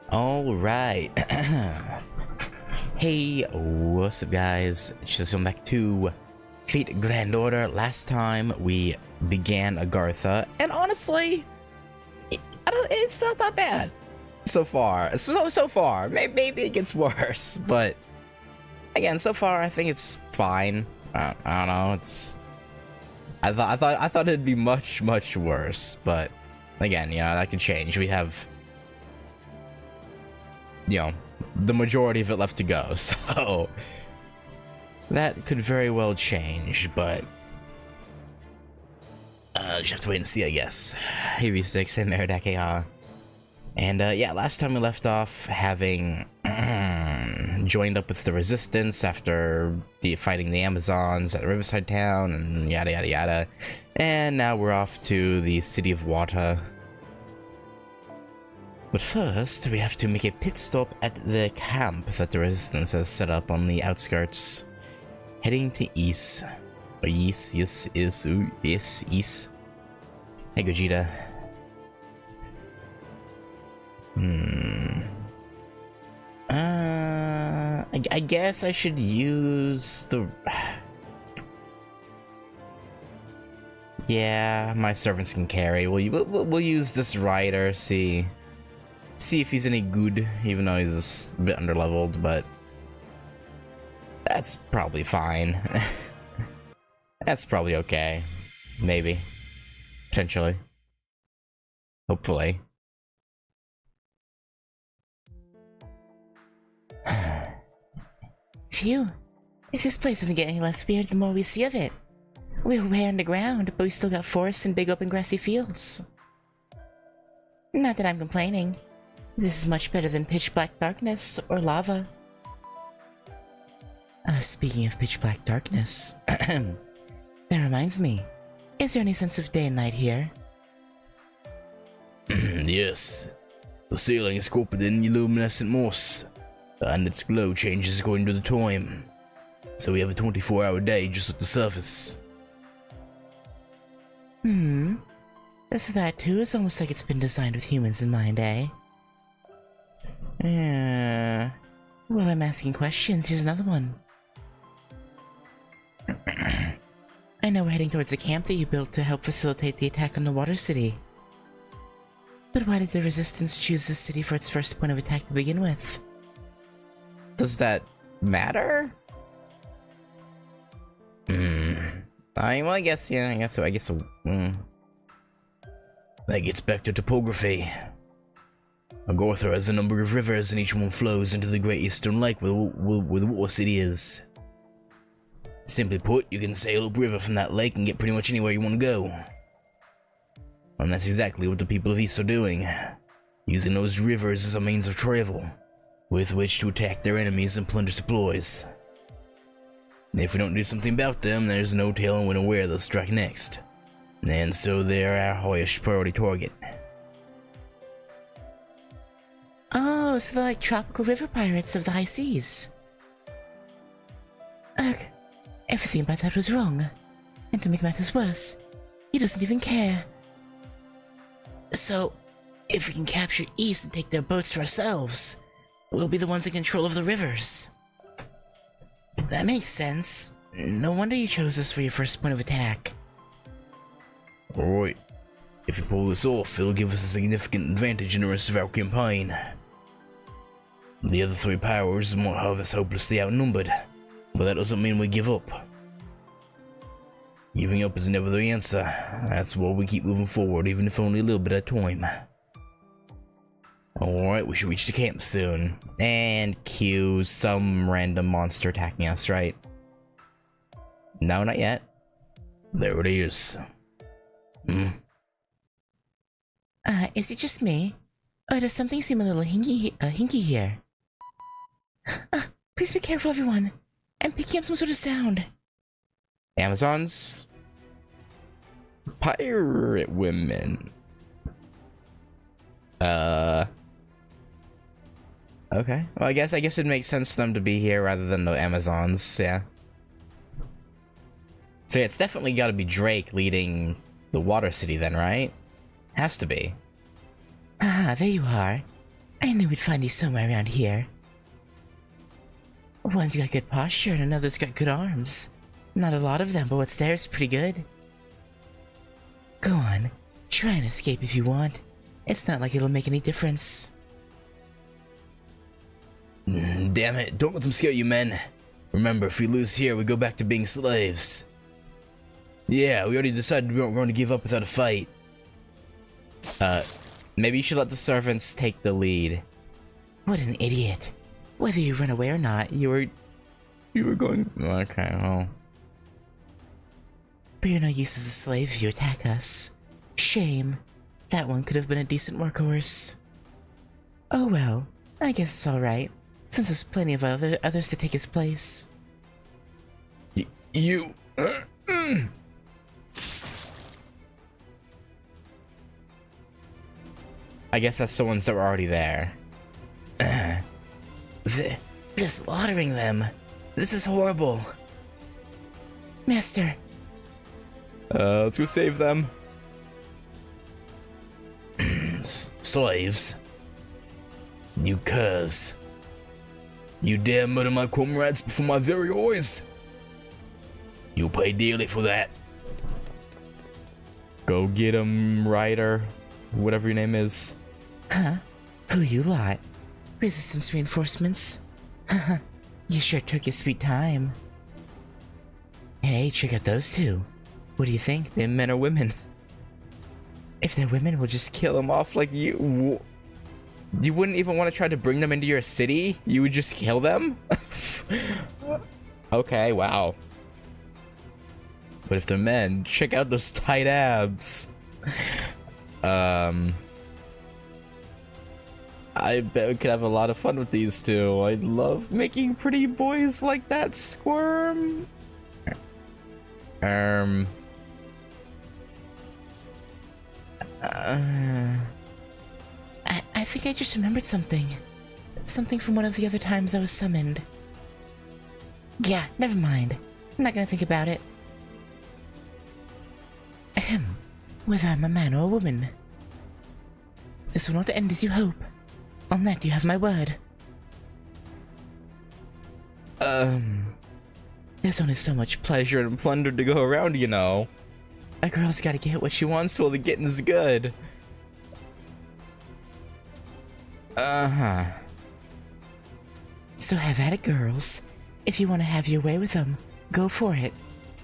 All right. Hey, what's up, guys? Just going back to Fate Grand Order. Last time we began Agartha, and honestly, it's not that bad so far. So far, maybe it gets worse, but again, so far I think it's fine. I don't know. I thought it'd be much worse, but again, that could change. We have, the majority of it left to go, so that could very well change, but just have to wait and see, I guess. AB6 and Meridakea. And yeah, last time we left off having joined up with the Resistance after fighting the Amazons at Riverside Town and yada yada yada. And now we're off to the city of Wata. But first, we have to make a pit stop at the camp that the Resistance has set up on the outskirts. Heading to east. Or east. Hey, Gogeta. I guess I should use the... Yeah, my servants can carry. We'll use this rider, see if he's any good, even though he's a bit underleveled, but that's probably fine. That's probably okay. Maybe. Potentially. Hopefully. Phew. If this place doesn't get any less weird the more we see of it. We're way underground, but we still got forests and big open grassy fields. Not that I'm complaining. This is much better than pitch black darkness or lava. Speaking of pitch black darkness, that reminds me. Is there any sense of day and night here? Yes. The ceiling is coated in luminescent moss, and its glow changes according to the time. So we have a 24-hour day just at the surface. So that too is almost like it's been designed with humans in mind, eh? Yeah. Well, I'm asking questions. Here's another one. I know we're heading towards the camp that you built to help facilitate the attack on the Water City. But why did the Resistance choose this city for its first point of attack to begin with? Does that matter? I guess, yeah, I guess so. That gets back to topography. Agartha has a number of rivers, and each one flows into the Great Eastern Lake where the Water City is. Simply put, you can sail upriver from that lake and get pretty much anywhere you want to go. And that's exactly what the people of East are doing, using those rivers as a means of travel, with which to attack their enemies and plunder supplies. If we don't do something about them, there's no telling when or where they'll strike next. And so they're our highest priority target. Oh, so they're like tropical river pirates of the high seas. Ugh, everything about that was wrong. And to make matters worse, he doesn't even care. So, if we can capture East and take their boats for ourselves, we'll be the ones in control of the rivers. That makes sense. No wonder you chose us for your first point of attack. Alright. If we pull this off, it'll give us a significant advantage in the rest of our campaign. The other three powers might have us hopelessly outnumbered, but that doesn't mean we give up. Giving up is never the answer. That's why we keep moving forward, even if only a little bit at a time. Alright, we should reach the camp soon. And cue some random monster attacking us, right? No, not yet. There it is. Is it just me? Or does something seem a little hinky here? Please be careful, everyone. I'm picking up some sort of sound. Amazons? Pirate women. Okay. Well, I guess it makes sense for them to be here rather than the Amazons, yeah. So yeah, it's definitely gotta be Drake leading the Water City then, right? Has to be. Ah, there you are. I knew we'd find you somewhere around here. One's got good posture and another's got good arms. Not a lot of them, but what's there is pretty good. Go on, try and escape if you want. It's not like it'll make any difference. Damn it, don't let them scare you, men. Remember, if we lose here, we go back to being slaves. Yeah, we already decided we weren't going to give up without a fight. Maybe you should let the servants take the lead. What an idiot. Whether you run away or not, you were going... Okay, well... But you're no use as a slave if you attack us. Shame. That one could have been a decent workhorse. Oh well, I guess it's alright, since there's plenty of others to take his place. I guess that's the ones that were already there. They're slaughtering them. This is horrible. Master. Let's go save them. Slaves. You curs. You dare murder my comrades before my very eyes. You'll pay dearly for that. Go get 'em, Ryder. Whatever your name is. Huh? Who you lot? Resistance reinforcements? Haha, you sure took your sweet time. Hey, check out those two. What do you think? They're men or women? If they're women, we'll just kill them off like you. You wouldn't even want to try to bring them into your city? You would just kill them? Okay, wow. But if they're men, check out those tight abs. I bet we could have a lot of fun with these two. I love making pretty boys like that squirm. I think I just remembered something. Something from one of the other times I was summoned. Yeah, never mind. I'm not gonna think about it. Ahem. Whether I'm a man or a woman. This will not end as you hope. On that you have my word. There's only so much pleasure and plunder to go around, you know. A girl's gotta get what she wants while the getting's good. Uh-huh. So have at it, girls. If you want to have your way with them, go for it.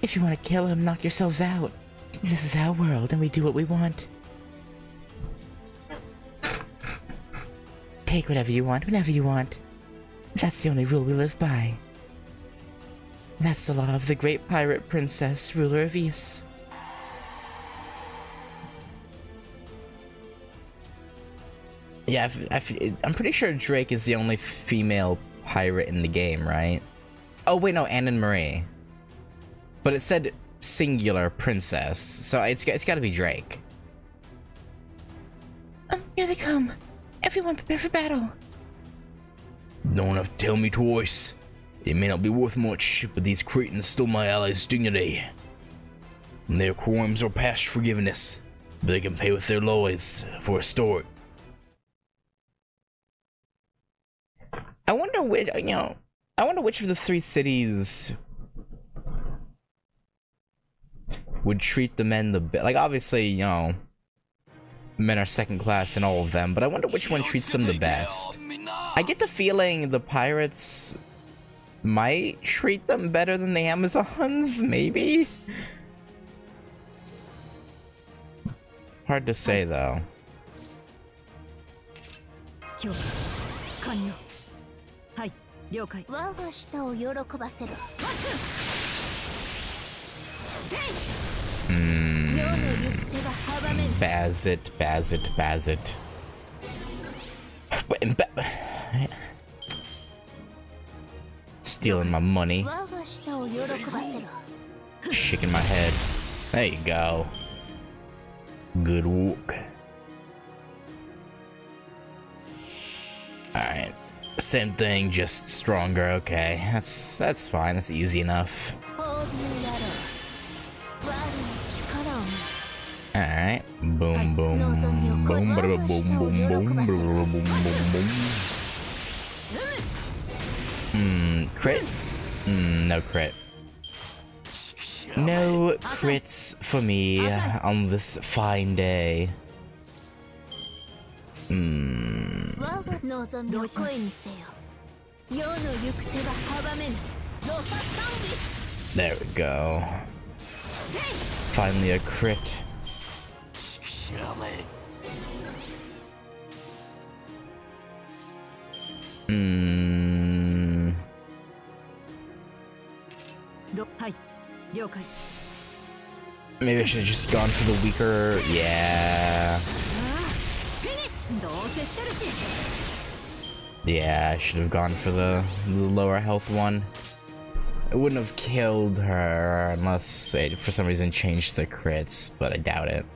If you want to kill him, knock yourselves out. This is our world, and we do what we want. Take whatever you want, whenever you want. That's the only rule we live by. That's the law of the great pirate princess, ruler of Ys. Yeah, I'm pretty sure Drake is the only female pirate in the game, right? Oh wait, no, Anne and Marie. But it said singular princess, so it's got to be Drake. Here they come. Everyone prepare for battle. Don't have to tell me twice. It may not be worth much, but these Cretans stole my allies' dignity. And their crimes are past forgiveness, but they can pay with their lives for a start. I wonder which, I wonder which of the three cities would treat the men the best. Like, obviously, men are second class in all of them, but I wonder which one treats them the best. I get the feeling the pirates might treat them better than the Amazons, maybe? Hard to say, though. Bazit. Stealing my money. Shaking my head. There you go. Good work. Alright. Same thing, just stronger. Okay. That's fine. That's easy enough. Alright. boom, boom, boom, bada boom, boom, boom, boom, bada boom, boom, boom. Crit? No crit. No crits for me on this fine day. There we go. Finally a crit. Maybe I should have just gone for the weaker. Yeah. Yeah, I should have gone for the lower health one. It wouldn't have killed her unless it for some reason changed the crits, but I doubt it.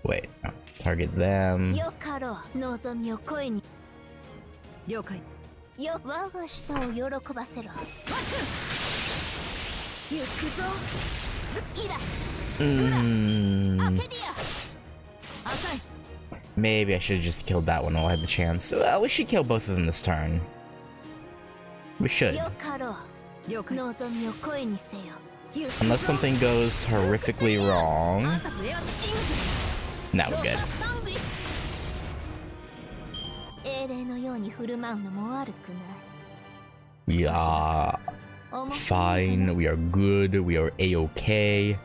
Wait, no, target them. Maybe I should have just killed that one while I had the chance. Well, we should kill both of them this turn. We should. Unless something goes horrifically wrong. Now we're good. Yeah. Fine, we are good, we are a-okay.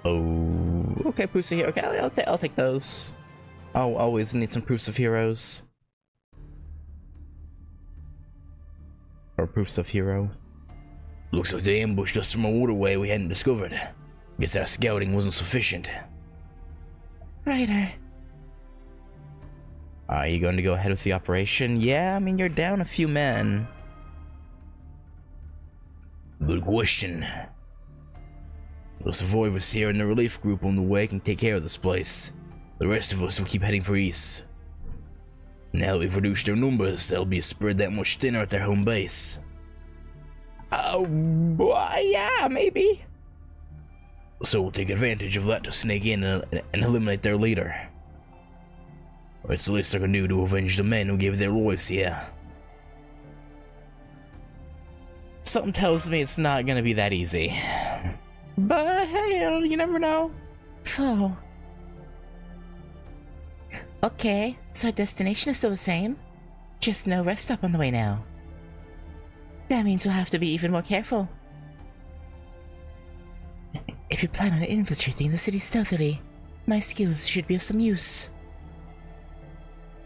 Oh, okay, proofs of hero. Okay, I'll take those. I'll always need some proofs of heroes. Or proofs of hero. Looks like they ambushed us from a waterway we hadn't discovered. Guess our scouting wasn't sufficient. Ryder. Are you going to go ahead with the operation? Yeah, I mean, you're down a few men. Good question. The survivors here and the relief group on the way can take care of this place. The rest of us will keep heading for east. Now that we've reduced their numbers, they'll be spread that much thinner at their home base. Yeah, maybe. So we'll take advantage of that to sneak in and eliminate their leader. It's the least I can do to avenge the men who gave their lives here. Something tells me it's not gonna be that easy. But hey, you never know. So... Okay, so our destination is still the same? Just no rest stop on the way now. That means we'll have to be even more careful. If you plan on infiltrating the city stealthily, my skills should be of some use.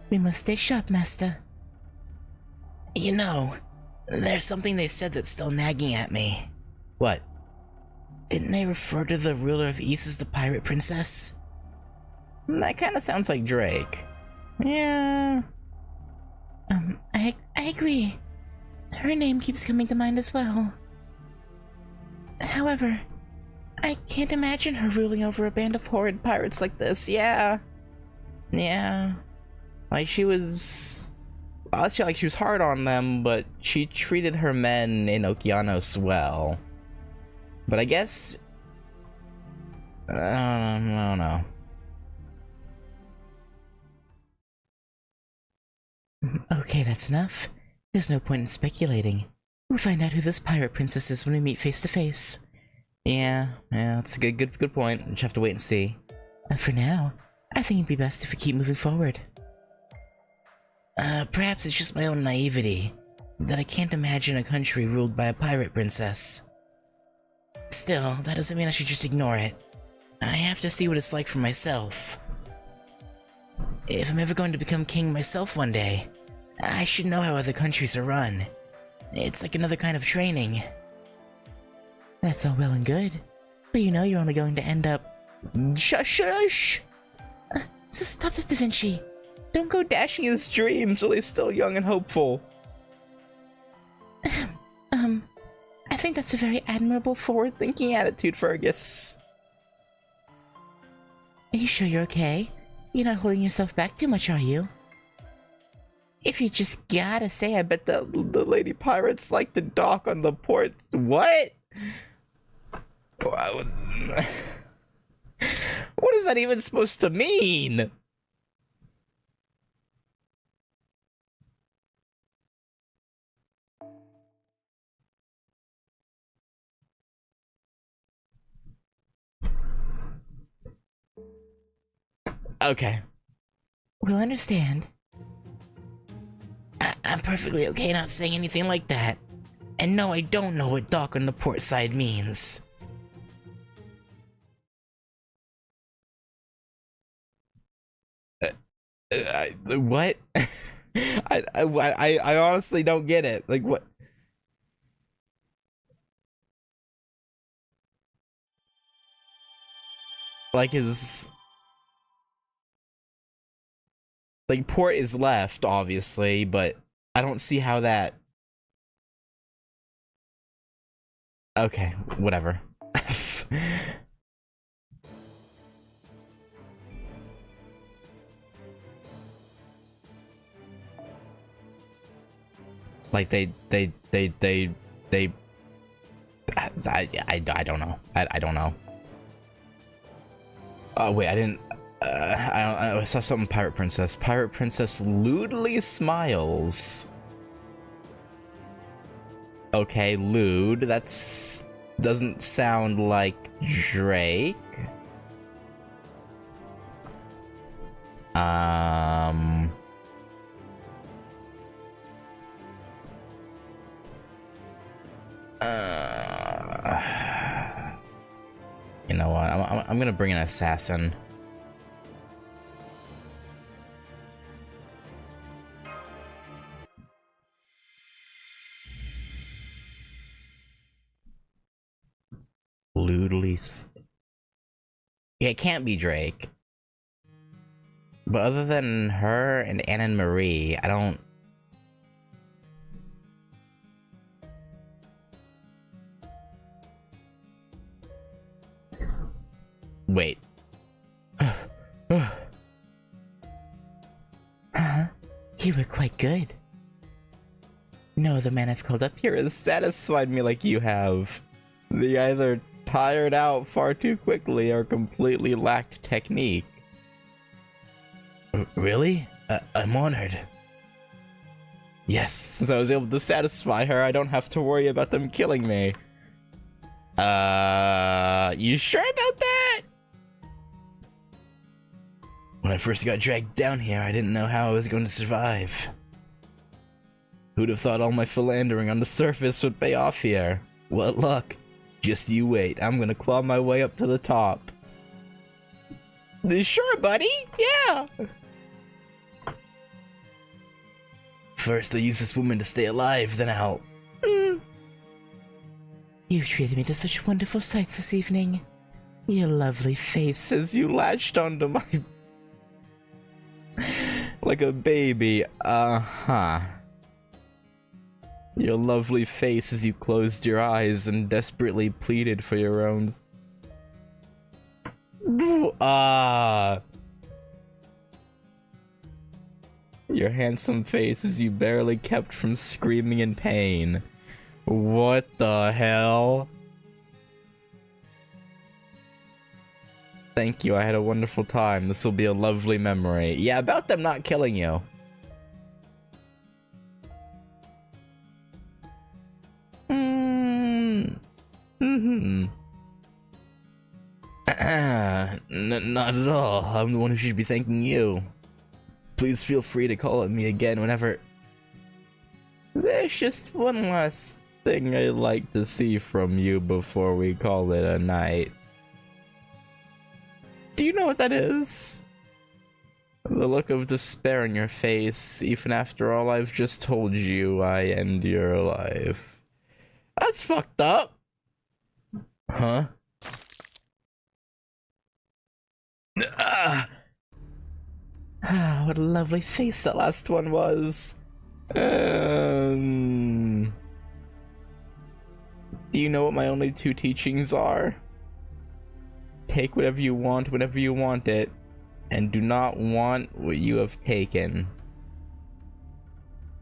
We must stay sharp, Master. You know, there's something they said that's still nagging at me. What? Didn't they refer to the ruler of East as the pirate princess? That kind of sounds like Drake. Yeah. I agree. Her name keeps coming to mind as well. However, I can't imagine her ruling over a band of horrid pirates like this. Yeah. Yeah. Like she was... I feel like she was hard on them, but she treated her men in Okeanos well. But I guess... I don't know. Okay, that's enough. There's no point in speculating. We'll find out who this pirate princess is when we meet face to face. Yeah, that's a good point. Just have to wait and see. For now, I think it'd be best if we keep moving forward. Perhaps it's just my own naivety, that I can't imagine a country ruled by a pirate princess. Still, that doesn't mean I should just ignore it. I have to see what it's like for myself. If I'm ever going to become king myself one day, I should know how other countries are run. It's like another kind of training. That's all well and good, but you know you're only going to end up... Shush! So stop that, Da Vinci. Don't go dashing his dreams while he's still young and hopeful. I think that's a very admirable, forward-thinking attitude, Fergus. Are you sure you're okay? You're not holding yourself back too much, are you? If you just gotta say, I bet The lady pirates like to dock on the port. What? What is that even supposed to mean? Okay. We'll understand. I'm perfectly okay not saying anything like that. And no, I don't know what dock on the port side means. What? I honestly don't get it. Like, what? Like, his... Like, port is left, obviously, but I don't see how that... Okay, whatever. Like, they I don't know. I don't know. Oh, wait, I didn't... I saw something Pirate Princess. Pirate Princess lewdly smiles. Okay, lewd. That's... doesn't sound like Drake. You know what? I'm gonna bring an assassin. Lewdly. Yeah, it can't be Drake. But other than her and Anna and Marie, I don't... Wait. Huh? You were quite good. No other man I've called up here Here has satisfied me like you have. They either tired out far too quickly or completely lacked technique. Really? I'm honored. Yes, since I was able to satisfy her, I don't have to worry about them killing me. You sure about that? When I first got dragged down here, I didn't know how I was going to survive. Who'd have thought all my philandering on the surface would pay off here? What luck. Just you wait, I'm gonna claw my way up to the top. Sure, buddy, yeah! First, I'll use this woman to stay alive, then I'll... You've treated me to such wonderful sights this evening. Your lovely face As you latched onto my... like a baby, uh-huh. Your lovely face as you closed your eyes and desperately pleaded for your own... Your handsome face as you barely kept from screaming in pain. What the hell? Thank you, I had a wonderful time. This will be a lovely memory. Yeah, about them not killing you. Not at all. I'm the one who should be thanking you. Please feel free to call on me again whenever... There's just one last thing I'd like to see from you before we call it a night. Do you know what that is? The look of despair in your face, even after all I've just told you, I end your life. That's fucked up. Huh? What a lovely face that last one was. Do you know what my only two teachings are? Take whatever you want whenever you want it, and do not want what you have taken.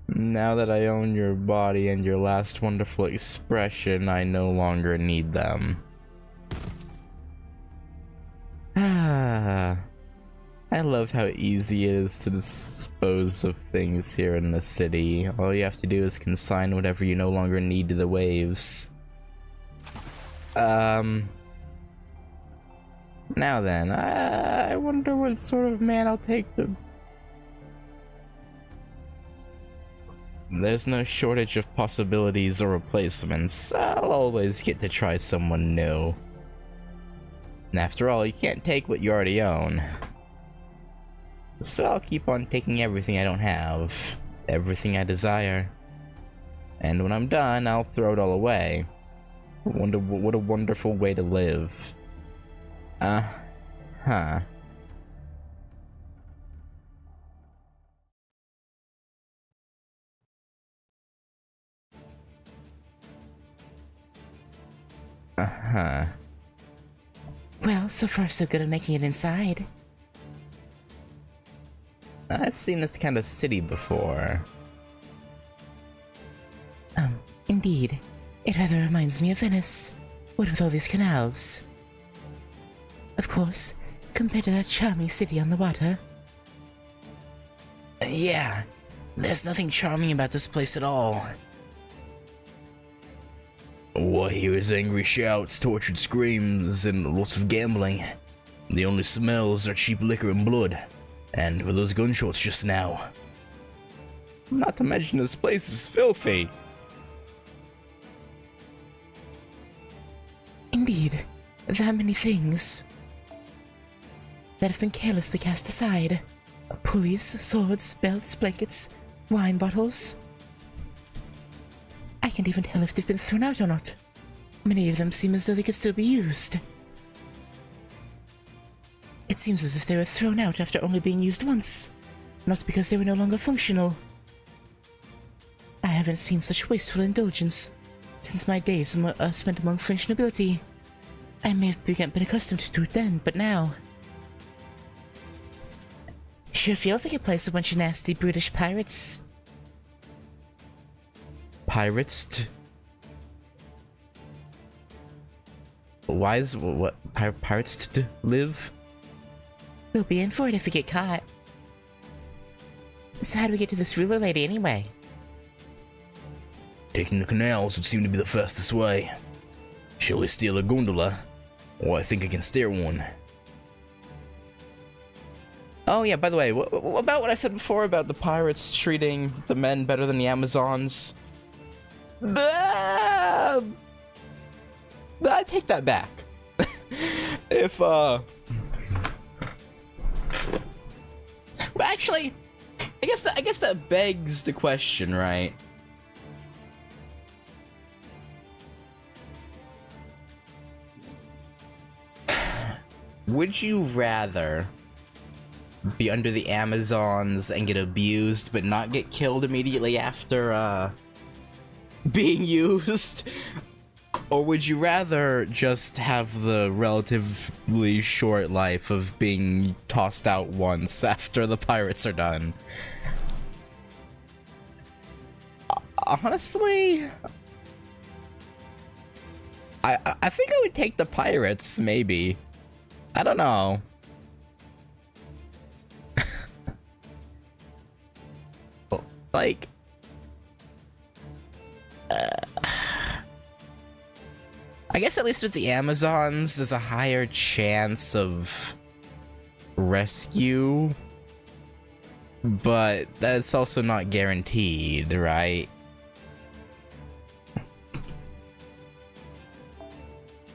Now that I own your body and your last wonderful expression, I no longer need them. I love how easy it is to dispose of things here in the city. All you have to do is consign whatever you no longer need to the waves. Now then, I wonder what sort of man I'll take to... There's no shortage of possibilities or replacements. I'll always get to try someone new. And after all, you can't take what you already own. So I'll keep on taking everything I don't have. Everything I desire. And when I'm done, I'll throw it all away. What a wonderful way to live. Uh-huh. Uh-huh. Well, so far so good at making it inside. I've seen this kind of city before. Indeed. It rather reminds me of Venice. What with all these canals. Of course, compared to that charming city on the water. Yeah, there's nothing charming about this place at all. All I hear is angry shouts, tortured screams, and lots of gambling. The only smells are cheap liquor and blood. And with those gunshots just now. Not to mention this place is filthy. Indeed, that many things that have been carelessly cast aside. Pulleys, swords, belts, blankets, wine bottles. I can't even tell if they've been thrown out or not. Many of them seem as though they could still be used. It seems as if they were thrown out after only being used once, not because they were no longer functional. I haven't seen such wasteful indulgence since my days spent among French nobility. I may have been accustomed to it then, but now... Sure feels like a place a bunch of nasty British pirates... Pirates? Why is... what? Pirates to live? We'll be in for it if we get caught. So how do we get to this ruler lady anyway? Taking the canals would seem to be the fastest way. Shall we steal a gondola? Or I think I can steer one. Oh yeah, by the way, about what I said before about the pirates treating the men better than the Amazons? I take that back. If, But actually, I guess that begs the question, right? Would you rather be under the Amazons and get abused but not get killed immediately after being used? Or would you rather just have the relatively short life of being tossed out once after the pirates are done? Honestly, I think I would take the pirates, maybe. I don't know. Like... I guess at least with the Amazons, there's a higher chance of rescue, but that's also not guaranteed, right?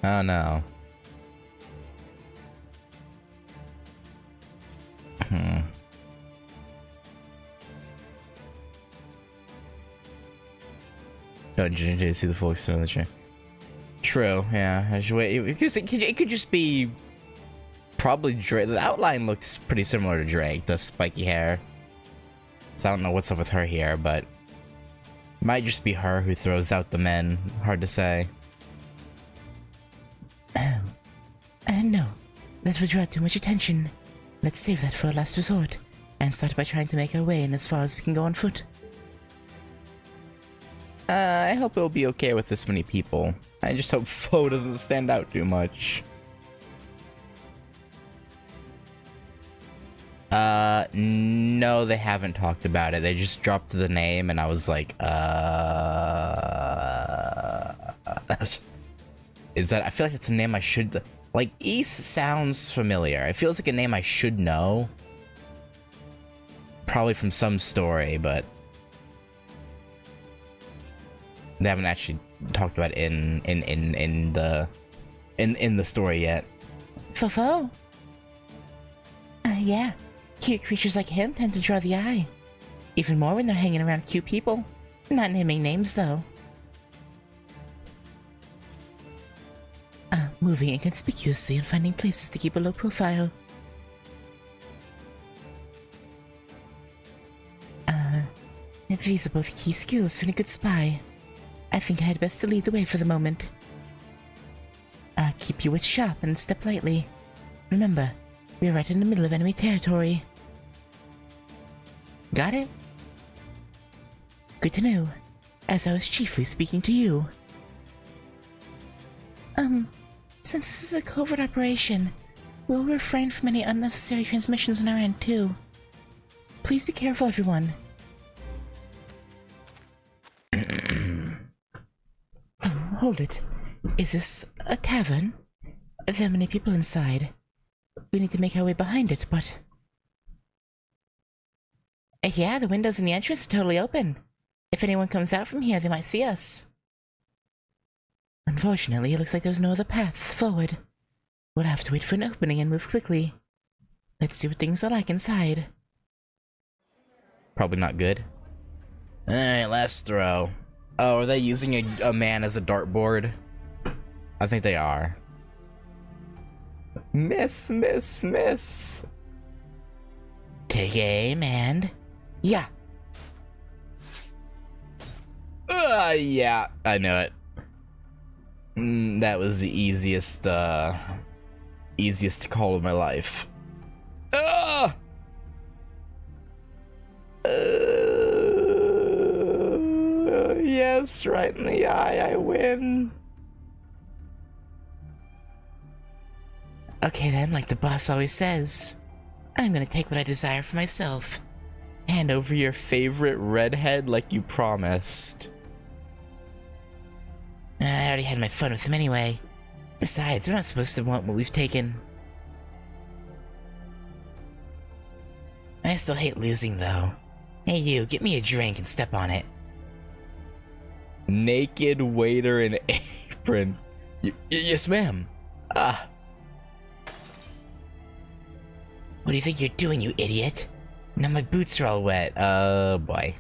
Oh no. Don't you see the full extent of the chain? True, yeah. I should wait, because it could just be probably Drake. The outline looks pretty similar to Drake, the spiky hair. So I don't know what's up with her here, but it might just be her who throws out the men. Hard to say. No, that would draw too much attention. Let's save that for a last resort, and start by trying to make our way in as far as we can go on foot. I hope it'll be okay with this many people. I just hope Foe doesn't stand out too much. No, they haven't talked about it. They just dropped the name, and I was like, is that? I feel like it's a name I should. Like, East sounds familiar. It feels like a name I should know. Probably from some story, but they haven't actually talked about it in the story yet. Fofo? Yeah. Cute creatures like him tend to draw the eye. Even more when they're hanging around cute people. Not naming names, though. Moving inconspicuously and finding places to keep a low profile. These are both key skills for a good spy. I think I had best to lead the way for the moment. Keep your wits sharp and step lightly. Remember, we are right in the middle of enemy territory. Got it? Good to know, as I was chiefly speaking to you. Since this is a covert operation, we'll refrain from any unnecessary transmissions on our end, too. Please be careful, everyone. Hold it. Is this a tavern? There are many people inside. We need to make our way behind it, but... Yeah, the windows and the entrance are totally open. If anyone comes out from here, they might see us. Unfortunately, it looks like there's no other path forward. We'll have to wait for an opening and move quickly. Let's see what things are like inside. Probably not good. Alright, last throw. Oh, are they using a man as a dartboard? I think they are. Miss, miss, miss. Take aim and... Yeah! Yeah, I know it. That was the easiest call of my life. Yes, right in the eye, I win. Okay then, like the boss always says, I'm gonna take what I desire for myself. Hand over your favorite redhead like you promised. I already had my fun with him anyway. Besides, we're not supposed to want what we've taken. I still hate losing, though. Hey you, get me a drink and step on it. Naked waiter in apron. Yes, ma'am. What do you think you're doing, you idiot? Now my boots are all wet. Boy.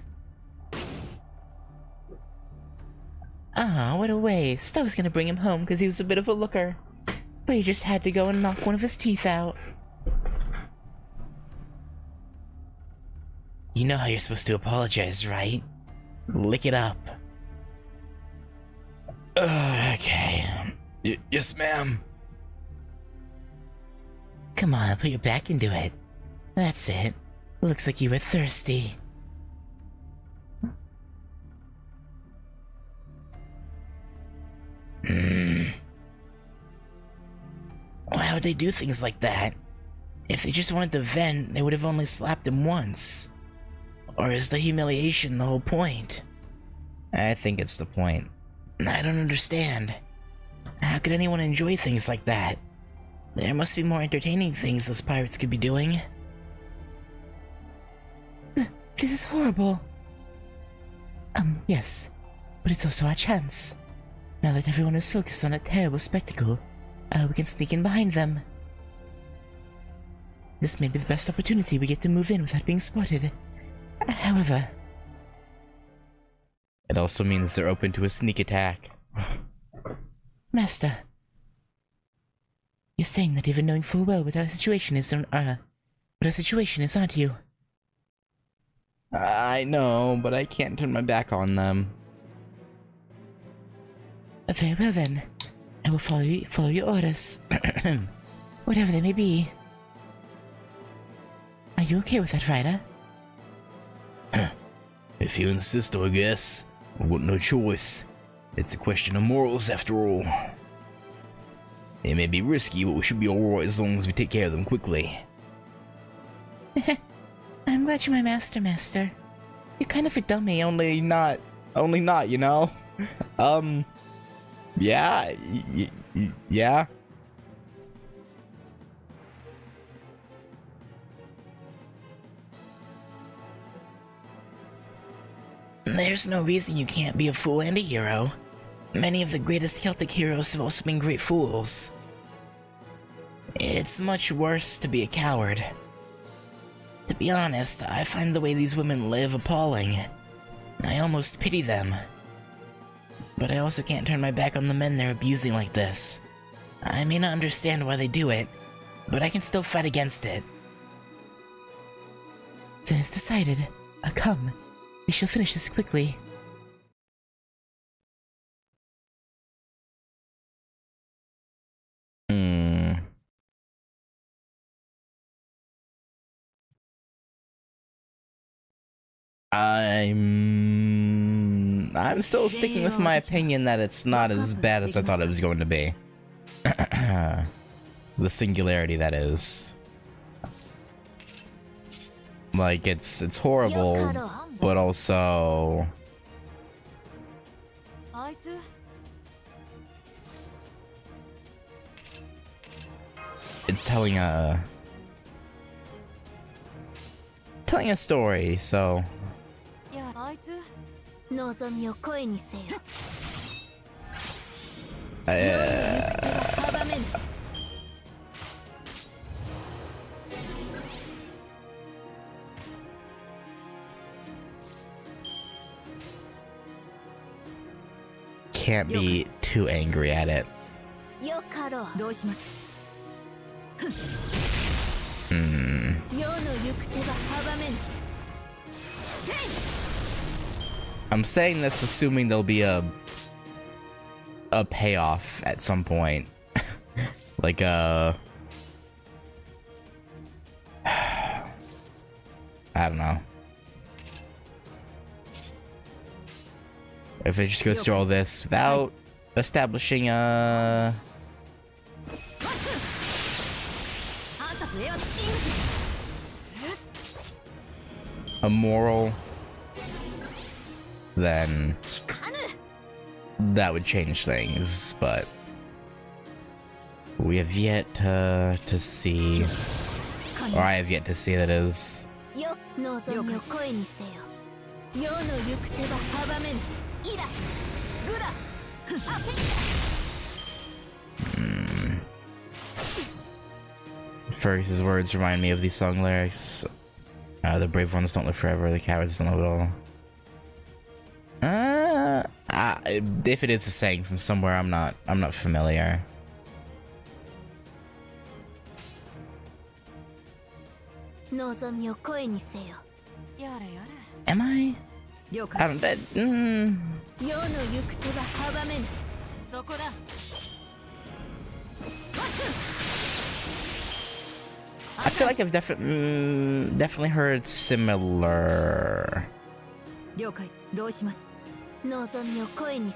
Ah, what a waste. I was gonna bring him home because he was a bit of a looker. But he just had to go and knock one of his teeth out. You know how you're supposed to apologize, right? Lick it up. Okay. Yes, ma'am. Come on, put your back into it. That's it. Looks like you were thirsty. Why would they do things like that? If they just wanted to vent, they would have only slapped him once. Or is the humiliation the whole point? I think it's the point. I don't understand. How could anyone enjoy things like that? There must be more entertaining things those pirates could be doing. This is horrible. Yes, but it's also our chance. Now that everyone is focused on that terrible spectacle, we can sneak in behind them. This may be the best opportunity we get to move in without being spotted. However... It also means they're open to a sneak attack. Master. You're saying that even knowing full well what our situation is, aren't you? I know, but I can't turn my back on them. Very well then. I will follow your orders. Whatever they may be. Are you okay with that, Ryder? If you insist, I guess. I've got no choice. It's a question of morals, after all. It may be risky, but we should be alright as long as we take care of them quickly. glad you're my master. You're kind of a dummy, Only not, you know? Yeah, yeah. There's no reason you can't be a fool and a hero. Many of the greatest Celtic heroes have also been great fools. It's much worse to be a coward. To be honest, I find the way these women live appalling. I almost pity them. But I also can't turn my back on the men they're abusing like this. I may not understand why they do it, but I can still fight against it. Then it's decided. Come. We shall finish this quickly. I'm still sticking with my opinion that it's not as bad as I thought it was going to be. The singularity, that is. Like, it's horrible, but also... It's telling a story, so... Can't be too angry at it. I'm saying this assuming there'll be a payoff at some point. Like I don't know. If it just goes through all this without establishing a moral, then that would change things, but we have yet to see, or I have yet to see, that is. Fergus's words remind me of these song lyrics. The brave ones don't live forever, the cowards don't live at all. If it is a saying from somewhere, I'm not familiar. Am I? I don't. I feel like I've definitely heard similar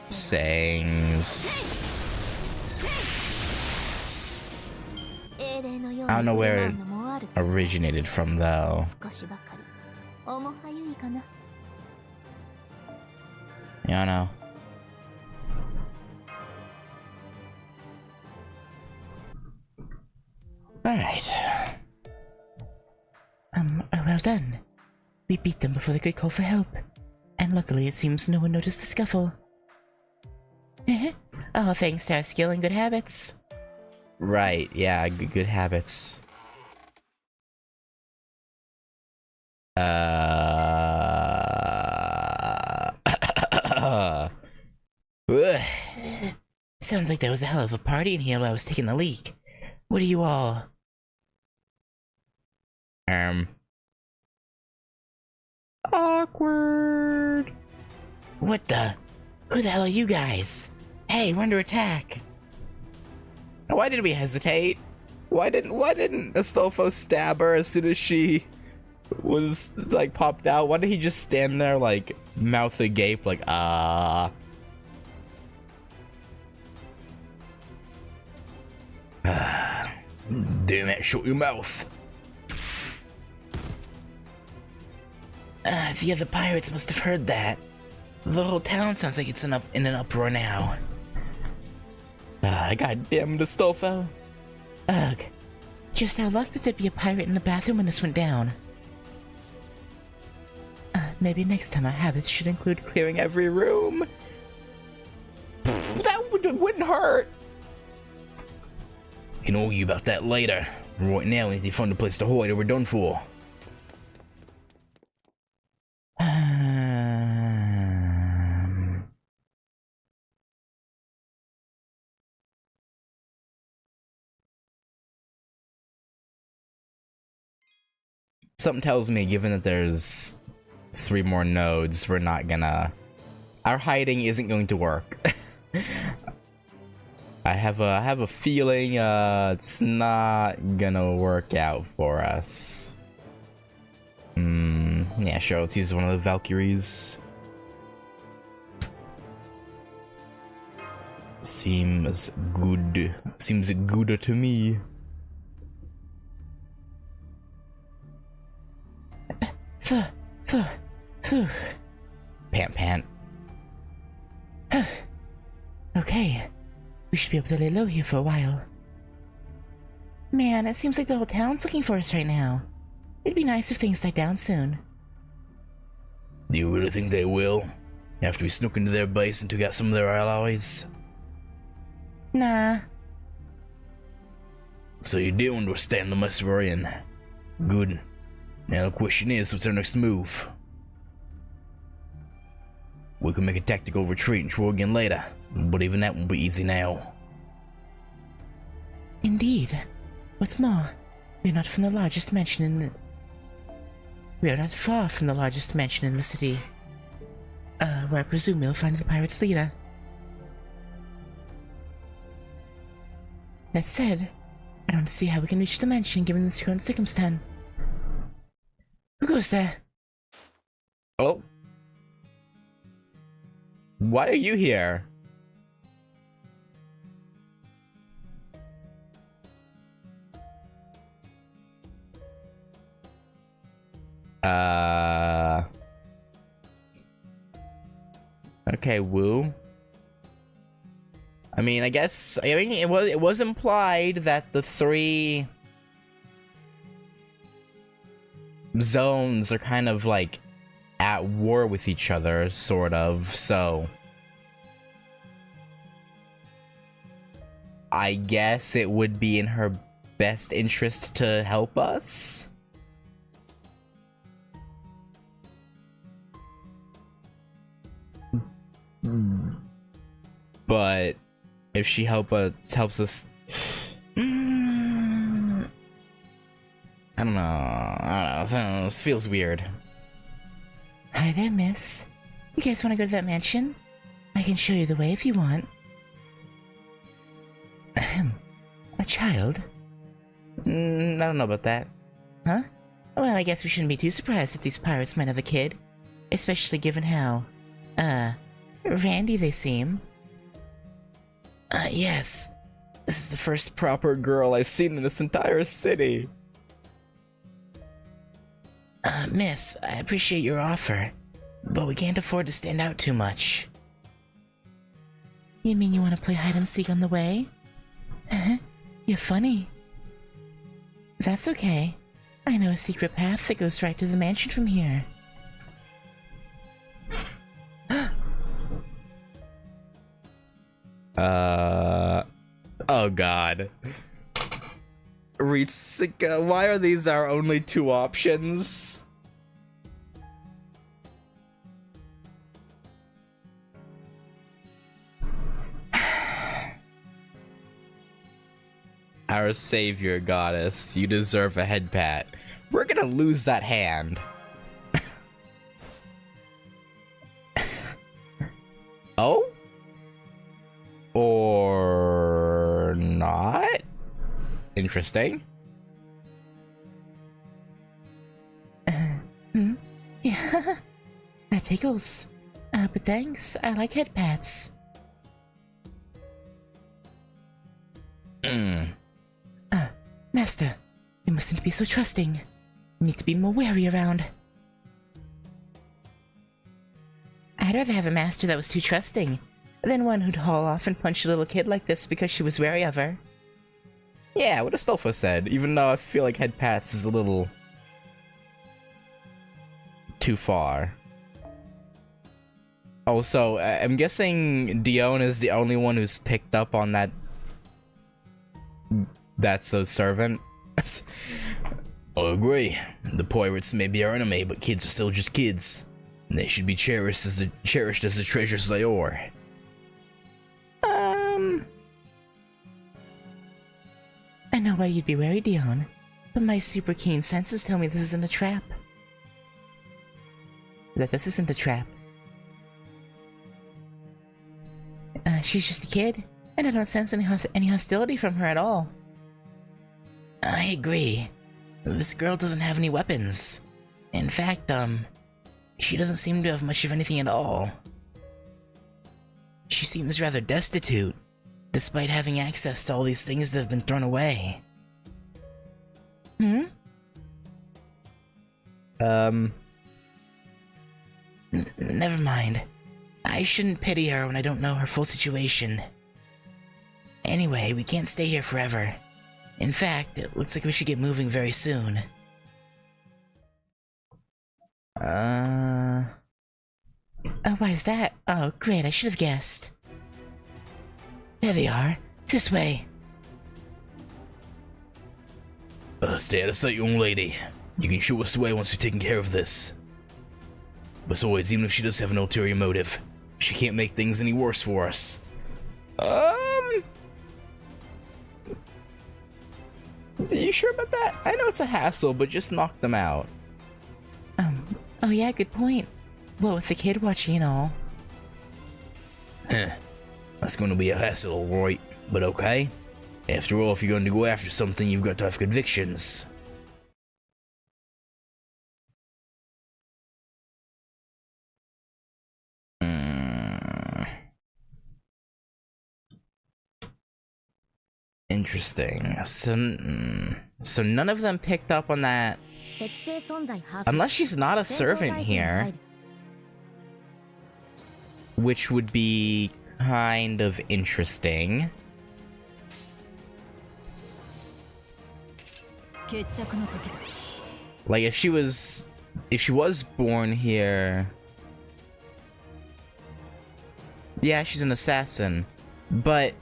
sayings. I don't know where it originated from, though. Yeah, I know. Alright. Well done. We beat them before they could call for help. And luckily it seems no one noticed the scuffle. Oh, thanks to our skill and good habits. Right, yeah, good habits. Sounds like there was a hell of a party in here while I was taking the leak. What are you all? Awkward. What the? Who the hell are you guys? Hey, we're under attack. Why did we hesitate? Why didn't Astolfo stab her as soon as she was like popped out? Why did he just stand there like mouth agape like Damn it, shut your mouth. The other pirates must have heard that. The whole town sounds like it's in an uproar now. Goddamn Astolfo. Ugh. Just our luck that there'd be a pirate in the bathroom when this went down. Maybe next time our habits should include clearing every room. That wouldn't hurt. We can argue about that later. Right now, we need to find a place to hide or we're done for. Something tells me, given that there's 3 more nodes, we're not gonna... Our hiding isn't going to work. I have a feeling it's not gonna work out for us. Yeah, sure, let's use one of the Valkyries. Seems good. Seems good to me. Pant pant. Okay. We should be able to lay low here for a while. Man, it seems like the whole town's looking for us right now. It'd be nice if things died down soon. Do you really think they will? After we snuck into their base and took out some of their allies? Nah. So you do understand the mess we're in. Good. Now the question is, what's our next move? We can make a tactical retreat and try again later, but even that won't be easy now. Indeed. What's more, we are not from the largest mansion in the... We are not far from the largest mansion in the city. Where I presume we'll find the pirate's leader. That said, I don't see how we can reach the mansion given this current circumstance. Who goes there? Hello? Why are you here? Okay, Woo. I mean, it was implied that the 3 zones are kind of like at war with each other, sort of, so I guess it would be in her best interest to help us. But if she helps us, I don't know. This feels weird. Hi there, miss. You guys want to go to that mansion? I can show you the way if you want. Ahem. A child? I don't know about that. Huh? Well, I guess we shouldn't be too surprised that these pirates might have a kid. Especially given how, randy they seem. Yes. This is the first proper girl I've seen in this entire city. Miss, I appreciate your offer, but we can't afford to stand out too much. You mean you want to play hide and seek on the way? You're funny. That's okay. I know a secret path that goes right to the mansion from here. Oh god. Ritsuka, why are these our only 2 options? Our savior goddess, you deserve a head pat. We're gonna lose that hand. Oh? Or not? Interesting. Yeah, that tickles. But thanks, I like head pats. Master, you mustn't be so trusting. You need to be more wary around. I'd rather have a master that was too trusting than one who'd haul off and punch a little kid like this because she was wary of her. Yeah, what Astolfo said, even though I feel like head pats is a little too far. Also, I'm guessing Dione is the only one who's picked up on that. That's a servant. I agree. The pirates may be our enemy, but kids are still just kids. And they should be cherished as the treasures they are. I know why you'd be wary, Dione, but my super keen senses tell me this isn't a trap. That this isn't a trap. She's just a kid, and I don't sense any hostility from her at all. I agree. This girl doesn't have any weapons. In fact, she doesn't seem to have much of anything at all. She seems rather destitute, despite having access to all these things that have been thrown away. Never mind. I shouldn't pity her when I don't know her full situation. Anyway, we can't stay here forever. In fact, it looks like we should get moving very soon. Oh, why is that? Oh, great, I should have guessed. There they are. This way. Stay out of sight, young lady. You can show us the way once we've taken care of this. Besides, even if she does have an ulterior motive, she can't make things any worse for us. Are you sure about that? I know it's a hassle, but just knock them out. Oh yeah, good point. What with the kid watching and all. That's going to be a hassle, right? But okay. After all, if you're going to go after something, you've got to have convictions. Interesting. So none of them picked up on that. Unless she's not a servant here. Which would be kind of interesting. Like if she was born here. Yeah, she's an assassin. But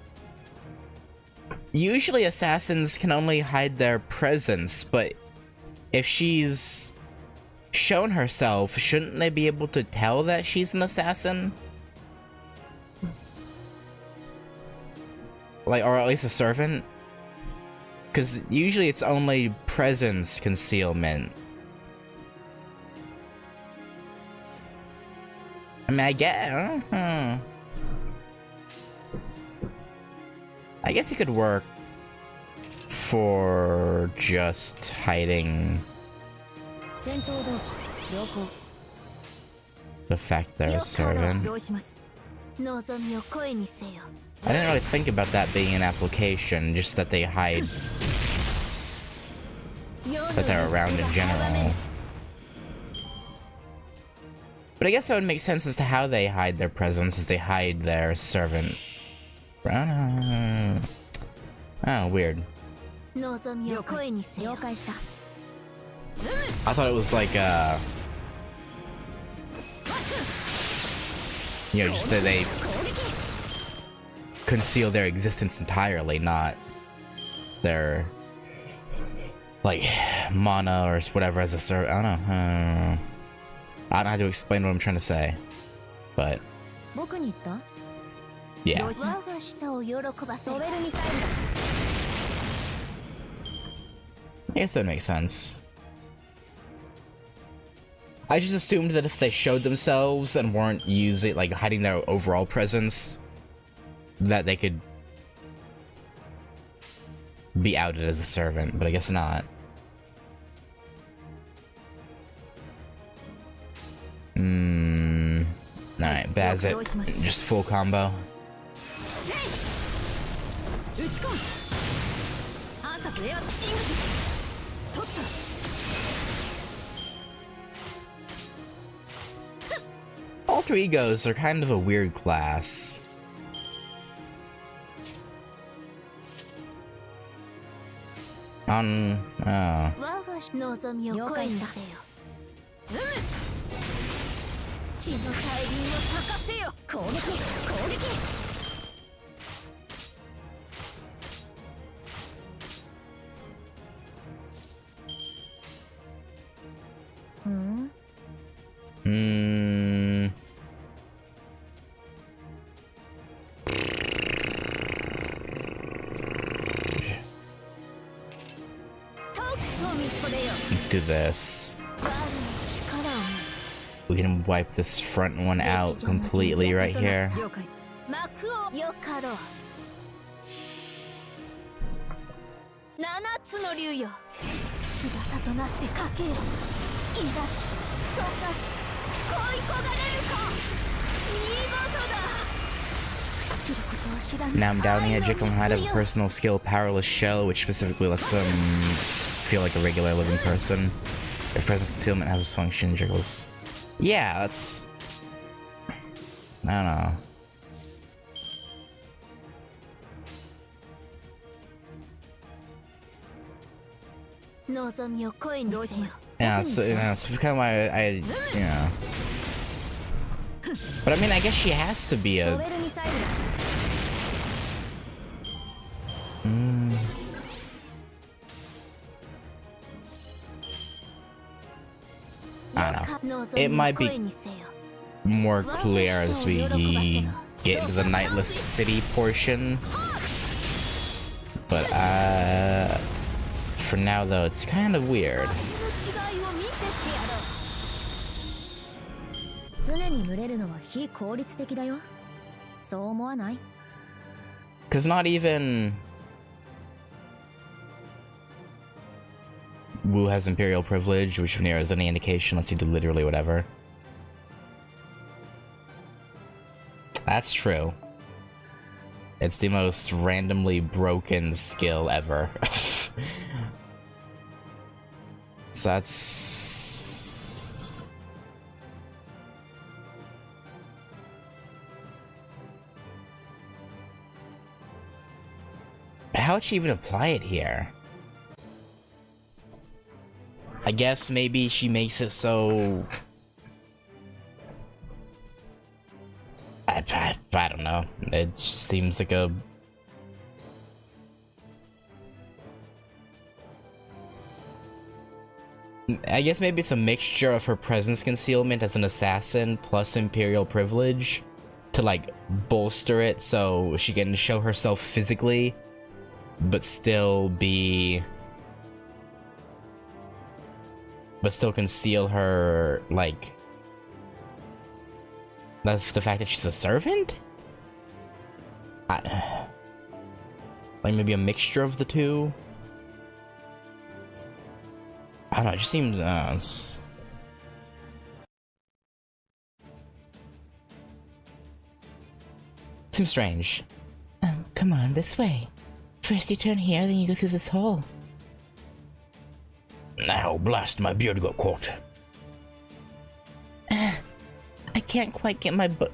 usually assassins can only hide their presence, but if she's shown herself, shouldn't they be able to tell that she's an assassin? Like, or at least a servant? Because usually it's only presence concealment. I mean, I guess it could work for just hiding the fact they're a servant. I didn't really think about that being an application, just that they hide that they're around in general. But I guess that would make sense as to how they hide their presence, as they hide their servant. Oh, weird. I thought it was like, you know, just that they conceal their existence entirely, not their, like, mana or whatever as a servant. I don't know. I don't know how to explain what I'm trying to say, but yeah. I guess that makes sense. I just assumed that if they showed themselves and weren't using, like, hiding their overall presence, that they could be outed as a servant, but I guess not. Alright, Bazit. Just full combo. alter egos are kind of a weird class. Oh. Let's do this. We can wipe this front one out completely right here. Now I'm doubting that Jekyll might have a personal skill, Powerless Shell, which specifically lets them feel like a regular living person. If presence concealment has this function, Jekyll's... Yeah, that's... I don't know. Yeah, so kind of why I, you know... But I mean, I guess she has to be a... I don't know. It might be more clear as we get into the Nightless City portion. But, for now though, it's kind of weird. Cause not even Wu has Imperial privilege, which near is any indication lets you do literally whatever. That's true. It's the most randomly broken skill ever. So that's... But how would she even apply it here? I guess maybe she makes it so... I don't know. It just seems like a... I guess maybe it's a mixture of her presence concealment as an assassin plus Imperial privilege to like bolster it so she can show herself physically but still be... but still conceal her, like... the fact that she's a servant? Like maybe a mixture of the two? I don't know, it just seems... seems strange. Come on, this way. First you turn here, then you go through this hole. Now, blast, my beard got caught. I can't quite get my butt...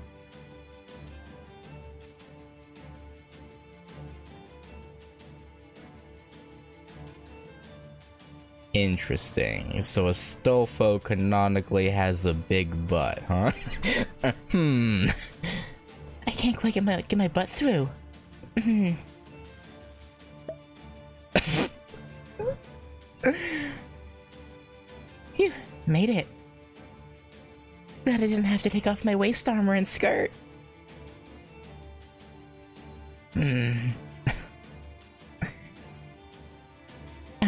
Interesting. So a Stolfo canonically has a big butt, huh? I can't quite get my butt through. Phew, made it. Glad I didn't have to take off my waist armor and skirt.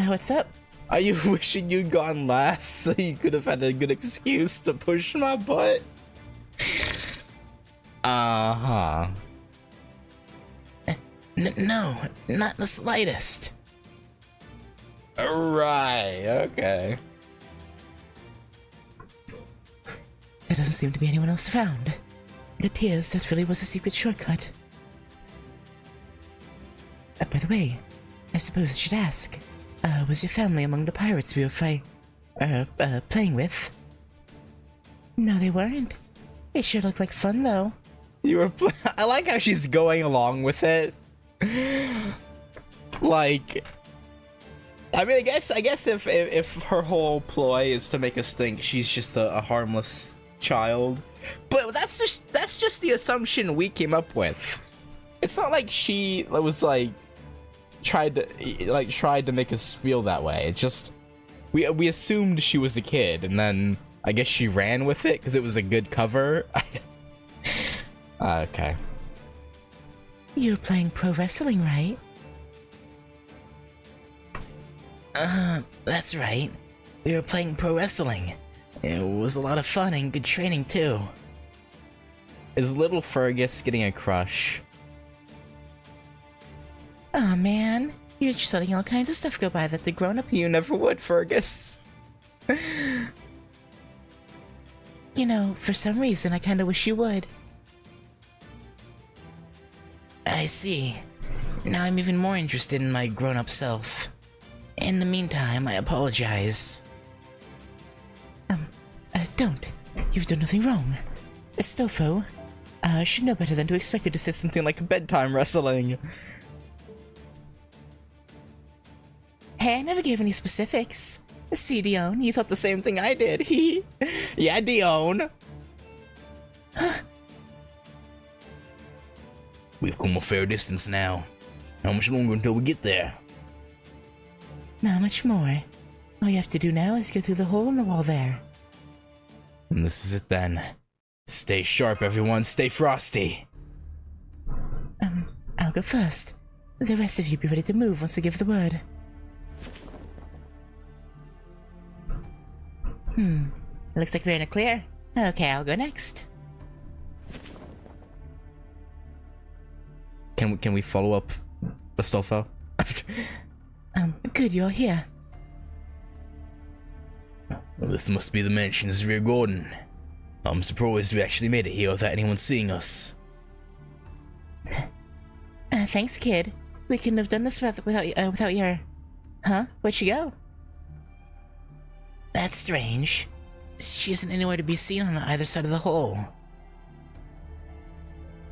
What's up? Are you wishing you'd gone last so you could have had a good excuse to push my butt? Uh-huh. No, not the slightest. Right, okay. There doesn't seem to be anyone else around. It appears that really was a secret shortcut. By the way, I suppose I should ask, was your family among the pirates we were playing with? No, they weren't. It sure looked like fun, though. You were. I like how she's going along with it. Like, I mean, I guess if her whole ploy is to make us think she's just a harmless child, but that's just the assumption we came up with. It's not like she was like tried to make us feel that way. It just we assumed she was the kid, and then I guess she ran with it because it was a good cover. Okay. You're playing pro wrestling, right? That's right. We were playing pro wrestling. It was a lot of fun and good training too. Is little Fergus getting a crush? Aw, man. You're just letting all kinds of stuff go by that the grown-up You never would, Fergus. You know, for some reason, I kinda wish you would. I see. Now I'm even more interested in my grown-up self. In the meantime, I apologize. Don't. You've done nothing wrong. Still, though, I should know better than to expect you to say something like Bedtime wrestling. Hey, I never gave any specifics. See, Dion, you thought the same thing I did. Yeah, Dion. We've come a fair distance now. How much longer until we get there? Not much more. All you have to do now is go through the hole in the wall there. And this is it then. Stay sharp, everyone. Stay frosty. I'll go first. The rest of you be ready to move once I give the word. Looks like we're in a clear. Okay, I'll go next. Can we follow up Astolfo? Good, you're here. Well, this must be the mansion's rear garden. I'm surprised we actually made it here without anyone seeing us. Thanks, kid. We couldn't have done this without your... Huh? Where'd she go? That's strange. She isn't anywhere to be seen on either side of the hole.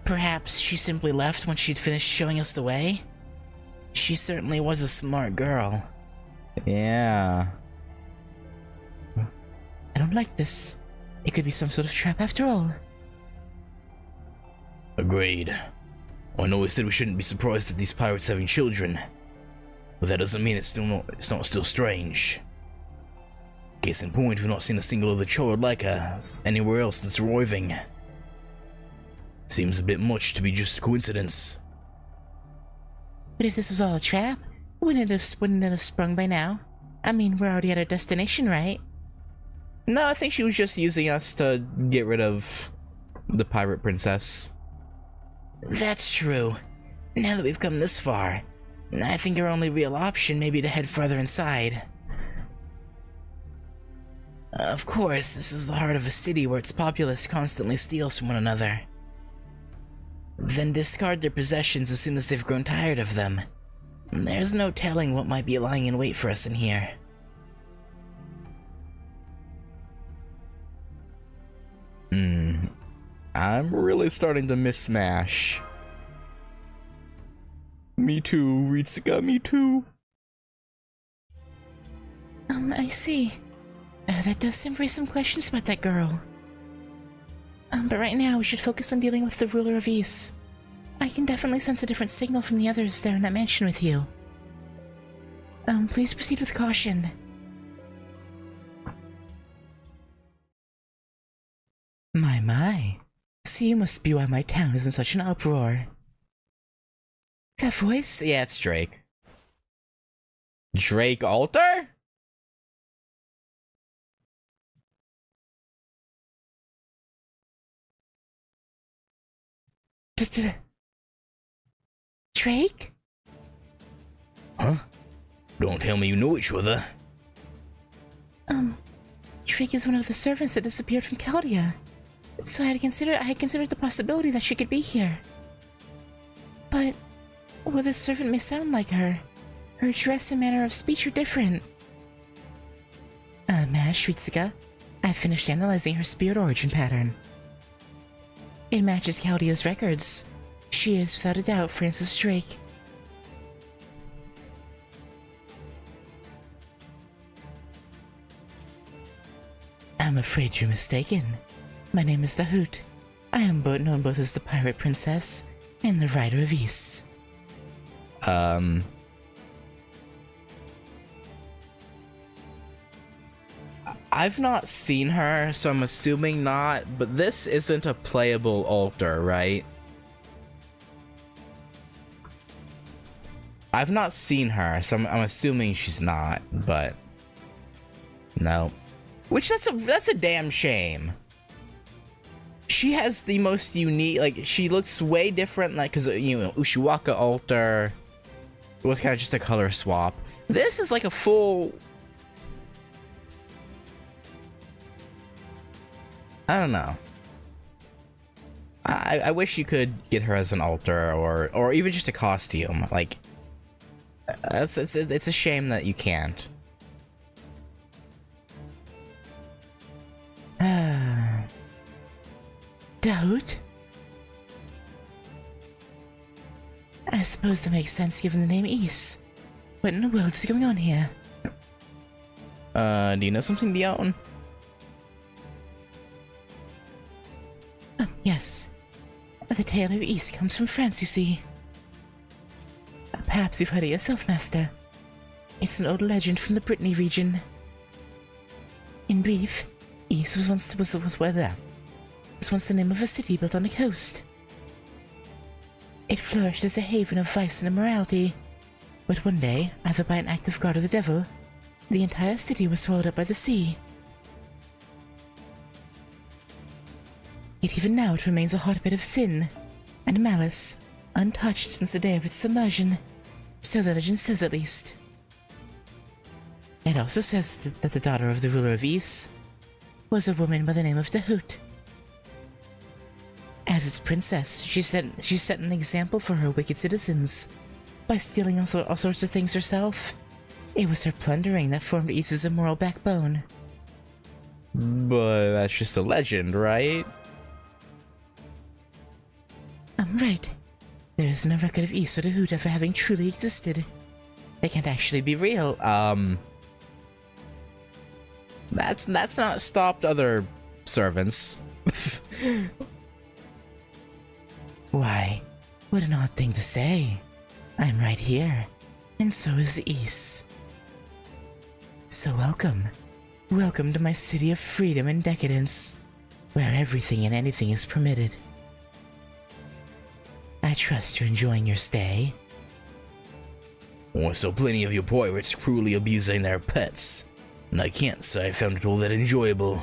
Perhaps she simply left when she'd finished showing us the way? She certainly was a smart girl. Yeah. I don't like this. It could be some sort of trap after all. Agreed. I know we said we shouldn't be surprised at these pirates having children, but that doesn't mean it's not still strange. Case in point, we've not seen a single other child like her anywhere else since arriving. Seems a bit much to be just a coincidence. But if this was all a trap, wouldn't it have sprung by now? I mean, we're already at our destination, right? No, I think she was just using us to get rid of the pirate princess. That's true. Now that we've come this far, I think our only real option may be to head further inside. Of course, this is the heart of a city where its populace constantly steals from one another. Then discard their possessions as soon as they've grown tired of them. There's no telling what might be lying in wait for us in here. I'm really starting to miss Smash. Me too, Ritsuka, me too. I see. That does seem raise some questions about that girl. But right now we should focus on dealing with the ruler of Ys. I can definitely sense a different signal from the others there in that mansion with you. Please proceed with caution. My. So you must be why my town is in such an uproar. That voice? Yeah, it's Drake. Drake Alter? Drake? Huh? Don't tell me you know each other. Drake is one of the servants that disappeared from Chaldea. So I had considered the possibility that she could be here. But, well, this servant may sound like her. Her dress and manner of speech are different. Mash Ritsuka, I finished analyzing her spirit origin pattern. It matches Chaldea's records. She is, without a doubt, Francis Drake. I'm afraid you're mistaken. My name is Dahoot. I am known both as the Pirate Princess and the Rider of Ys. I've not seen her, so I'm assuming not, but this isn't a playable altar, right? I've not seen her, so I'm assuming she's not, but no. Which that's a damn shame. She has the most unique, like, she looks way different, like, because, you know, Ushiwaka altar was kind of just a color swap. This is like a full... I don't know. I wish you could get her as an altar or even just a costume. Like, it's a shame that you can't. Dahoot? I suppose that makes sense given the name Ys. What in the world is going on here? Do you know something, Dion? Oh, yes. The tale of Ys comes from France, you see. Perhaps you've heard it yourself, Master. It's an old legend from the Brittany region. In brief, Ys was once the name of a city built on a coast. It flourished as a haven of vice and immorality, but one day, either by an act of God or the devil, the entire city was swallowed up by the sea. Yet even now it remains a hotbed of sin and malice, untouched since the day of its submersion, so the legend says at least. It also says that the daughter of the ruler of Ys was a woman by the name of Dahoot. As its princess, she set an example for her wicked citizens by stealing all sorts of things herself. It was her plundering that formed Ys's immoral backbone. But that's just a legend, right? Right. There is no record of Ys or Dahoot ever having truly existed. They can't actually be real. That's not stopped other servants. Why, what an odd thing to say. I'm right here, and so is Ys. So welcome. Welcome to my city of freedom and decadence, where everything and anything is permitted. I trust you're enjoying your stay. Oh, so plenty of your pirates cruelly abusing their pets, and I can't say I found it all that enjoyable.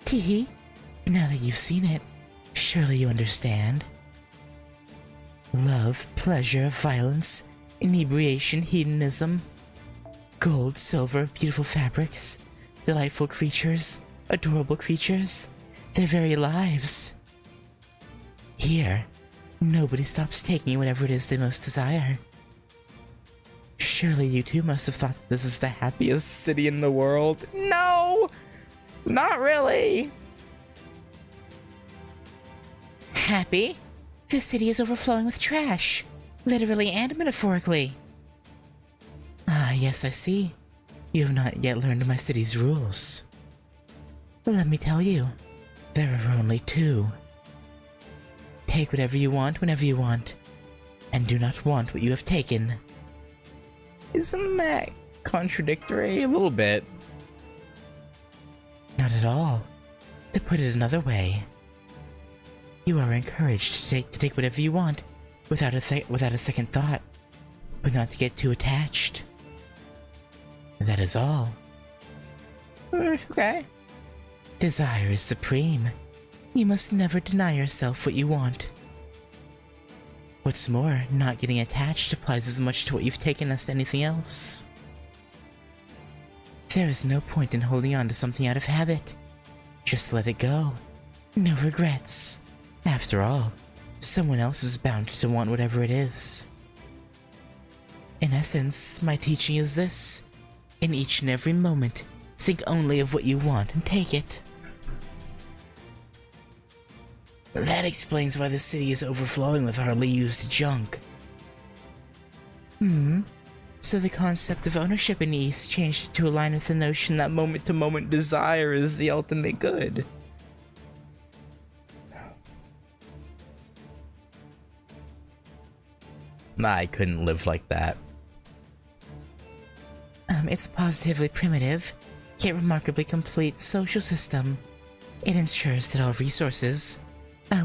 Teehee, now that you've seen it, surely you understand. Love, pleasure, violence, inebriation, hedonism. Gold, silver, beautiful fabrics, delightful creatures, adorable creatures, their very lives. Here, nobody stops taking whatever it is they most desire. Surely you too must have thought that this is the happiest city in the world. No! Not really! Happy? This city is overflowing with trash, literally and metaphorically. Ah, yes, I see. You have not yet learned my city's rules. Let me tell you, there are only two. Take whatever you want whenever you want, and do not want what you have taken. Isn't that contradictory? A little bit. Not at all. To put it another way, you are encouraged to take whatever you want without a second thought, but not to get too attached. That is all. Okay. Desire is supreme. You must never deny yourself what you want. What's more, not getting attached applies as much to what you've taken as to anything else. There is no point in holding on to something out of habit. Just let it go. No regrets. After all, someone else is bound to want whatever it is. In essence, my teaching is this. In each and every moment, think only of what you want and take it. That explains why the city is overflowing with hardly used junk. So the concept of ownership in East changed to align with the notion that moment-to-moment desire is the ultimate good. I couldn't live like that. It's a positively primitive, yet remarkably complete social system. It ensures that all resources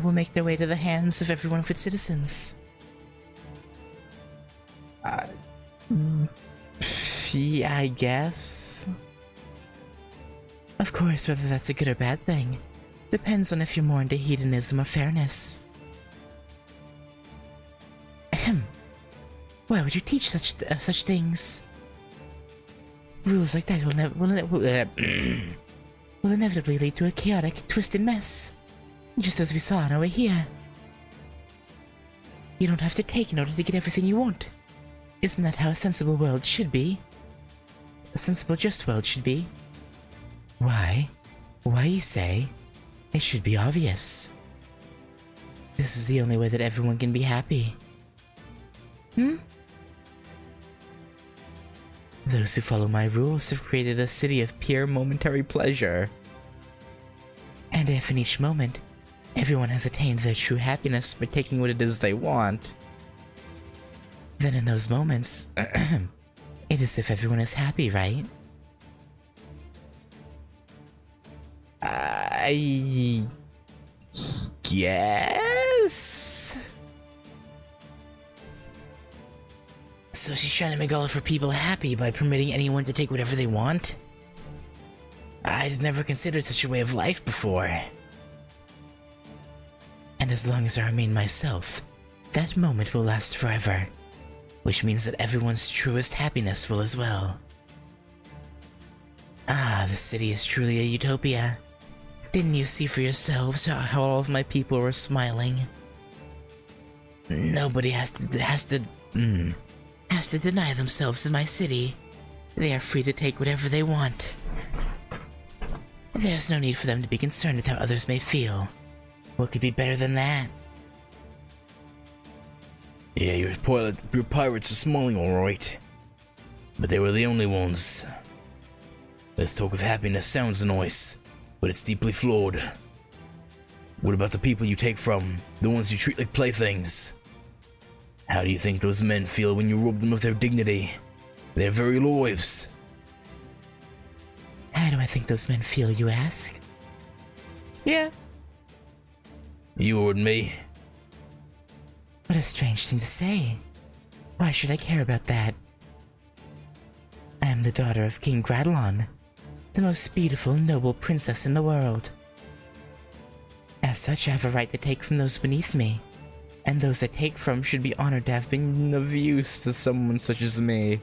will make their way to the hands of every one of its citizens. Yeah, I guess. Of course, whether that's a good or bad thing depends on if you're more into hedonism or fairness. Ahem. Why would you teach such things? Rules like that will inevitably lead to a chaotic, twisted mess, just as we saw on our way here. You don't have to take in order to get everything you want. Isn't that how a sensible world should be? A sensible, just world should be. Why? Why, you say? It should be obvious. This is the only way that everyone can be happy. Those who follow my rules have created a city of pure momentary pleasure. And if in each moment, everyone has attained their true happiness by taking what it is they want, then in those moments, it is as if everyone is happy, right? I guess? So she's trying to make all of her people happy by permitting anyone to take whatever they want? I'd never considered such a way of life before. And as long as I remain myself, that moment will last forever, which means that everyone's truest happiness will as well. Ah, the city is truly a utopia. Didn't you see for yourselves how all of my people were smiling? Nobody has to deny themselves in my city. They are free to take whatever they want. There's no need for them to be concerned with how others may feel. What could be better than that? Yeah, your pirates are smiling alright. But they were the only ones. This talk of happiness sounds nice, but it's deeply flawed. What about the people you take from, the ones you treat like playthings? How do you think those men feel when you rob them of their dignity, their very lives? How do I think those men feel, you ask? Yeah. You or me? What a strange thing to say. Why should I care about that? I am the daughter of King Gradalon, the most beautiful, noble princess in the world. As such, I have a right to take from those beneath me, and those I take from should be honored to have been of use to someone such as me.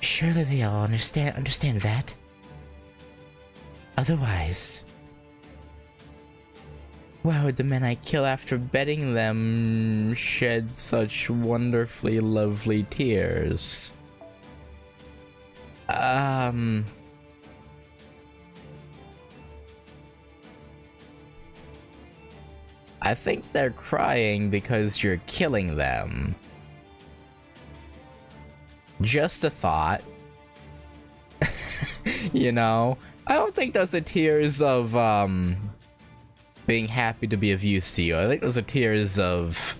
Surely they all understand that. Otherwise, why would the men I kill after bedding them shed such wonderfully lovely tears? I think they're crying because you're killing them. Just a thought. You know? I don't think those are tears of, being happy to be of use to you. I think those are tears of,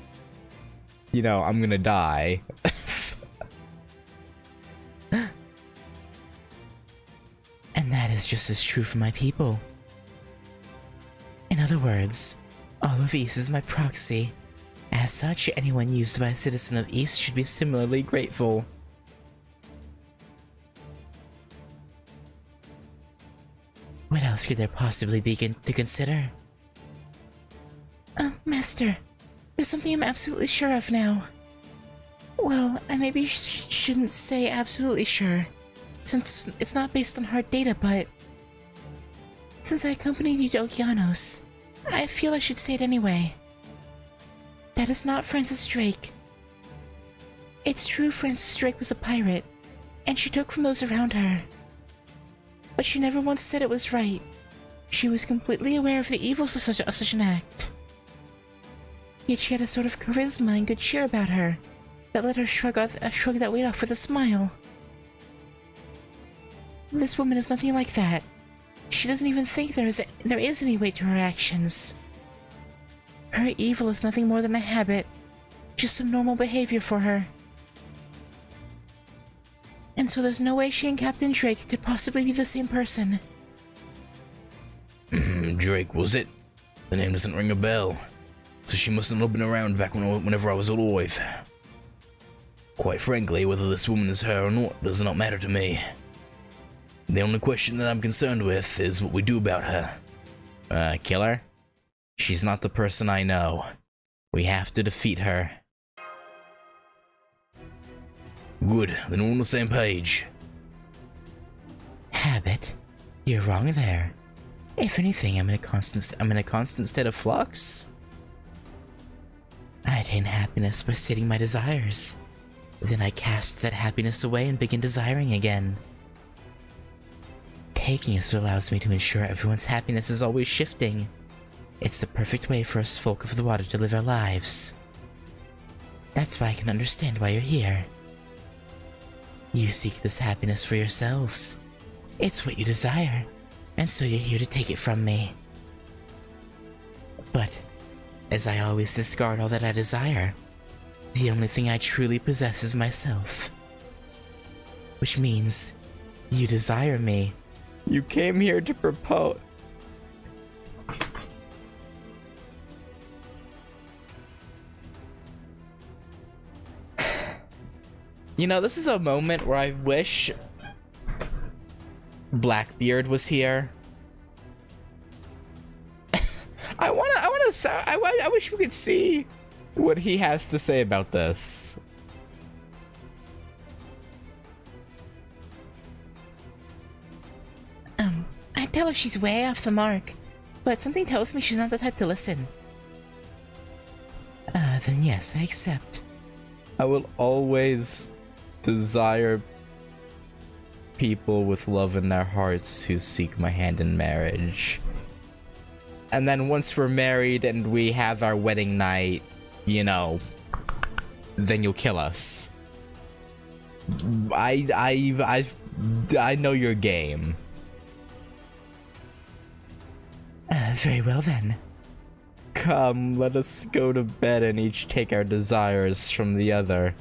you know, I'm gonna die. And that is just as true for my people. In other words, all of East is my proxy. As such, anyone used by a citizen of East should be similarly grateful. What else could there possibly be to consider? Master, there's something I'm absolutely sure of now. Well, I maybe shouldn't say absolutely sure, since it's not based on hard data, but since I accompanied you to Okeanos, I feel I should say it anyway. That is not Francis Drake. It's true Francis Drake was a pirate, and she took from those around her. But she never once said it was right. She was completely aware of the evils of such an act. Yet she had a sort of charisma and good cheer about her that let her shrug that weight off with a smile. This woman is nothing like that. She doesn't even think there is any weight to her actions. Her evil is nothing more than a habit, just some normal behavior for her. And so there's no way she and Captain Drake could possibly be the same person. Drake, was it? The name doesn't ring a bell. So she mustn't have been around back whenever I was alive. Quite frankly, whether this woman is her or not does not matter to me. The only question that I'm concerned with is what we do about her. Kill her? She's not the person I know. We have to defeat her. Good, then we're on the same page. Habit? You're wrong there. If anything, I'm in a constant state of flux. I attain happiness by stating my desires. Then I cast that happiness away and begin desiring again. Taking is what allows me to ensure everyone's happiness is always shifting. It's the perfect way for us folk of the water to live our lives. That's why I can understand why you're here. You seek this happiness for yourselves. It's what you desire, and so you're here to take it from me. But, as I always discard all that I desire, the only thing I truly possess is myself. Which means, you desire me. You came here to propose. You know, this is a moment where I wish Blackbeard was here. I wish we could see what he has to say about this. I tell her she's way off the mark, but something tells me she's not the type to listen. Then yes, I accept. I will always desire people with love in their hearts who seek my hand in marriage. And then once we're married and we have our wedding night, you know, then you'll kill us. I know your game. Very well then. Come, let us go to bed and each take our desires from the other.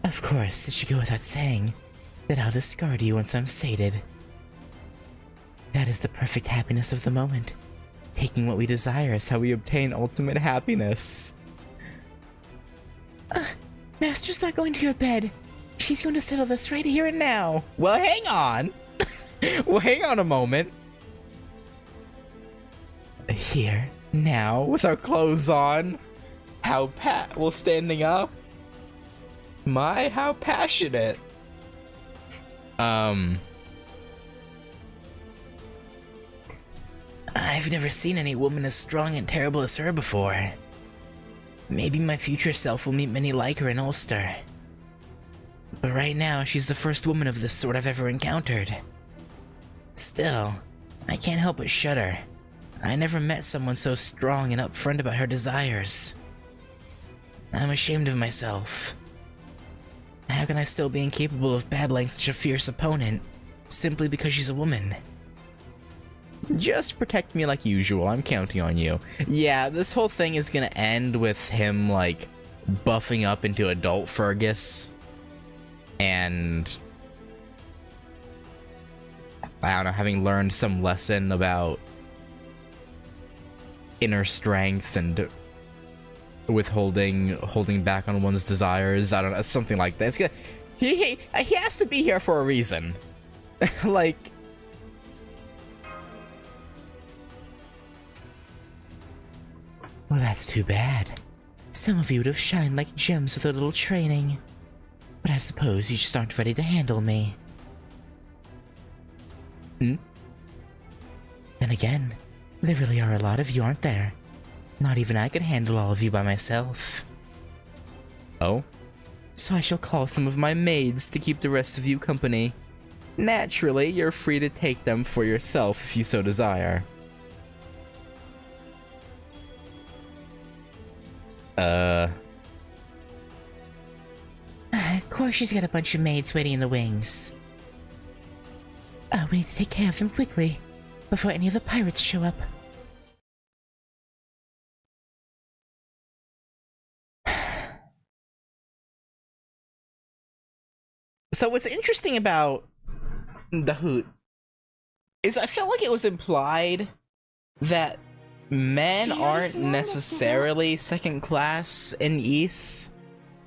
Of course, it should go without saying that I'll discard you once I'm sated. That is the perfect happiness of the moment. Taking what we desire is how we obtain ultimate happiness. Master's not going to your bed. She's going to settle this right here and now. Well, hang on. Well, hang on a moment. Here, now, with our clothes on. Well, standing up. My, how passionate. I've never seen any woman as strong and terrible as her before. Maybe my future self will meet many like her in Ulster. But right now, she's the first woman of this sort I've ever encountered. Still, I can't help but shudder. I never met someone so strong and upfront about her desires. I'm ashamed of myself. How can I still be incapable of battling such a fierce opponent, simply because she's a woman? Just protect me like usual, I'm counting on you. Yeah, this whole thing is gonna end with him, like, buffing up into adult Fergus. And I don't know, having learned some lesson about inner strength and holding back on one's desires. I don't know, something like that. It's gonna, he has to be here for a reason. Like, well, that's too bad. Some of you would have shined like gems with a little training. But I suppose you just aren't ready to handle me. Then again, there really are a lot of you, aren't there? Not even I could handle all of you by myself. Oh? So I shall call some of my maids to keep the rest of you company. Naturally, you're free to take them for yourself if you so desire. Of course she's got a bunch of maids waiting in the wings. Oh, we need to take care of them quickly, before any of the pirates show up. So what's interesting about the Hoot is I feel like it was implied that men aren't necessarily second class in Ys.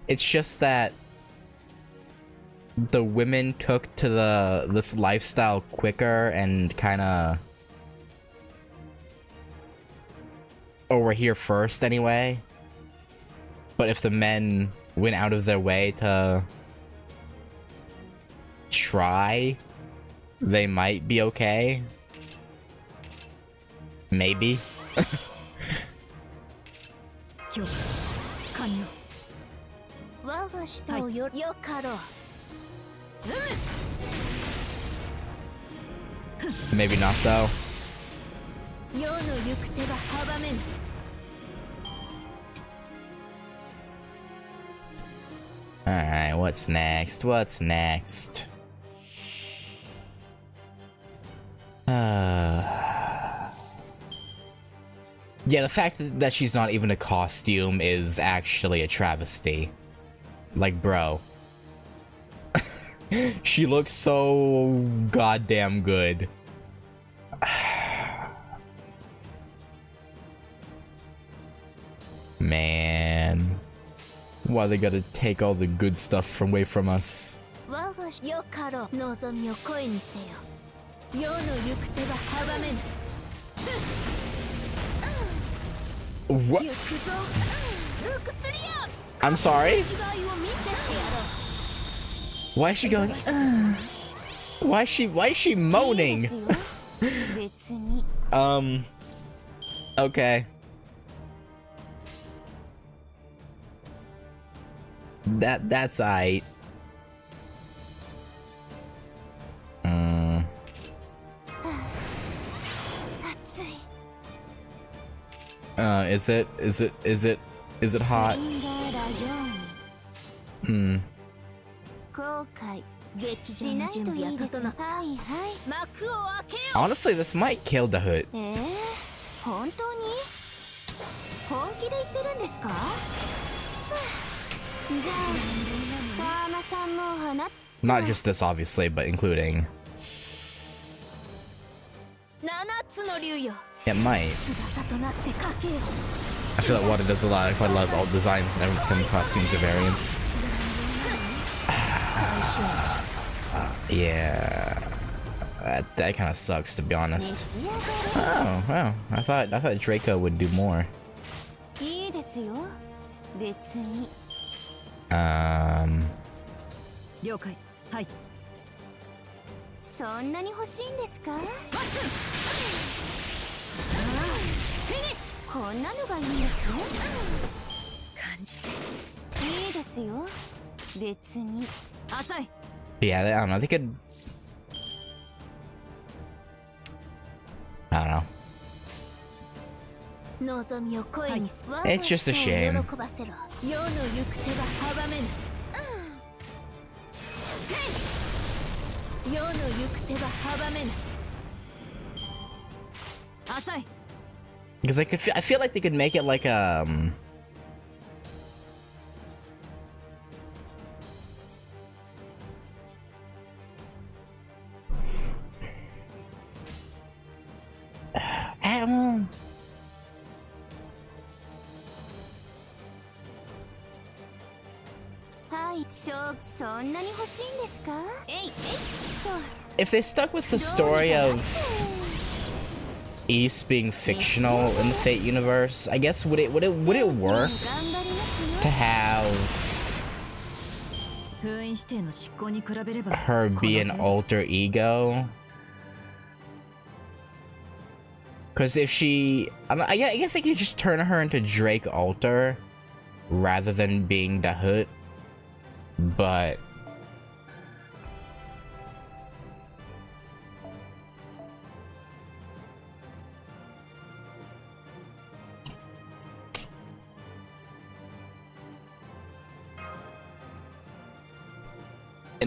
It's just that the women took to this lifestyle quicker and kinda, or were here first anyway. But if the men went out of their way to try, they might be okay. Maybe. Maybe not though. Alright, what's next? What's next? Yeah, the fact that she's not even a costume is actually a travesty. Like, bro. She looks so goddamn good. Man. Why they gotta take all the good stuff away from us? What? I'm sorry? Why is she going? Why is she moaning? Okay. That's aight. Is it hot? Honestly, this might kill the Hoot. Not just this, obviously, but including. It might. I feel like Water does quite a lot of alt designs and everything, costumes or variants. Yeah, that kind of sucks, to be honest. Oh wow, I thought Draco would do more. Yeah, I don't know, they could... I don't know. It's just a shame. Because I feel like they could make it like if they stuck with the story of Ys being fictional in the Fate universe, I guess would it work to have her be an alter ego? Because if she, I guess they could just turn her into Drake Alter rather than being the Hoot, but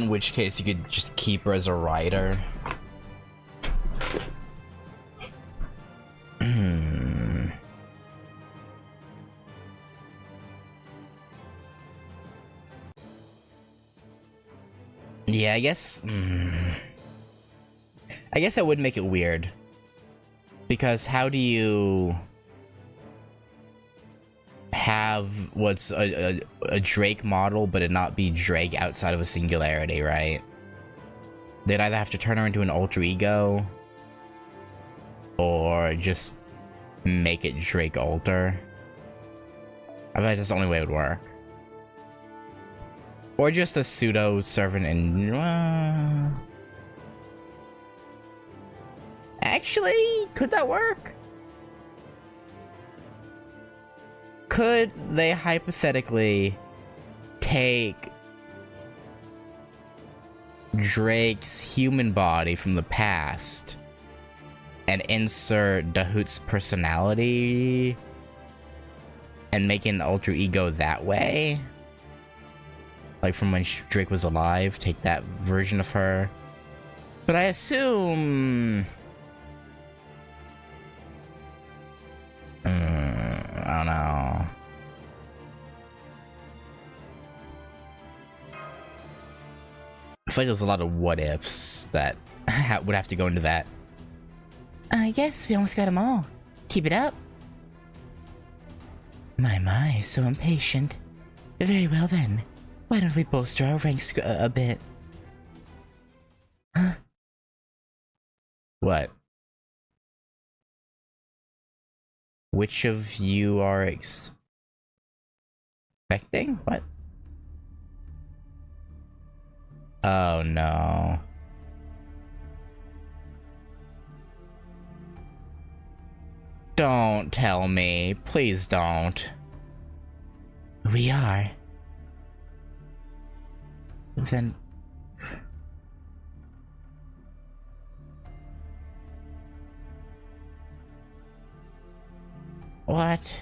in which case you could just keep her as a rider. Yeah, I guess I would make it weird. Because how do you have what's a Drake model, but it not be Drake outside of a singularity, right? They'd either have to turn her into an alter ego, or just make it Drake alter. I feel like that's the only way it would work. Or just a pseudo servant and actually, could that work? Could they hypothetically take Drake's human body from the past and insert Dahoot's personality and make an alter ego that way? Like from when Drake was alive, take that version of her. But I assume... I don't know. I feel like there's a lot of what ifs that would have to go into that. Yes, we almost got them all. Keep it up. My, so impatient. Very well then. Why don't we bolster our ranks a bit? Huh? What? Which of you are expecting? What? Oh no. Don't tell me. Please don't. We are. Then... What?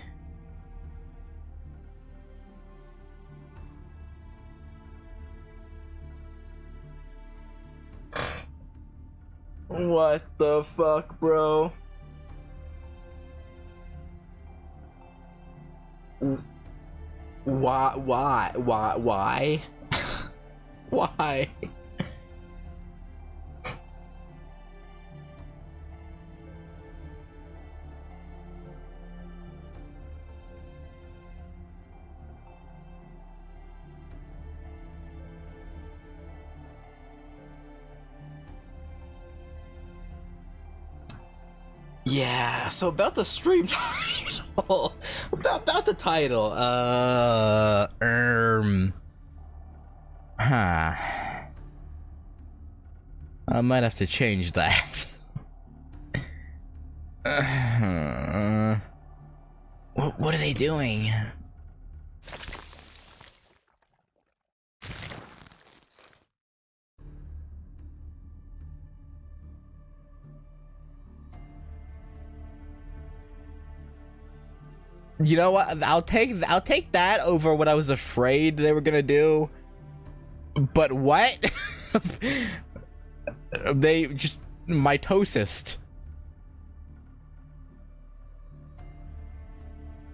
What the fuck, bro? Why? Why? Yeah, so about the stream title. about the title. Huh. I might have to change that. What are they doing? You know what? I'll take that over what I was afraid they were gonna do. But what? They just mitosis.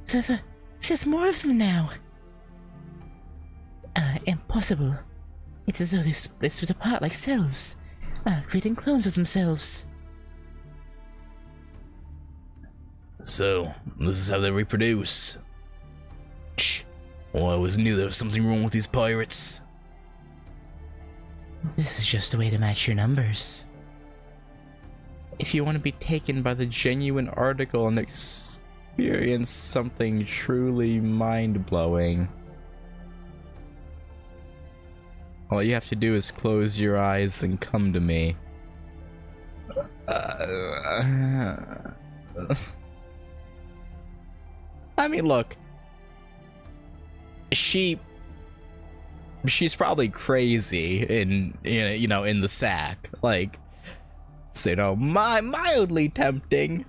There's more of them now. Impossible. It's as though they split apart like cells, creating clones of themselves. So, this is how they reproduce. Well, I always knew there was something wrong with these pirates. This is just a way to match your numbers. If you want to be taken by the genuine article and experience something truly mind-blowing, all you have to do is close your eyes and come to me. I mean, look. She's probably crazy in the sack. Like, so, you know, mildly tempting.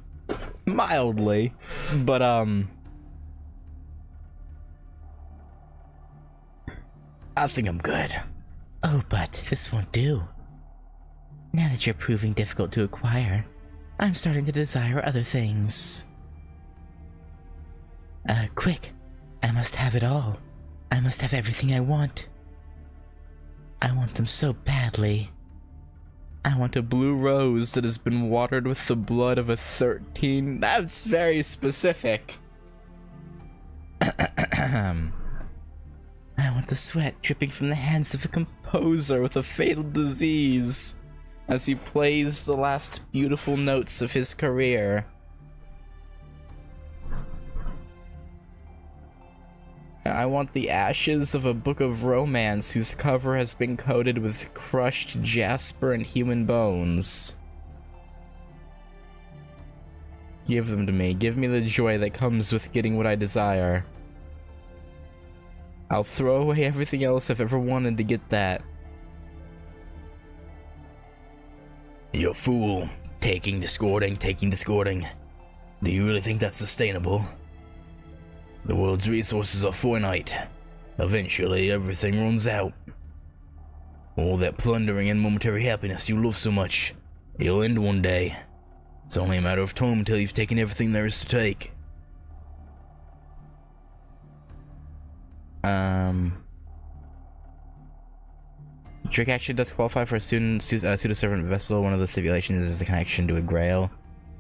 Mildly. But, I think I'm good. Oh, but this won't do. Now that you're proving difficult to acquire, I'm starting to desire other things. Quick. I must have it all. I must have everything I want. I want them so badly. I want a blue rose that has been watered with the blood of a 13. That's very specific. I want the sweat dripping from the hands of a composer with a fatal disease as he plays the last beautiful notes of his career. I want the ashes of a book of romance whose cover has been coated with crushed jasper and human bones. Give them to me. Give me the joy that comes with getting what I desire. I'll throw away everything else I've ever wanted to get that. You're a fool. Taking, discording. Do you really think that's sustainable? The world's resources are finite. Eventually, everything runs out. All that plundering and momentary happiness you love so much, it'll end one day. It's only a matter of time until you've taken everything there is to take. Drake actually does qualify for a pseudo-servant vessel. One of the stipulations is a connection to a grail.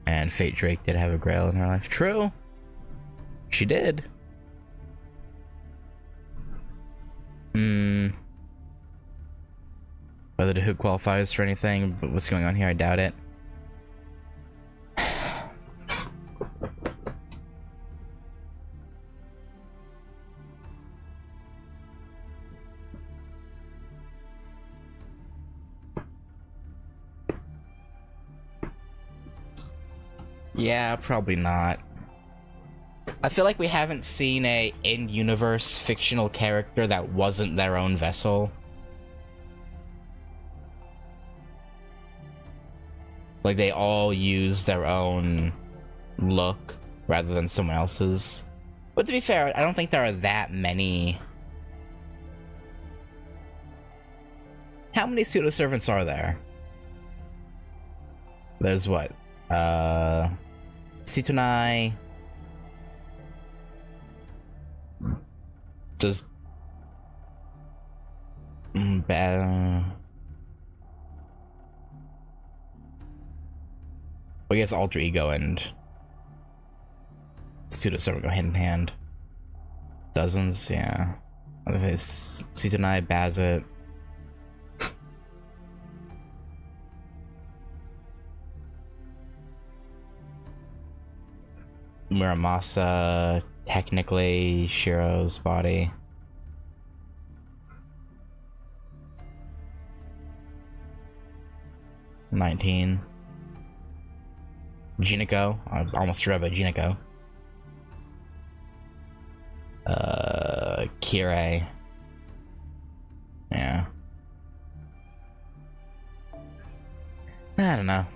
And Fate Drake did have a grail in her life. True. She did. Whether the hook qualifies for anything, but what's going on here, I doubt it. Yeah, probably not. I feel like we haven't seen a in-universe fictional character that wasn't their own vessel. Like, they all use their own look rather than someone else's. But to be fair, I don't think there are that many. How many pseudo-servants are there? There's what? Situnai. Just I guess alter ego and pseudo-servant go hand in hand. Dozens, yeah. Situnai, Bazet. Muramasa, technically Shiro's body. $19. Jinako, I almost forgot about Jinako. Kirei. Yeah. I don't know.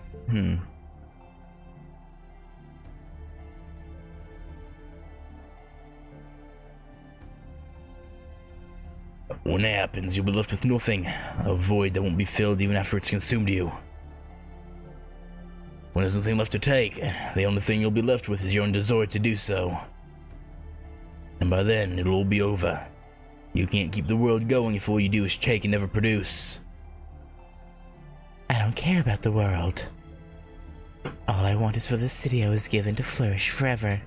When that happens, you'll be left with nothing. A void that won't be filled even after it's consumed you. When there's nothing left to take, the only thing you'll be left with is your own desire to do so. And by then, it'll all be over. You can't keep the world going if all you do is take and never produce. I don't care about the world. All I want is for the city I was given to flourish forever.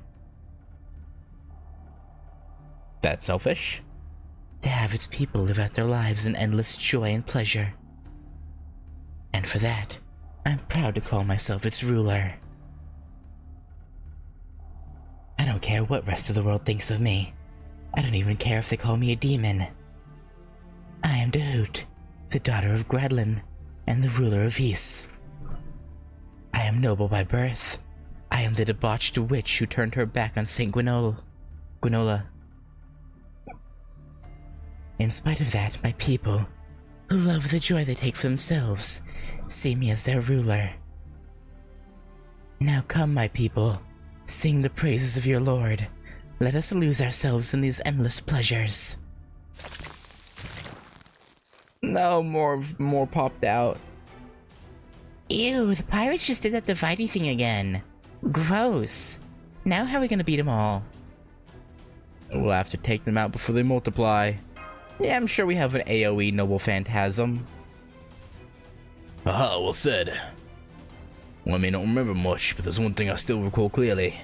That's selfish? To have its people live out their lives in endless joy and pleasure. And for that, I'm proud to call myself its ruler. I don't care what rest of the world thinks of me. I don't even care if they call me a demon. I am Dahoot, the daughter of Gradlin, and the ruler of Ys. I am noble by birth. I am the debauched witch who turned her back on Saint Gwenola. In spite of that, my people, who love the joy they take for themselves, see me as their ruler. Now come, my people, sing the praises of your lord. Let us lose ourselves in these endless pleasures. No, more popped out. Ew, the pirates just did that dividey thing again. Gross. Now how are we gonna beat them all? We'll have to take them out before they multiply. Yeah, I'm sure we have an AoE Noble Phantasm. Aha, well said. Well, I may not remember much, but there's one thing I still recall clearly.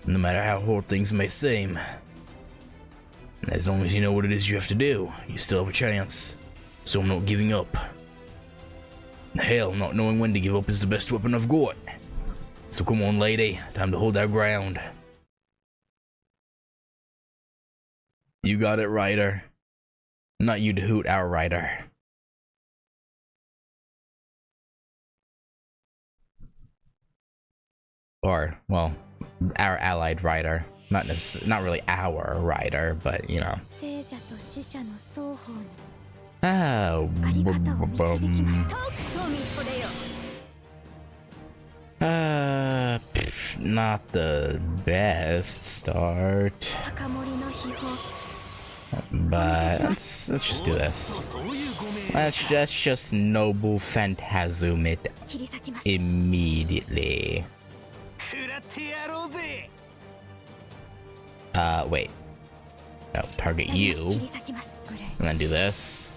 No matter how hard things may seem, as long as you know what it is you have to do, you still have a chance. So I'm not giving up. Hell, not knowing when to give up is the best weapon I've got. So come on, lady, time to hold our ground. You got it, Ryder. Not you to hoot our Ryder. Or, well, our allied Ryder. Not really our Ryder, but you know. Oh, not the best start. But let's just do this. Let's just Noble Phantasm it immediately. Wait. No, target you. And then do this.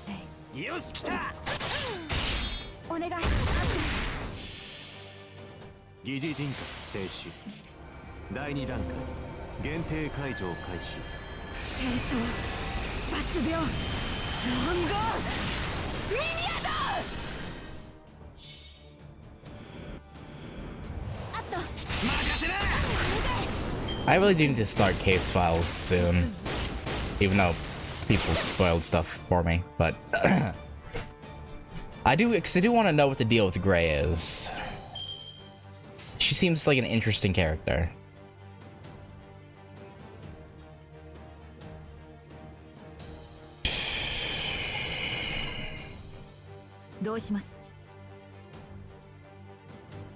I really do need to start case files soon, even though people spoiled stuff for me, but I do want to know what the deal with Gray is. She seems like an interesting character.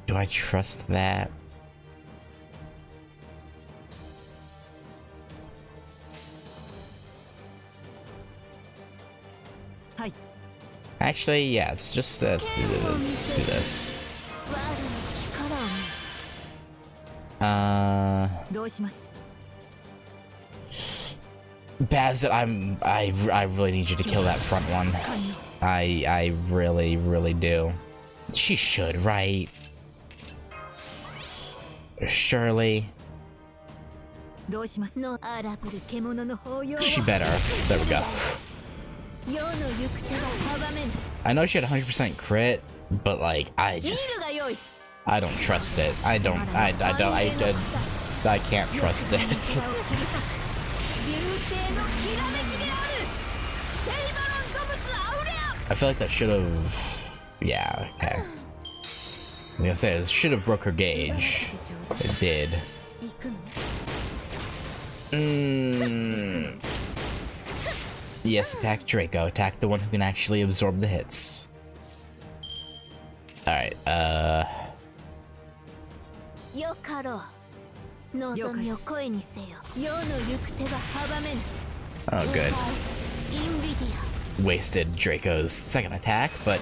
Do I trust that? Actually, yeah, let's do this. Bazit, I really need you to kill that front one. I really do. She should, right? Surely. She better. There we go. I know she had 100% crit, but like, I don't trust it. I can't trust it. I feel like that should have, yeah, okay. I was gonna say, it should have broke her gauge. It did. Yes, attack Draco. Attack the one who can actually absorb the hits. Alright, oh, good. Wasted Draco's second attack, but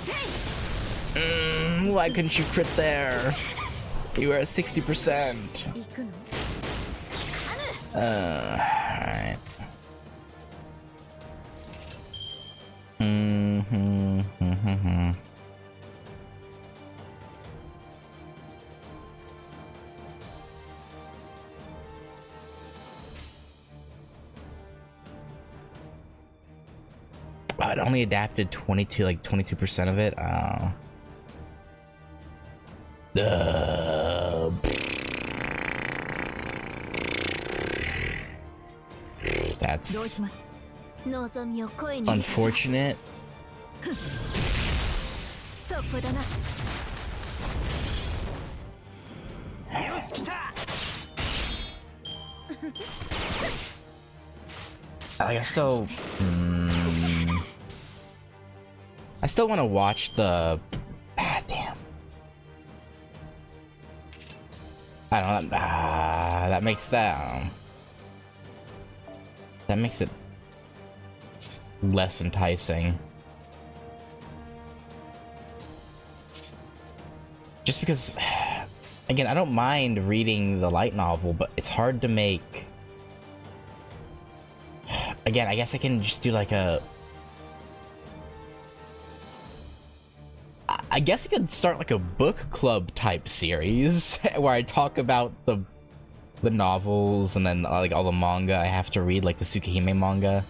why couldn't you crit there? You were at 60%. Alright. Oh, it only adapted 22% of it. That's unfortunate. I still want to watch the. Damn. I don't know. That makes that. That makes it less enticing. Just because, again, I don't mind reading the light novel, but it's hard to make... Again, I guess I can just do like a... I guess I could start like a book club type series where I talk about the novels and then like all the manga I have to read, like the Tsukihime manga.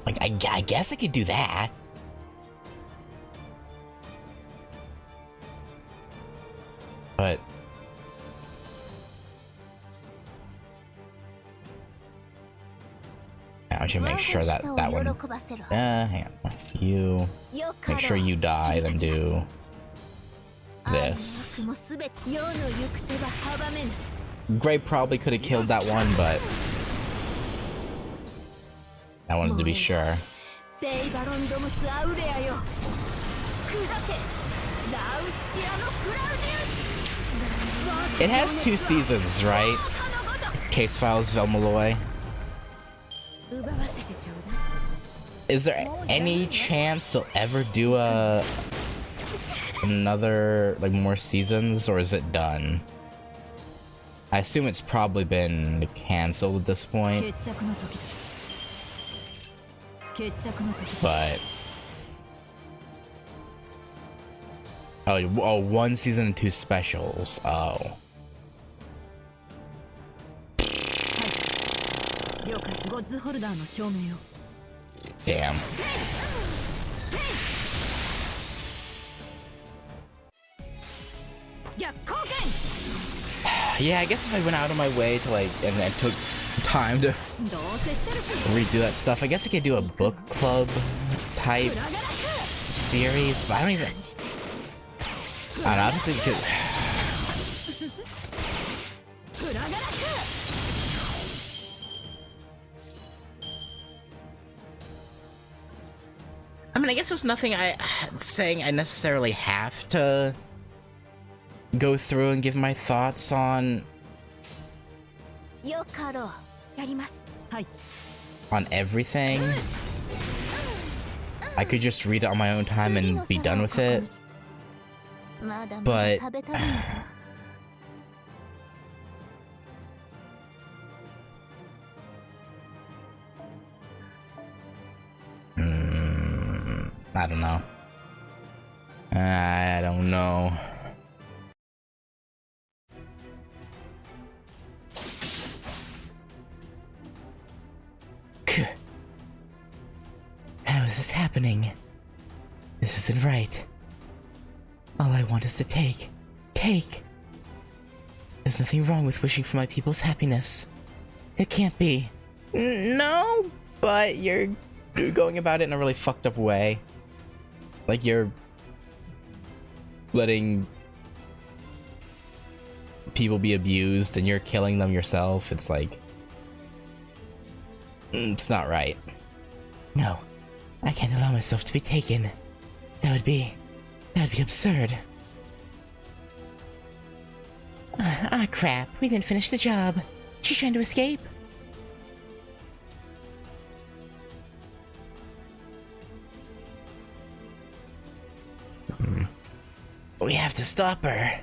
Like, I guess I could do that. But... I should make sure that one... hang on. You... Make sure you die, then do... this. Gray probably could have killed that one, but... I wanted to be sure. It has 2 seasons, right? Case Files Velmalloy. Is there any chance they'll ever do another, like, more seasons, or is it done? I assume it's probably been cancelled at this point. But... Oh, 1 season and 2 specials. Oh. Damn. Yeah, I guess if I went out of my way to like, and I took time to redo that stuff, I guess I could do a book club type series, but I don't even... I don't think it... I mean, I guess there's nothing saying I necessarily have to go through and give my thoughts on everything. I could just read it on my own time and be done with it. But I don't know. I don't know. How is this happening? This isn't right. All I want is to take. Take! There's nothing wrong with wishing for my people's happiness. There can't be. No, but you're going about it in a really fucked up way. Like, you're letting people be abused and you're killing them yourself. It's like... it's not right. No, I can't allow myself to be taken. That would be absurd. Crap. We didn't finish the job. She's trying to escape. We have to stop her.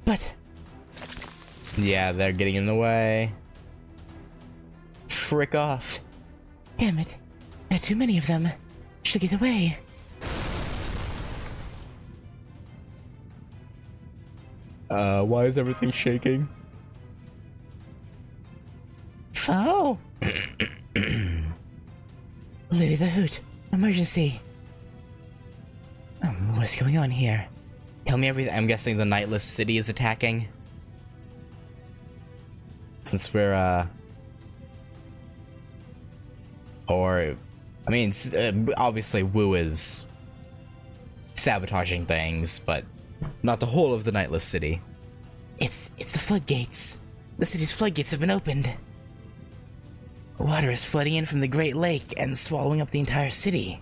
But... yeah, they're getting in the way. Frick off. Damn it. There are too many of them. She'll get away. Why is everything shaking? Oh! Lady the Hoot. Emergency. What's going on here? Tell me everything. I'm guessing the Nightless City is attacking. Since we're, or... I mean, obviously Wu is sabotaging things, but not the whole of the Nightless City. It's the floodgates. The city's floodgates have been opened. Water is flooding in from the Great Lake and swallowing up the entire city.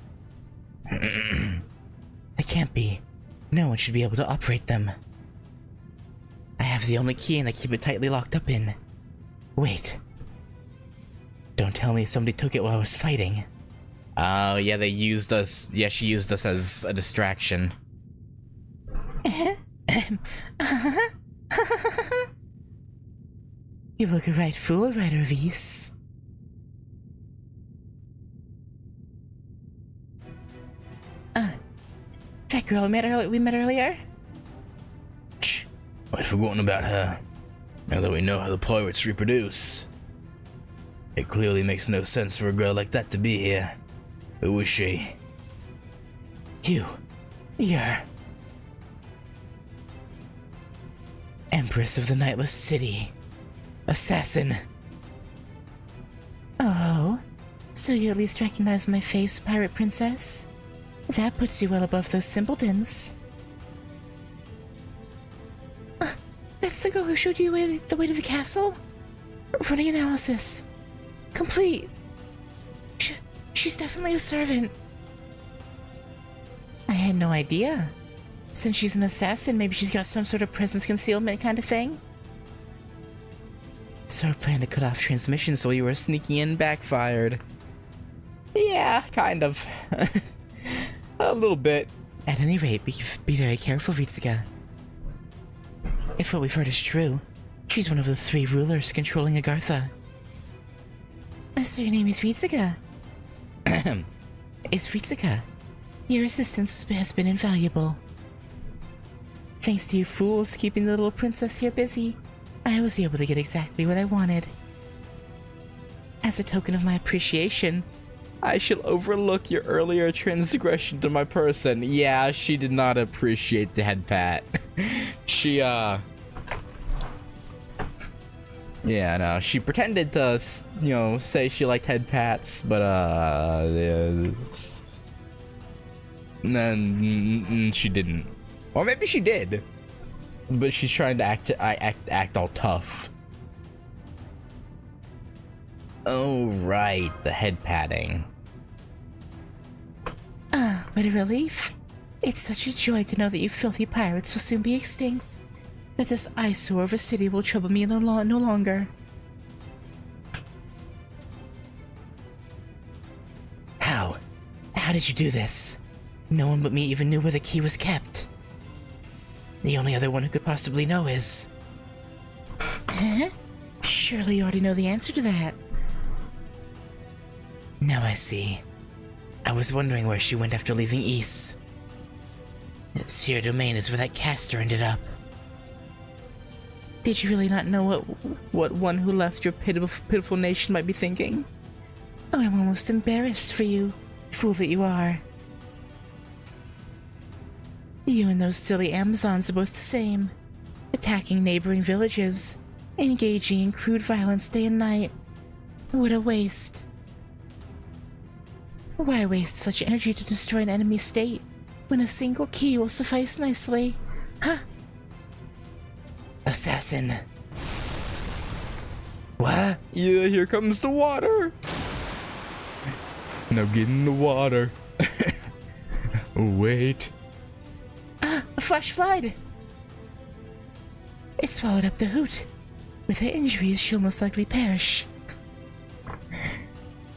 It can't be. No one should be able to operate them. I have the only key and I keep it tightly locked up in. Wait. Don't tell me somebody took it while I was fighting. Oh, yeah, they used us. Yeah, she used us as a distraction. You look a right fool, Rider Reese. That girl we met earlier? I'd forgotten about her. Now that we know how the pirates reproduce. It clearly makes no sense for a girl like that to be here. Who is she? You're... Empress of the Nightless City. Assassin. Oh, so you at least recognize my face, Pirate Princess? That puts you well above those simpletons. That's the girl who showed you the way to the castle? Running analysis. Complete. She's definitely a servant. I had no idea. Since she's an assassin, maybe she's got some sort of presence concealment kind of thing? So our plan to cut off transmissions while you were sneaking in backfired. Yeah, kind of. A little bit. At any rate, be very careful, Ritsuka. If what we've heard is true, she's one of the 3 rulers controlling Agartha. So your name is Ritsuka? It's Ritsuka. Your assistance has been invaluable. Thanks to you fools keeping the little princess here busy, I was able to get exactly what I wanted. As a token of my appreciation, I shall overlook your earlier transgression to my person. Yeah, she did not appreciate the head pat. Yeah, no, she pretended to, say she liked head pats, but, then she didn't. Or maybe she did, but she's trying to act all tough. Oh, right, the head patting. What a relief. It's such a joy to know that you filthy pirates will soon be extinct. That this eyesore of a city will trouble me no longer. How? How did you do this? No one but me even knew where the key was kept. The only other one who could possibly know is... Huh? Surely you already know the answer to that. Now I see. I was wondering where she went after leaving East. Seer Domain is where that caster ended up. Did you really not know what one who left your pitiful nation might be thinking? Oh, I'm almost embarrassed for you, fool that you are. You and those silly Amazons are both the same. Attacking neighboring villages, engaging in crude violence day and night. What a waste. Why waste such energy to destroy an enemy state, when a single key will suffice nicely? Huh? Assassin. What? Yeah, here comes the water. Now get in the water. Wait. A flash flood. It swallowed up the hoot. With her injuries, she'll most likely perish.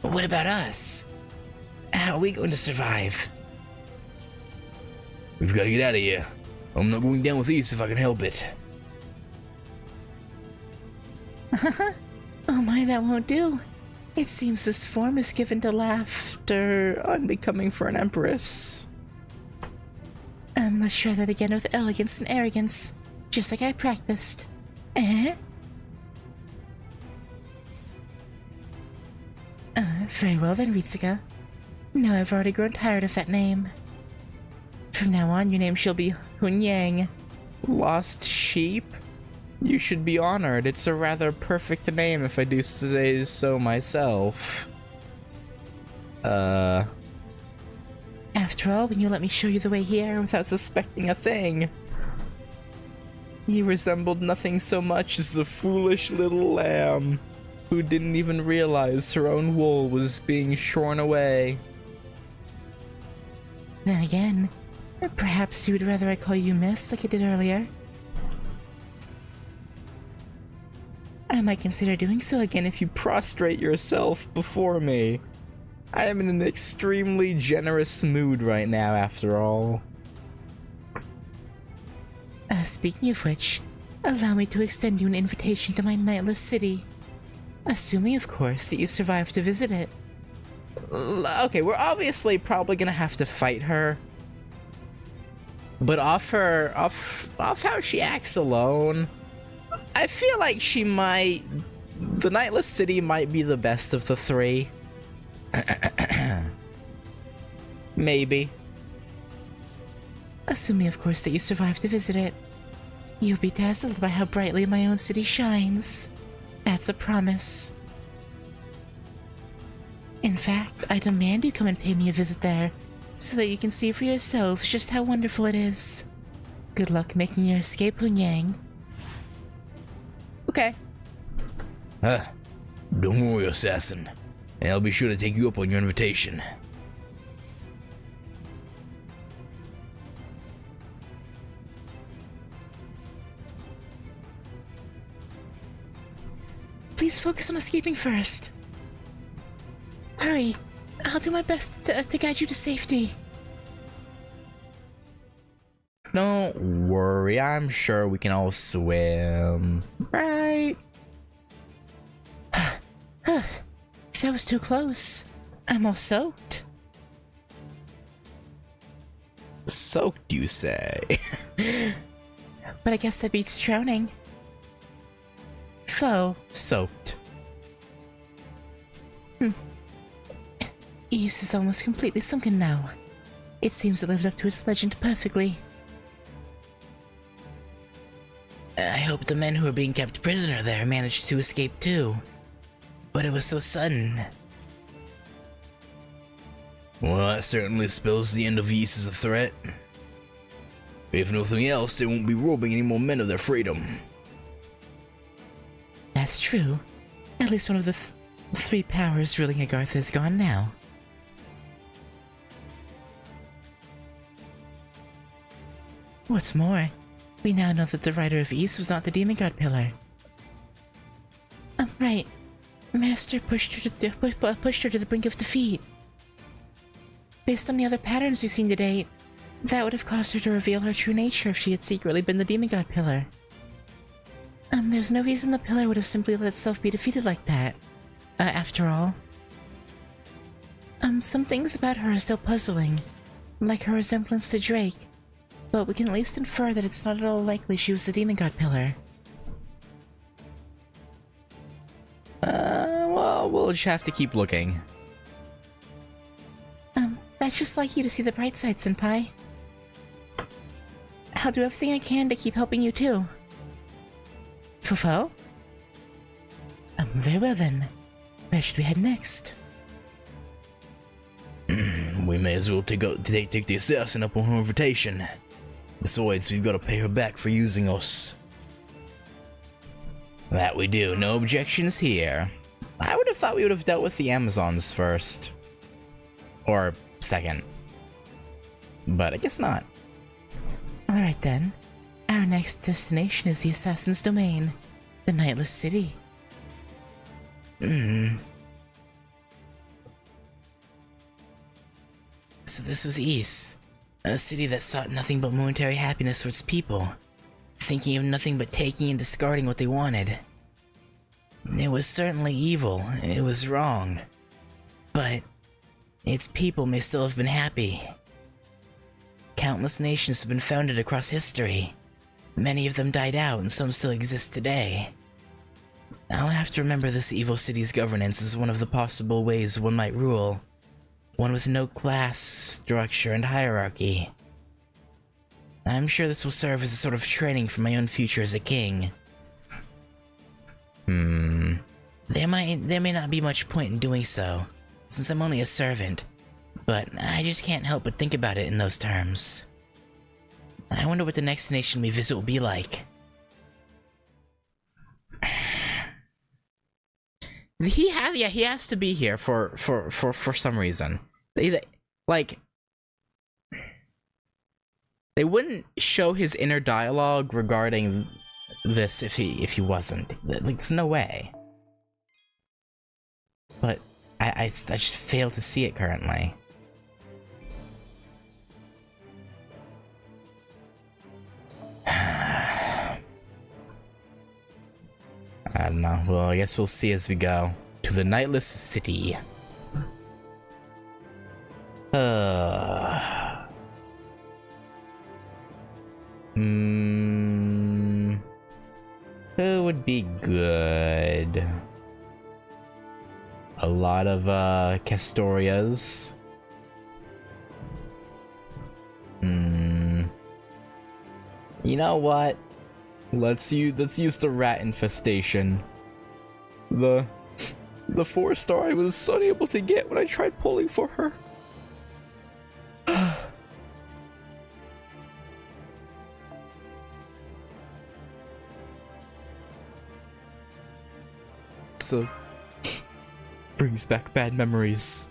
But what about us? How are we going to survive? We've got to get out of here. I'm not going down with these if I can help it. Oh my, that won't do. It seems this form is given to laughter, unbecoming for an empress. Let's try that again with elegance and arrogance, just like I practiced. Very well then, Ritsuka. Now I've already grown tired of that name. From now on, your name shall be Hunyang. Lost sheep? You should be honored. It's a rather perfect name if I do say so myself. After all, when you let me show you the way here without suspecting a thing, you resembled nothing so much as a foolish little lamb who didn't even realize her own wool was being shorn away. Then again, perhaps you'd rather I call you Miss like I did earlier. I might consider doing so again if you prostrate yourself before me. I am in an extremely generous mood right now, after all. Speaking of which, allow me to extend you an invitation to my nightless city. Assuming, of course, that you survive to visit it. Okay, we're obviously probably gonna have to fight her. But off how she acts alone, I feel like she might... The Nightless City might be the best of the three. Maybe. Assuming, of course, that you survive to visit it. You'll be dazzled by how brightly my own city shines. That's a promise. In fact, I demand you come and pay me a visit there, so that you can see for yourselves just how wonderful it is. Good luck making your escape, Hunyang. Okay. Don't worry, assassin. I'll be sure to take you up on your invitation. Please focus on escaping first. Hurry. I'll do my best to guide you to safety. Don't worry, I'm sure we can all swim. Right. That was too close. I'm all soaked. Soaked, you say? But I guess that beats drowning. Foe. Soaked. East is almost completely sunken now. It seems it lived up to its legend perfectly. I hope the men who were being kept prisoner there managed to escape too. But it was so sudden. Well, that certainly spells the end of East as a threat. If nothing else, they won't be robbing any more men of their freedom. That's true. At least one of the three powers ruling Agartha is gone now. What's more, we now know that the Rider of East was not the Demon God Pillar. Right. Master pushed her to the brink of defeat. Based on the other patterns we've seen to date, that would have caused her to reveal her true nature if she had secretly been the Demon God Pillar. There's no reason the pillar would have simply let itself be defeated like that. After all. Some things about her are still puzzling, like her resemblance to Drake, but we can at least infer that it's not at all likely she was the Demon God Pillar. Well, we'll just have to keep looking. That's just like you to see the bright side, Senpai. I'll do everything I can to keep helping you too. Fofo? Very well then. Where should we head next? We may as well take the assassin up on her invitation. Besides, we've got to pay her back for using us. That we do. No objections here. I would have thought we would have dealt with the Amazons first. Or second. But I guess not. Alright then. Our next destination is the Assassin's Domain, the Nightless City. So this was East, a city that sought nothing but momentary happiness for its people, thinking of nothing but taking and discarding what they wanted. It was certainly evil, it was wrong, but its people may still have been happy. Countless nations have been founded across history. Many of them died out and some still exist today. I'll have to remember this evil city's governance as one of the possible ways one might rule. One with no class, structure, and hierarchy. I'm sure this will serve as a sort of training for my own future as a king. There may not be much point in doing so, since I'm only a servant, but I just can't help but think about it in those terms. I wonder what the next nation we visit will be like. He has to be here for some reason. They wouldn't show his inner dialogue regarding this if he wasn't. Like, there's no way. But I just fail to see it currently. well, I guess we'll see as we go. To the Nightless City. Who would be good? A lot of Castorias. You know what? Let's use the rat infestation. The 4-star I was unable to get when I tried pulling for her. So brings back bad memories.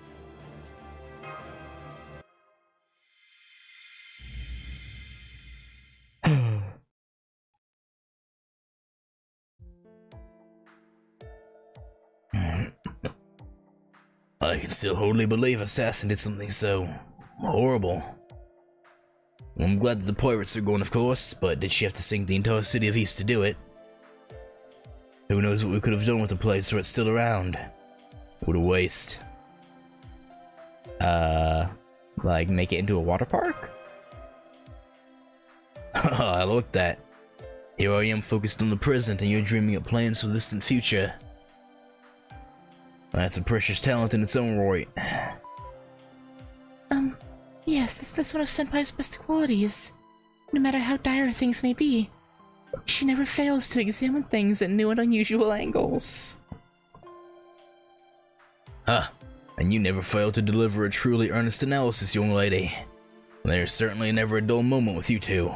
I can still hardly believe Assassin did something so horrible. Well, I'm glad that the pirates are gone, of course, but did she have to sink the entire city of East to do it? Who knows what we could have done with the place where it's still around? What a waste. Like make it into a water park? I like that. Here I am focused on the present and you're dreaming up plans for the distant future. That's a precious talent in its own right. Yes, that's one of Senpai's best qualities. No matter how dire things may be, she never fails to examine things at new and unusual angles. Huh. And you never fail to deliver a truly earnest analysis, young lady. There's certainly never a dull moment with you two.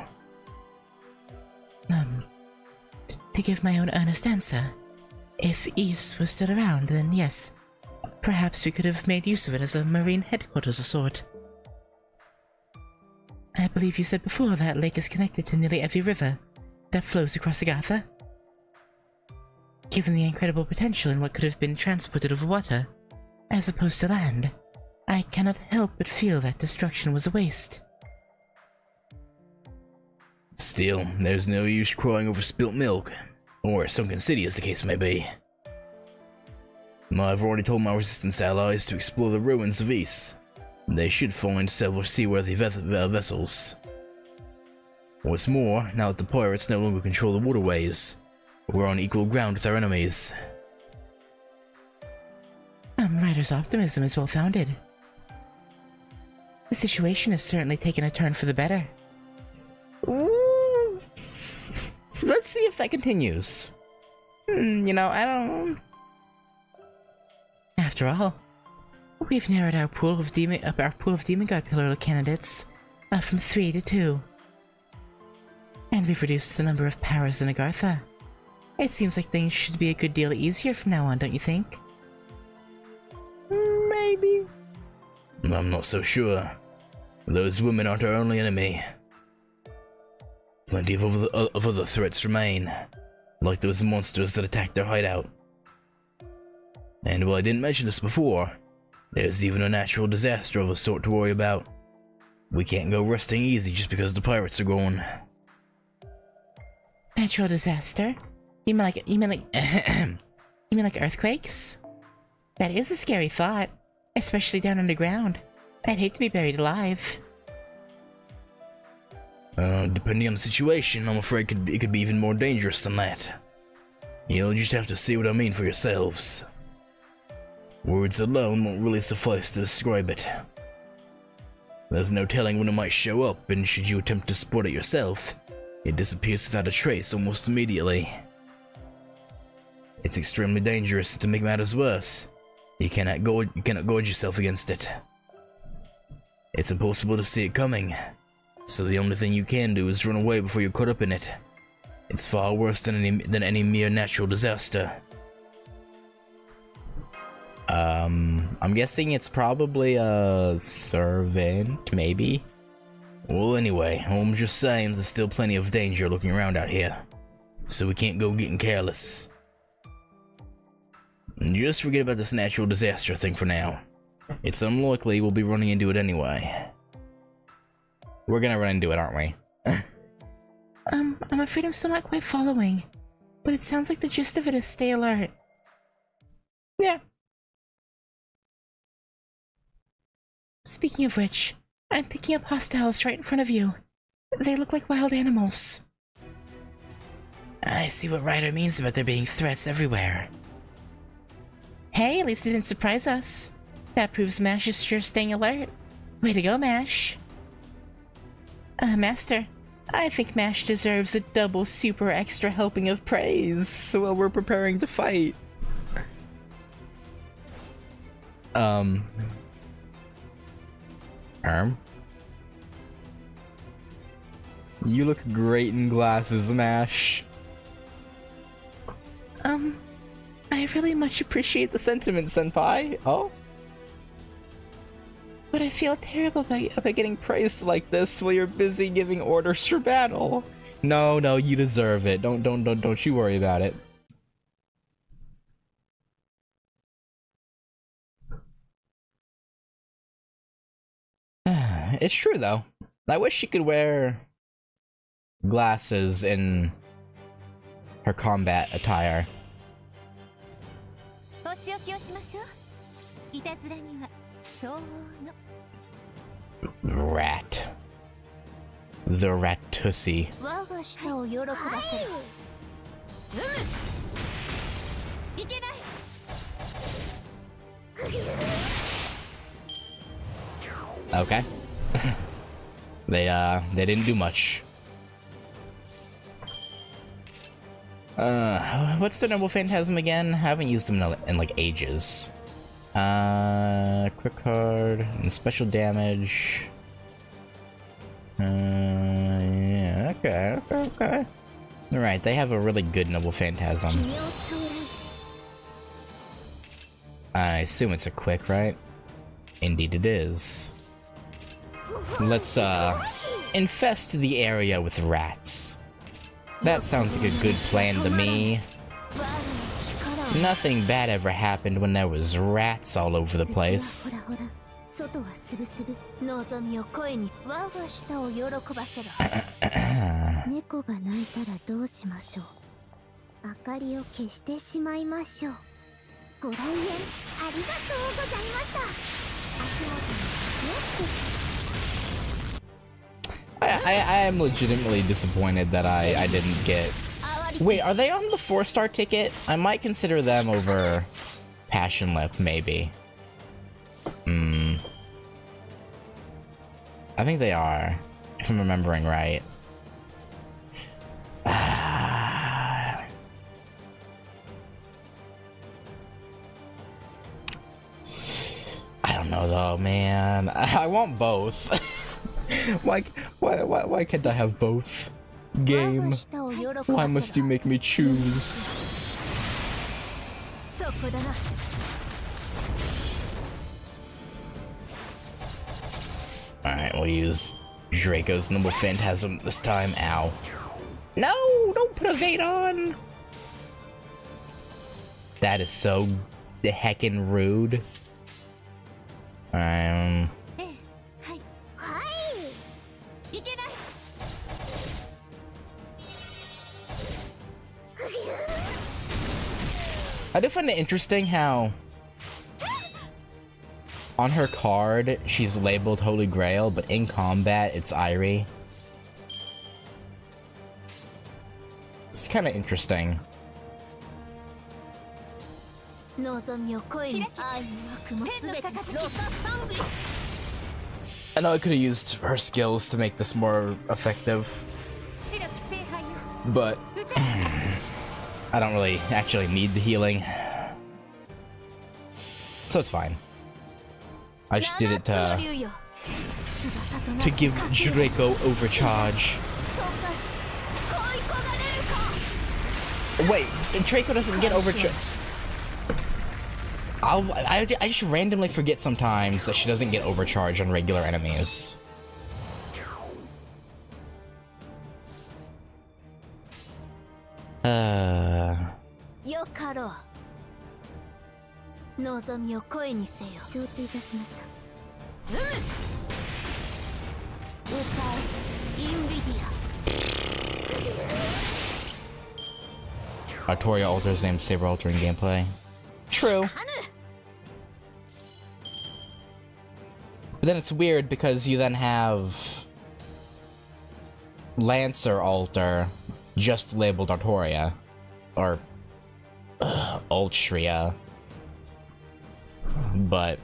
To give my own earnest answer, if East was still around, then yes, perhaps we could have made use of it as a marine headquarters of sort. I believe you said before that lake is connected to nearly every river that flows across Agartha. Given the incredible potential in what could have been transported over water, as opposed to land, I cannot help but feel that destruction was a waste. Still, there's no use crying over spilt milk, or sunken city as the case may be. I've already told my resistance allies to explore the ruins of East. They should find several seaworthy vessels. What's more, now that the pirates no longer control the waterways, we're on equal ground with our enemies. Ryder's optimism is well founded. The situation has certainly taken a turn for the better. Ooh, let's see if that continues. You know, I don't... After all, we've narrowed our pool of Demon Guard pillar candidates from 3 to 2. And we've reduced the number of powers in Agartha. It seems like things should be a good deal easier from now on, don't you think? Maybe. I'm not so sure. Those women aren't our only enemy. Plenty of other threats remain, like those monsters that attacked their hideout. And while I didn't mention this before, there's even a natural disaster of a sort to worry about. We can't go resting easy just because the pirates are gone. Natural disaster? You mean like earthquakes? That is a scary thought, especially down underground. I'd hate to be buried alive. Depending on the situation, I'm afraid it could be even more dangerous than that. You'll just have to see what I mean for yourselves. Words alone won't really suffice to describe it. There's no telling when it might show up, and should you attempt to spot it yourself, it disappears without a trace almost immediately. It's extremely dangerous. To make matters worse, you cannot guard yourself against it. It's impossible to see it coming, so the only thing you can do is run away before you're caught up in it. It's far worse than any mere natural disaster. I'm guessing it's probably a servant, maybe? Well, anyway, I'm just saying there's still plenty of danger looking around out here, so we can't go getting careless. And just forget about this natural disaster thing for now. It's unlikely we'll be running into it anyway. We're gonna run into it, aren't we? I'm afraid I'm still not quite following. but it sounds like the gist of it is stay alert. Yeah. Speaking of which, I'm picking up hostiles right in front of you. They look like wild animals. I see what Ryder means about there being threats everywhere. Hey, at least they didn't surprise us. That proves Mash is sure staying alert. Way to go, Mash. Master, I think Mash deserves a double super extra helping of praise while we're preparing to fight. You look great in glasses, Mash. I really much appreciate the sentiment, Senpai. Oh? But I feel terrible about getting praised like this while you're busy giving orders for battle. No, you deserve it. Don't you worry about it. It's true though. I wish she could wear glasses in her combat attire. Rat. The Ratussi. Okay. They didn't do much. What's the Noble Phantasm again? I haven't used them in like ages. Quick card and special damage. Yeah, okay. Alright, they have a really good Noble Phantasm. I assume it's a quick, right? Indeed it is. Let's, infest the area with rats. That sounds like a good plan to me. Nothing bad ever happened when there was rats all over the place. I am legitimately disappointed that I didn't get... Wait, are they on the 4-star ticket? I might consider them over Passion Lip, maybe. I think they are, if I'm remembering right. I don't know though, man. I want both. Why can't I have both? Game. Why must you make me choose? Alright, we'll use Draco's Noble Phantasm this time. Ow. No! Don't put a Vate on! That is so heckin' rude. I do find it interesting how on her card she's labeled Holy Grail, but in combat it's Irie. It's kind of interesting. I know I could have used her skills to make this more effective, but I don't really actually need the healing, so it's fine. I just did it to give Draco overcharge. Wait, Draco doesn't get overcharge. I just randomly forget sometimes that she doesn't get overcharge on regular enemies. Artoria alters named Saber altering gameplay. True. But then it's weird because you then have Lancer alter just labeled Artoria. Or Ultria. But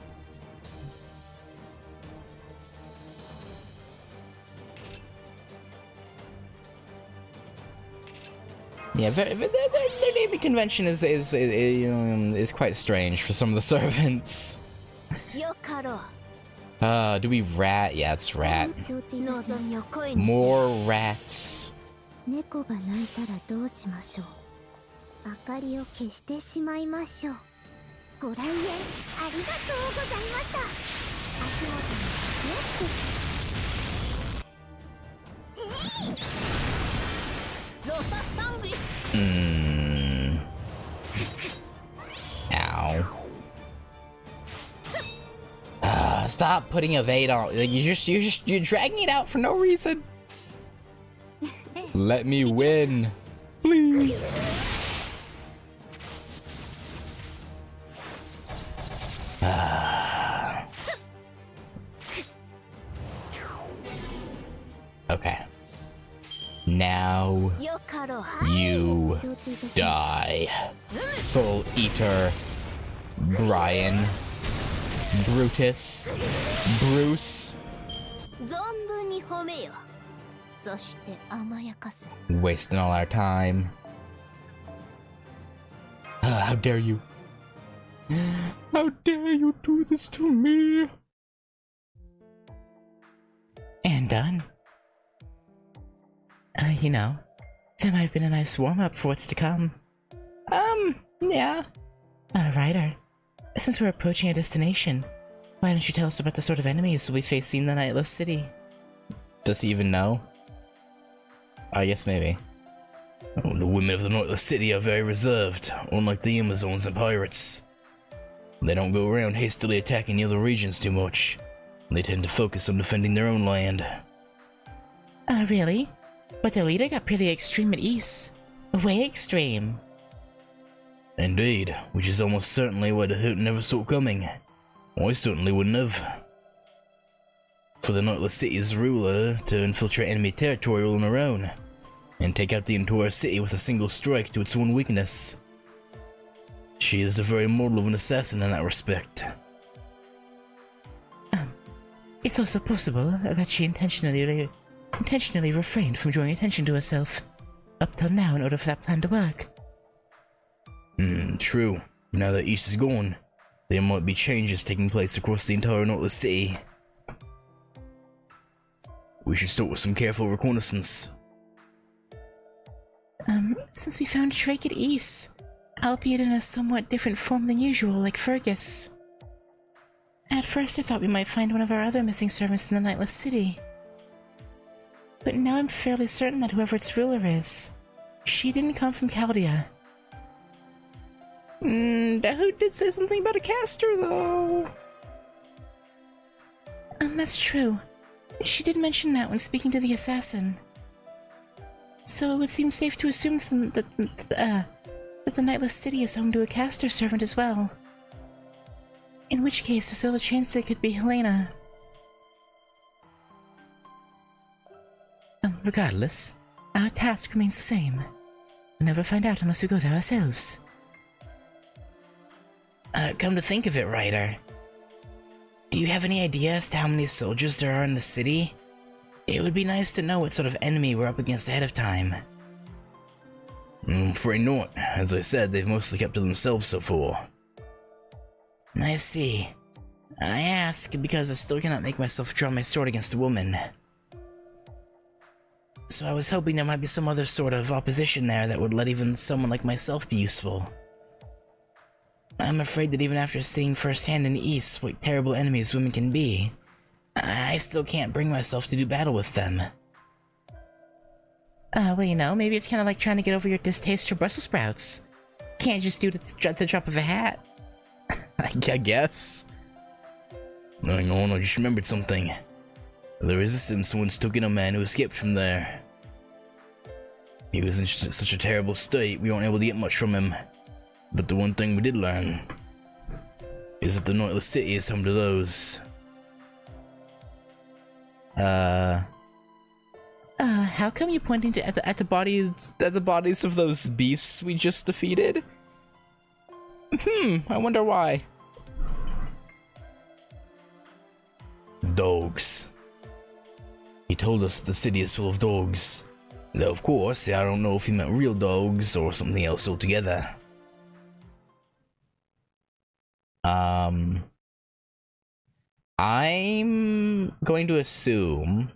yeah, their naming convention is quite strange for some of the servants. Do we rat? Yeah, it's rat. More rats. 猫が泣いたらどうしましょう。明かりを消してしまいましょう。ご来園ありがとうございました。足元に気をつけて。ロササングリス。Ow. Stop putting evade on. Like, you're dragging it out for no reason. Let me win, please. Okay. Now you die. Soul Eater Brian Brutus Bruce. Wasting all our time. How dare you? How dare you do this to me? And done. You know, that might have been a nice warm-up for what's to come. Yeah. Ryder, since we're approaching our destination, why don't you tell us about the sort of enemies we'll be facing in the Nightless City? Does he even know? I guess maybe. Oh, the women of the Nightless City are very reserved, unlike the Amazons and pirates. They don't go around hastily attacking the other regions too much. They tend to focus on defending their own land. Really? But their leader got pretty extreme at East. Way extreme. Indeed, which is almost certainly why the Hoot never saw coming. I certainly wouldn't have. For the Nightless City's ruler to infiltrate enemy territory on her own, and take out the entire city with a single strike to its one weakness. She is the very model of an assassin in that respect. It's also possible that she intentionally refrained from drawing attention to herself up till now in order for that plan to work. True. Now that East is gone, there might be changes taking place across the entire Nightless City. We should start with some careful reconnaissance. Since we found Drake at East, albeit in a somewhat different form than usual, like Fergus. At first I thought we might find one of our other missing servants in the Nightless City. But now I'm fairly certain that whoever its ruler is, she didn't come from Chaldea. Who did say something about a caster, though? That's true. She did mention that when speaking to the assassin. So it would seem safe to assume that the Nightless City is home to a caster servant as well. In which case, there's still a chance that it could be Helena. Regardless, our task remains the same. We'll never find out unless we go there ourselves. Come to think of it, Ryder, do you have any idea as to how many soldiers there are in the city? It would be nice to know what sort of enemy we're up against ahead of time. I'm afraid not. As I said, they've mostly kept to themselves so far. I see. I ask because I still cannot make myself draw my sword against a woman. So I was hoping there might be some other sort of opposition there that would let even someone like myself be useful. I'm afraid that even after seeing firsthand in the East what terrible enemies women can be, I still can't bring myself to do battle with them. Well, you know, maybe it's kind of like trying to get over your distaste for Brussels sprouts. Can't just do it at the drop of a hat. I guess. Hang on, I just remembered something. The Resistance once took in a man who escaped from there. He was in such a terrible state, we weren't able to get much from him. But the one thing we did learn is that the Noitless City is home to those. How come you're pointing at the bodies of those beasts we just defeated? I wonder why. Dogs. He told us the city is full of dogs. Though, of course, I don't know if he meant real dogs or something else altogether. I'm going to assume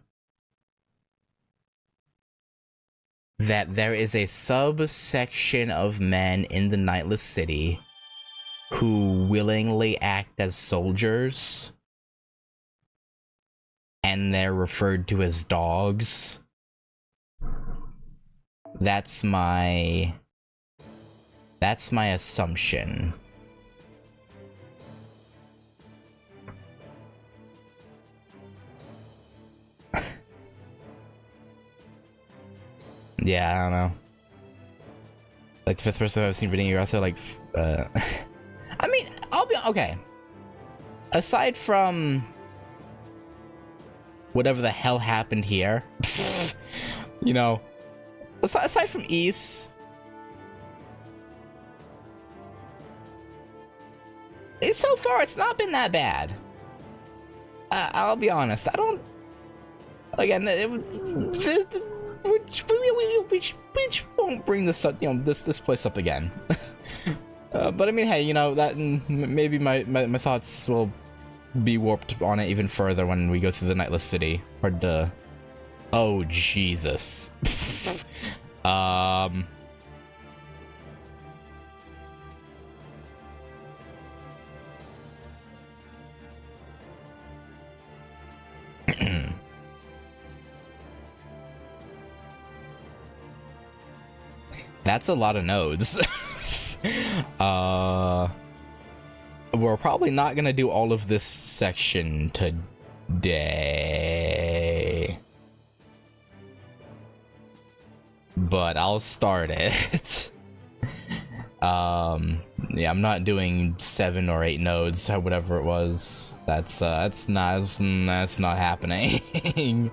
that there is a subsection of men in the Nightless City who willingly act as soldiers, and they're referred to as dogs. That's my assumption. Yeah, I don't know. Like, the fifth person I've seen reading Agartha, like, I mean, I'll be okay. Aside from whatever the hell happened here, you know, aside from Ys, so far it's not been that bad. I'll be honest. I don't. Again, we won't bring this up, you know, this place up again. But I mean, hey, you know, that maybe my thoughts will be warped on it even further when we go through the Nightless City. Hard to. Oh Jesus. That's a lot of nodes. We're probably not gonna do all of this section today, but I'll start it. Yeah, I'm not doing 7 or 8 nodes or whatever it was. That's not happening.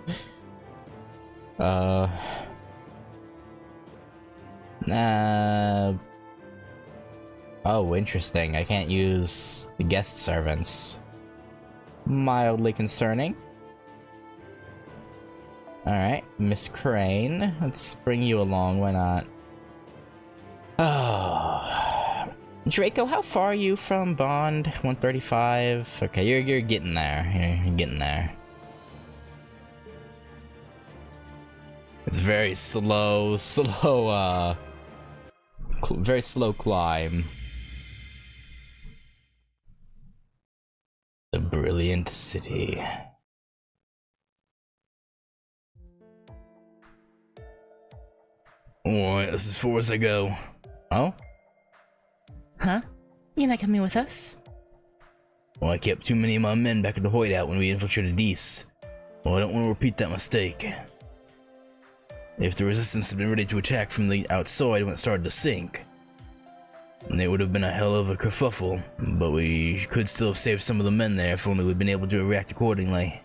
Oh, interesting. I can't use the guest servants. Mildly concerning. Alright, Miss Crane. Let's bring you along, why not? Oh. Draco, how far are you from Bond? 135? Okay, you're getting there. You're getting there. It's very slow, very slow climb. The brilliant city. Alright, that's as far as I go. Oh? Huh? You're not coming with us? Well, I kept too many of my men back at the hideout when we infiltrated Ys. Well, I don't want to repeat that mistake. If the resistance had been ready to attack from the outside when it started to sink, it would have been a hell of a kerfuffle, but we could still have saved some of the men there if only we'd been able to react accordingly.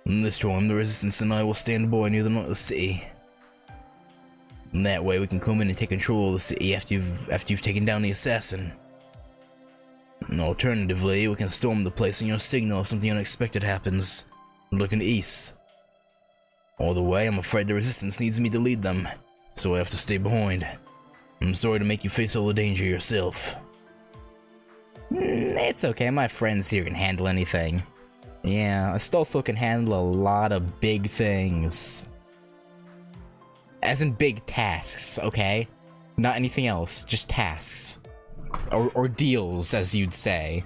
And this time, the resistance and I will stand by near the North City. And that way we can come in and take control of the city after you've taken down the assassin. And alternatively, we can storm the place on your signal if something unexpected happens, looking east. Either way, I'm afraid the resistance needs me to lead them, so I have to stay behind. I'm sorry to make you face all the danger yourself. It's okay, my friends here can handle anything. Yeah, Astolfo can handle a lot of big things. As in big tasks, okay? Not anything else, just tasks. Or deals, as you'd say.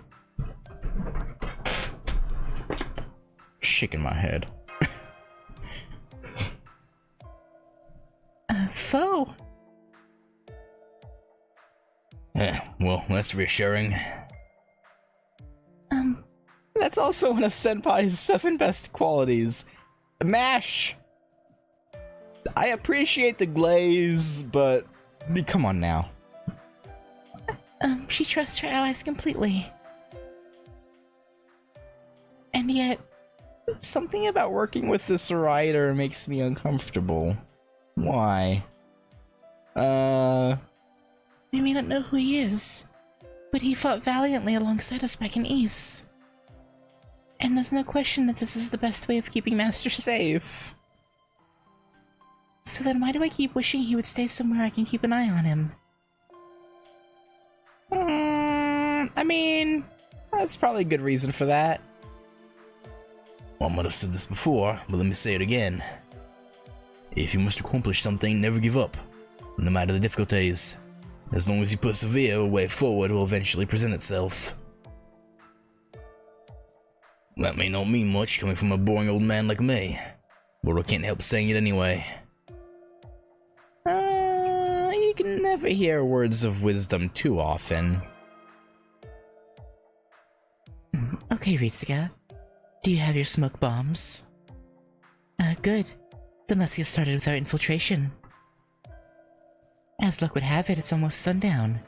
Shaking my head. Foe. Well, that's reassuring. That's also one of Senpai's 7 best qualities. MASH! I appreciate the glaze, but come on now. She trusts her allies completely. And yet, Something about working with this writer makes me uncomfortable. Why? we may not know who he is, but he fought valiantly alongside us back in East. And there's no question that this is the best way of keeping Master safe. So then why do I keep wishing he would stay somewhere I can keep an eye on him? I mean, that's probably a good reason for that. Well, I might have said this before, but let me say it again. If you must accomplish something, never give up, no matter the difficulties. As long as you persevere, a way forward will eventually present itself. That may not mean much coming from a boring old man like me, but I can't help saying it anyway. You can never hear words of wisdom too often. Okay, Ritsuka. Do you have your smoke bombs? Good. Then let's get started with our infiltration. As luck would have it, it's almost sundown.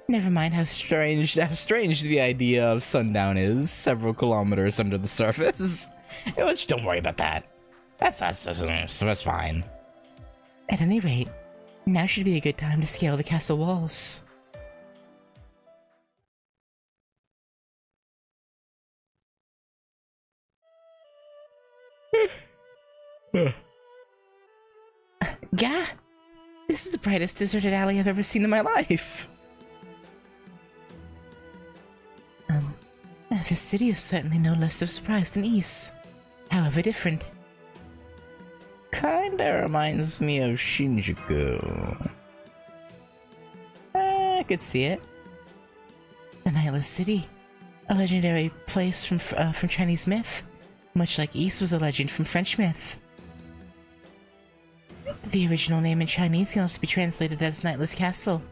Never mind how Strange the idea of sundown is, several kilometers under the surface. Just don't worry about that. That's fine. At any rate, now should be a good time to scale the castle walls. Gah! This is the brightest deserted alley I've ever seen in my life. This city is certainly no less of a surprise than East, however different. Kinda reminds me of Shinjuku. I could see it. The Nightless City, a legendary place from Chinese myth, much like East was a legend from French myth. The original name in Chinese can also be translated as Nightless Castle.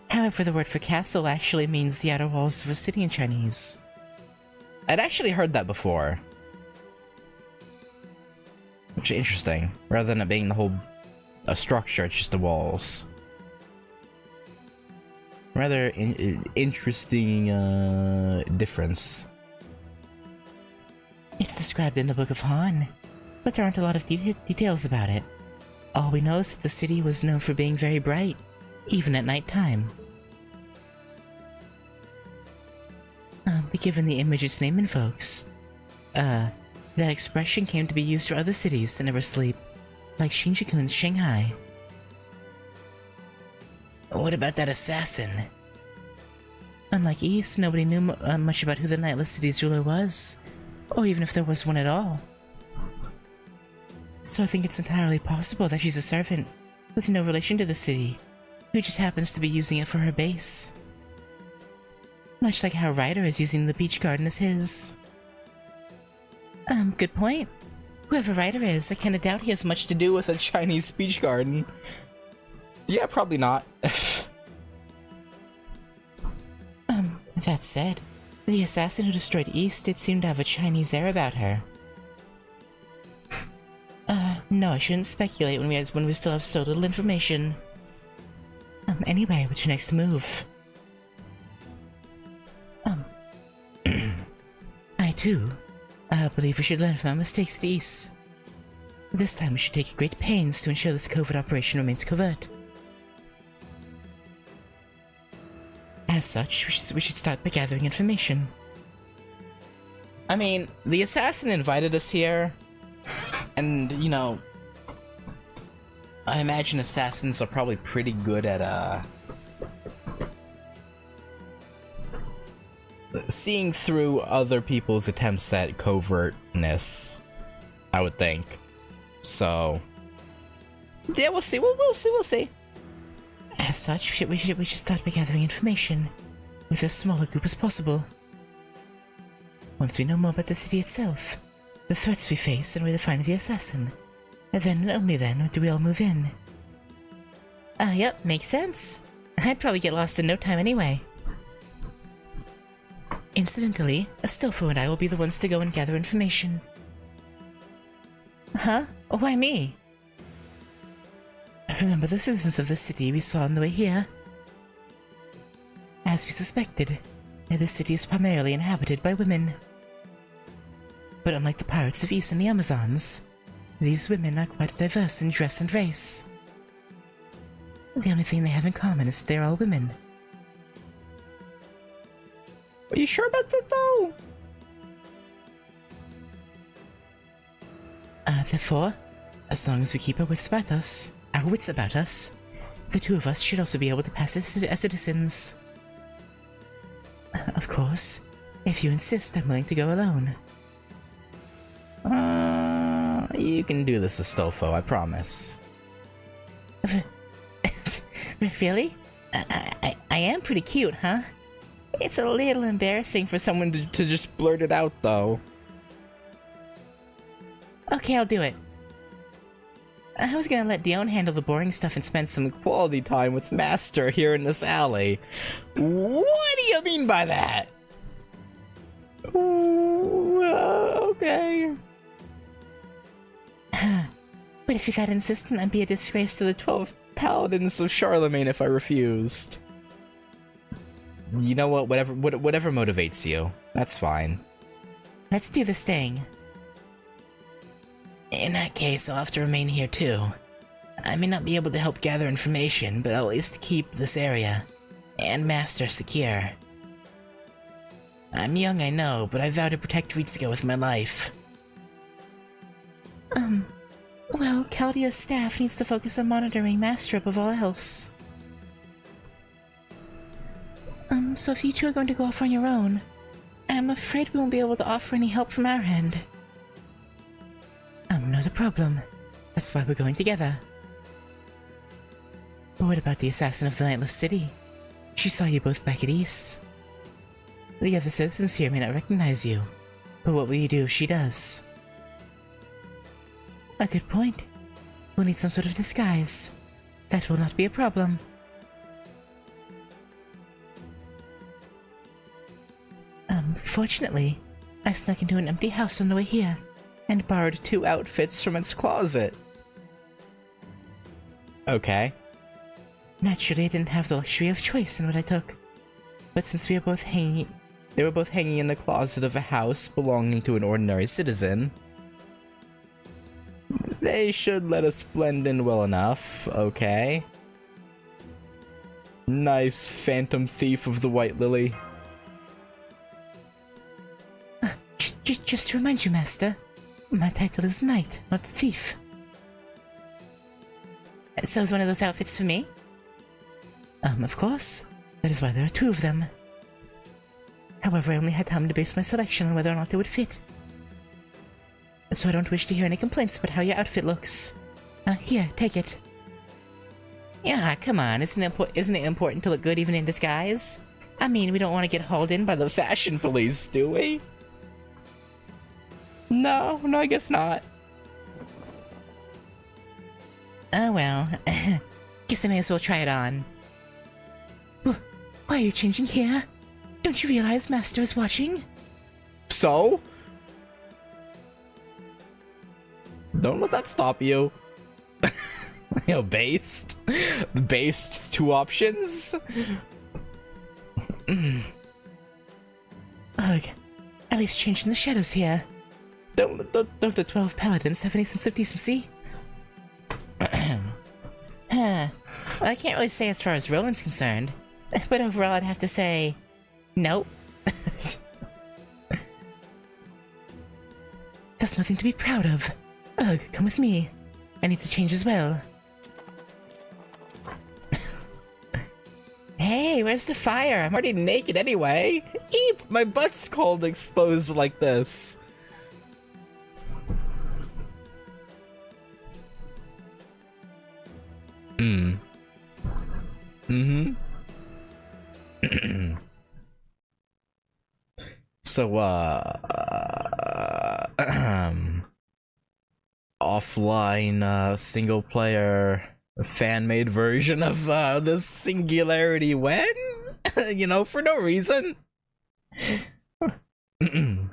However, the word for castle actually means the outer walls of a city in Chinese. I'd actually heard that before. Which is interesting. Rather than it being the whole structure, it's just the walls. Rather interesting difference. It's described in the Book of Han, but there aren't a lot of details about it. All we know is that the city was known for being very bright, even at night time. But given the image it's naming, folks, that expression came to be used for other cities that never sleep, like Shinjuku and Shanghai. What about that assassin? Unlike East, nobody knew much about who the Nightless City's ruler was, or even if there was one at all. So I think it's entirely possible that she's a servant, with no relation to the city, who just happens to be using it for her base. Much like how Ryder is using the beach garden as his. Good point. Whoever Ryder is, I kinda doubt he has much to do with A Chinese beach garden. Yeah, probably not. That said, the assassin who destroyed East did seem to have a Chinese air about her. No, I shouldn't speculate when we still have so little information. Anyway, what's your next move? I too, believe we should learn from our mistakes at East. This time we should take great pains to ensure this covert operation remains covert. As such, we should start by gathering information. I mean, the assassin invited us here, and, you know, I imagine assassins are probably pretty good at, seeing through other people's attempts at covertness, I would think. So, yeah, we'll see, we'll see. As such, we should start by gathering information, with as small a group as possible. Once we know more about the city itself, the threats we face, and where to find the assassin, and then and only then do we all move in. Yep, makes sense. I'd probably get lost in no time anyway. Incidentally, Astolfo and I will be the ones to go and gather information. Huh? Why me? Remember the citizens of the city we saw on the way here? As we suspected, this city is primarily inhabited by women. But unlike the pirates of East and the Amazons, these women are quite diverse in dress and race. The only thing they have in common is that they're all women. Are you sure about that, though? Therefore, as long as we keep our wits about us, the two of us should also be able to pass as citizens. Of course, if you insist, I'm willing to go alone. You can do this, Astolfo, I promise. Really? I am pretty cute, huh? It's a little embarrassing for someone To just blurt it out, though. Okay, I'll do it. I was gonna let Dion handle the boring stuff and spend some Quality time with Master here in this alley. What do you mean by that? Okay. But if you're that insistent, I'd be a disgrace to the 12 Paladins of Charlemagne if I refused. You know what? Whatever motivates you. That's fine. Let's do this thing. In that case, I'll have to remain here too. I may not be able to help gather information, but I'll at least keep this area and Master secure. I'm young, I know, but I vow to protect Ritsuko with my life. Well, Chaldea's staff needs to focus on monitoring Master above all else. So if you two are going to go off on your own, I'm afraid we won't be able to offer any help from our end. Not a problem. That's why we're going together. But what about the assassin of the Nightless City? She saw you both back at East. The other citizens here may not recognize you, but what will you do if she does? A good point. We'll need some sort of disguise. That will not be a problem. Fortunately, I snuck into an empty house on the way here and borrowed 2 outfits from its closet. Okay. Naturally, I didn't have the luxury of choice in what I took. But since they were both hanging in the closet of a house belonging to an ordinary citizen, they should let us blend in well enough, okay? Nice phantom thief of the White Lily. Just to remind you, Master, my title is Knight, not Thief. So is one of those outfits for me? Of course. That is why there are 2 of them. However, I only had time to base my selection on whether or not they would fit. So I don't wish to hear any complaints about how your outfit looks. Here, take it. Yeah, come on, isn't it important to look good even in disguise? I mean, we don't want to get hauled in by the Fashion police, do we? No, I guess not. Oh well, guess I may as well try it on. Why are you changing here? Don't you realize Master is watching? So? Don't let that stop you. Based 2 options? Ugh, at least changing the shadows here. Don't the 12 paladins have any sense of decency? Well, I can't really say as far as Roland's concerned, but overall I'd have to say, nope. That's nothing to be proud of. Ugh, come with me. I need to change as well. Hey, where's the fire? I'm already naked anyway. Eep, my butt's cold exposed like this. So, offline, single-player, fan-made version of, the Singularity when? For no reason. Hmm?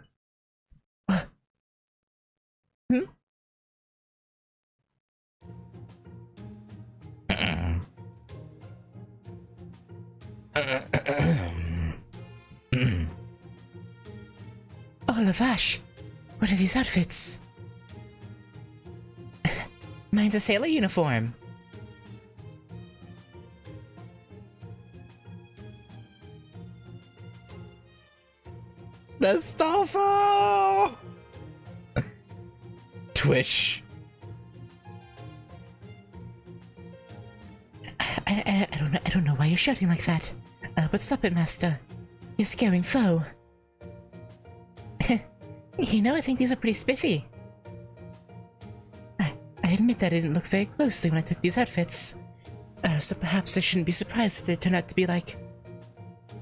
Oh, Lavash, what are these outfits? Mine's a sailor uniform. Astolfo! Twitch. I don't know why you're shouting like that. But stop it, Master. You're scaring foe. You know, I think these are pretty spiffy. I admit that I didn't look very closely when I took these outfits. So perhaps I shouldn't be surprised that they turned out to be like...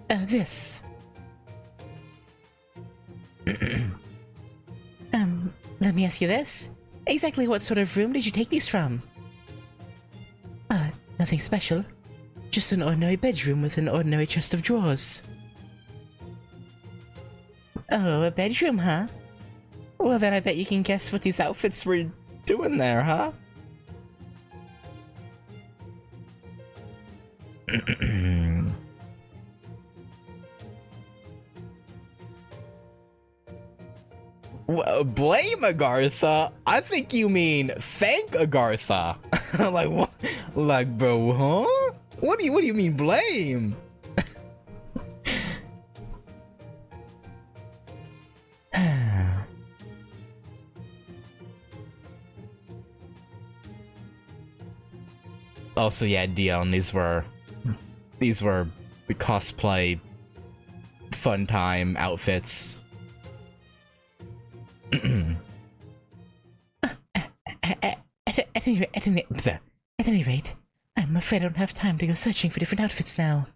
this. Let me ask you this. Exactly what sort of room did you take these from? Nothing special. Just an ordinary bedroom with an ordinary chest of drawers. Oh, a bedroom, huh? Well, then I bet you can guess what these outfits were doing there, huh? Well, blame Agartha? I think you mean thank Agartha. Like what? Like, bro, huh? What do you mean blame? Also, yeah, Dion, these were the cosplay fun time outfits. At any rate, I'm afraid I don't have time to go searching for different outfits now.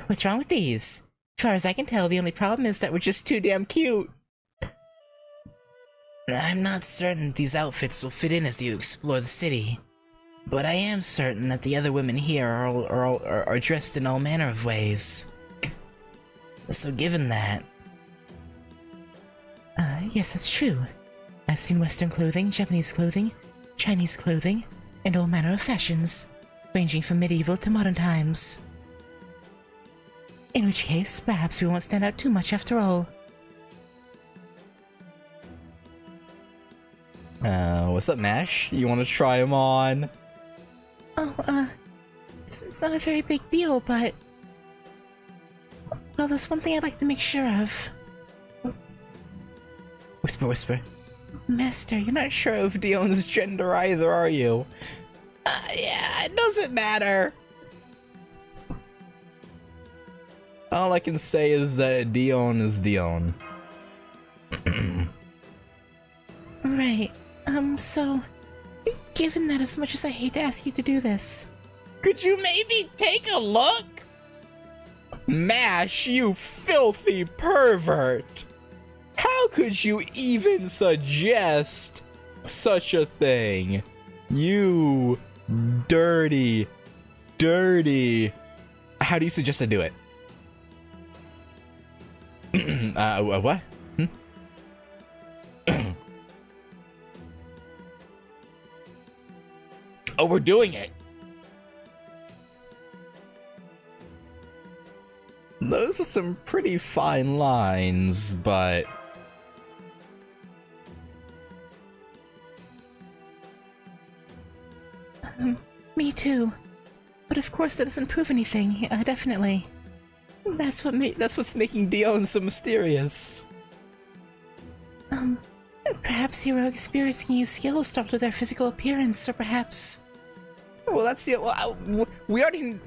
What's wrong with these? As far as I can tell, the only problem is that we're just too damn cute. I'm not certain these outfits will fit in as you explore the city, but I am certain that the other women here are dressed in all manner of ways. So given that... Yes, that's true. I've seen Western clothing, Japanese clothing, Chinese clothing, and all manner of fashions, ranging from medieval to modern times. In which case, perhaps we won't stand out too much after all. What's up, Mash? You want to try them on? Oh, it's not a very big deal, but... Well, there's one thing I'd like to make sure of. Whisper, whisper. Master, you're not sure Of Dion's gender either, are you? Yeah, it doesn't matter. All I can say is that Dion is Dion. Right. So... Given that, as much as I hate to ask you to do this... Could you maybe take a look? Mash, you filthy pervert! How could you even suggest such a thing? You dirty... How do you suggest I do it? What? Oh, we're doing it. Those are some pretty fine lines, but... Me too. But of course that doesn't prove anything, definitely. That's what's making Dion so mysterious. Perhaps heroic spirits can use skills to alter their physical appearance, or perhaps... Well, that's the... Well, we already...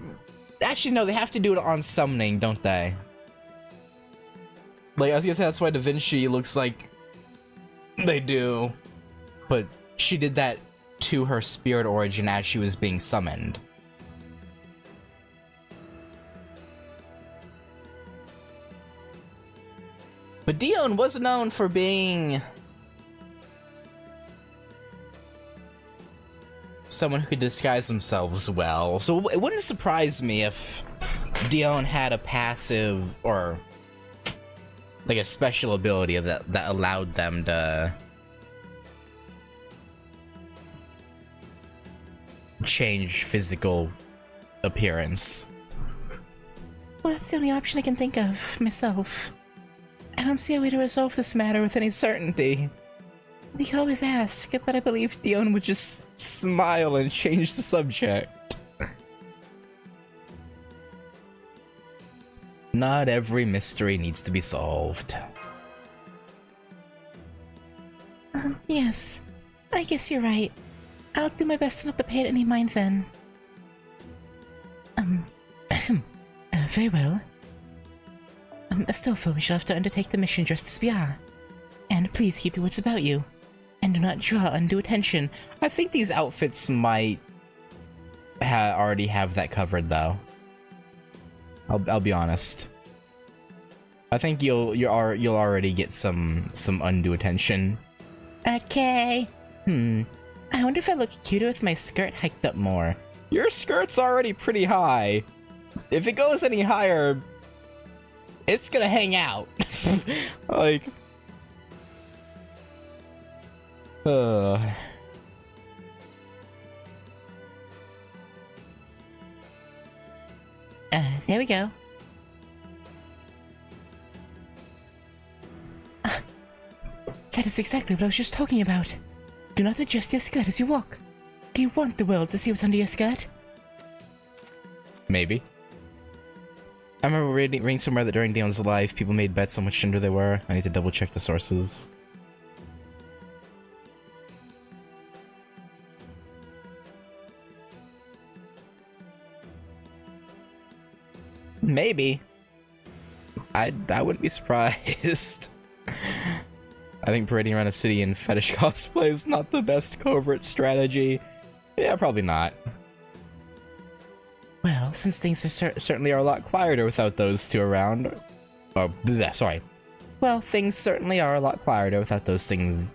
Actually, no, they have to do it on summoning, don't they? Like, I was gonna say that's why Da Vinci looks like they do. But she did that to her spirit origin as she was being summoned. But Dion was known for being... someone who could disguise themselves well, so it wouldn't surprise me if Dion had a passive or like a special ability that allowed them to change physical appearance. Well, that's the only option I can think of, myself. I don't see a way to resolve this matter with any certainty. We could always ask, but I believe Dion would just smile and change the subject. Not every mystery needs to be solved. Yes. I guess you're right. I'll do my best not to pay it any mind then. Very well. Astolfo, we shall have to undertake the mission just as we are. And please keep your wits about you. And do not draw undue attention. I think these outfits might already have that covered, though. I'll be honest. I think you'll already get some undue attention. Okay. I wonder if I look cuter with my skirt hiked up more. Your skirt's already pretty high. If it goes any higher, it's gonna hang out. Like, there we go. That is exactly what I was just talking about. Do not adjust your skirt as you walk. Do you want the world to see what's under your skirt? maybe. I remember reading somewhere that during Dion's life, people made bets on which gender they were. I need to double check the sources. Maybe. I wouldn't be surprised. I think parading around a city in fetish cosplay is not the best covert strategy. Yeah, probably not. Well, since things are Certainly are a lot quieter without those two around. Oh, bleh, sorry. Well, things certainly are a lot quieter without those things.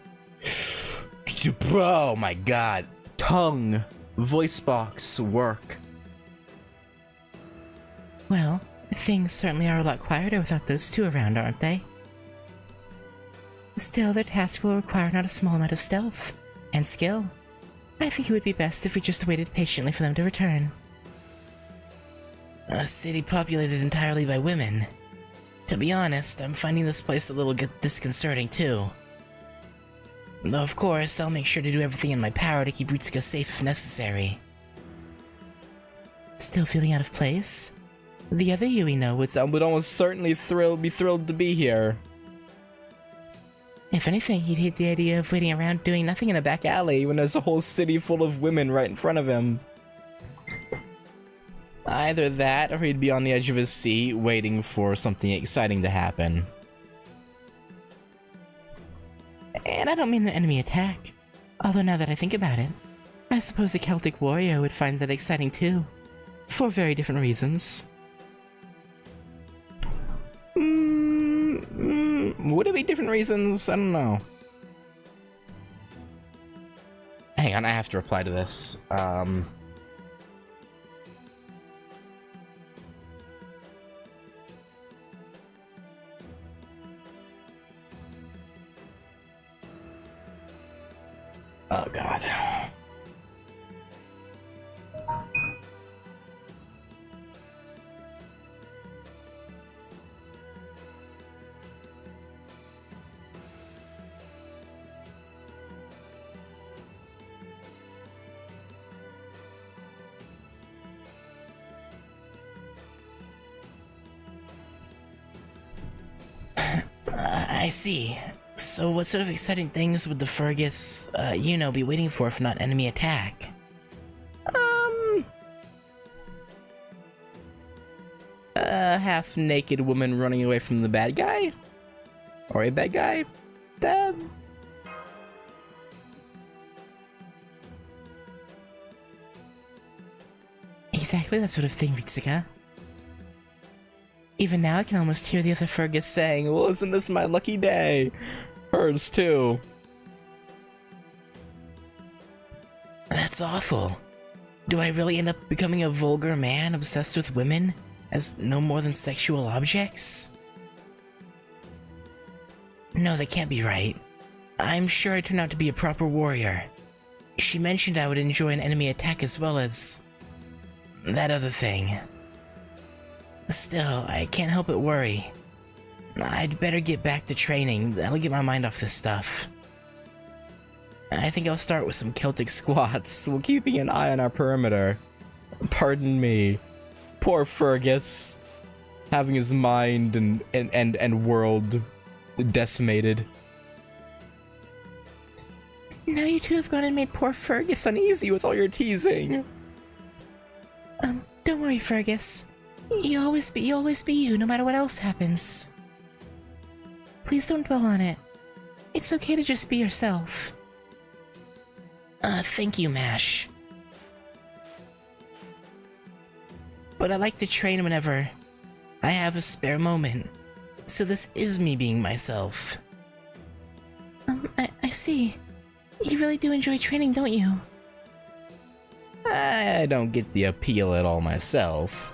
Bro, my god. Tongue. Voice box. Work. Well, things certainly are a lot quieter without those two around, aren't they? Still, their task will require not a small amount of stealth and skill. I think it would be best if we just waited patiently for them to return. A city populated entirely by women. To be honest, I'm finding this place a little disconcerting too. Though of course, I'll make sure to do everything in my power to keep Ritsuka safe if necessary. Still feeling out of place? The other Yui know would almost certainly be thrilled to be here. If anything, he'd hate the idea of waiting around doing nothing in a back alley When there's a whole city full of women right in front of him. Either that, or he'd be on the edge of his seat waiting for something exciting to happen. And I don't mean an enemy attack. Although now that I think about it, I suppose a Celtic warrior would find that exciting too. For very different reasons. Would it be different reasons? I don't know. Hang on, I have to reply to this. Oh god. I see. So what sort of exciting things would the Fergus, be waiting for if not enemy attack? A half-naked woman running away from the bad guy? Or a bad guy? Exactly that sort of thing, Ritsuka. Even now I can almost hear the other Fergus saying, Well, isn't this my lucky day? Hers too. That's awful. Do I really end up becoming a vulgar man obsessed with women as no more than sexual objects? No, that can't be right. I'm sure I turned out to be a proper warrior. She mentioned I would enjoy an enemy attack as well as... that other thing. Still, I can't help but worry. I'd better get back to training. That'll get my mind off this stuff. I think I'll start with some Celtic squats while keeping an eye on our perimeter. Pardon me. Poor Fergus. Having his mind and world decimated. Now you two have gone and made poor Fergus uneasy with all your teasing. Don't worry, Fergus. You'll always be you, no matter what else happens. Please don't dwell on it. It's okay to just be yourself. Thank you, Mash. But I like to train whenever I have a spare moment. So this is me being myself. I see. You really do enjoy training, don't you? I don't get the appeal at all myself.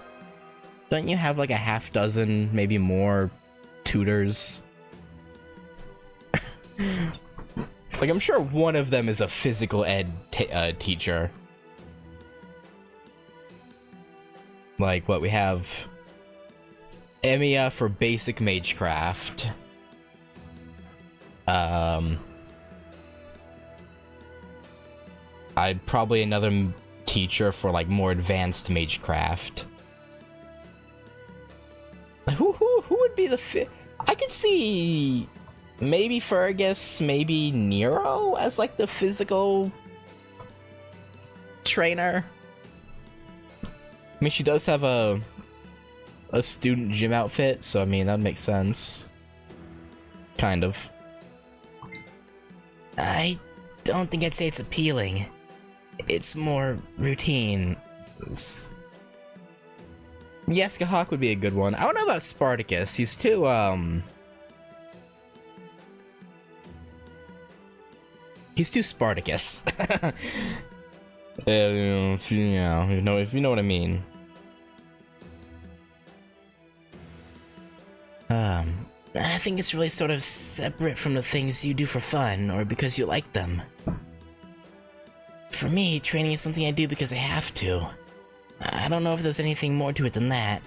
Don't you have like a half dozen, maybe more, tutors? Like, I'm sure one of them is a physical ed teacher. Like, what we have... Emiya for basic magecraft. I'd probably another teacher for like more advanced magecraft. Who would be the I could see maybe Fergus, maybe Nero as like the physical trainer. I mean, she does have a student gym outfit, so I mean that makes sense. Kind of. I don't think I'd say it's appealing. It's more routine. Yeska Hawk would be a good one. I don't know about Spartacus. He's too, he's too Spartacus. If you know what I mean. I think it's really sort of separate from the things you do for fun or because you like them. For me, training is something I do because I have to. I don't know if there's anything more to it than that.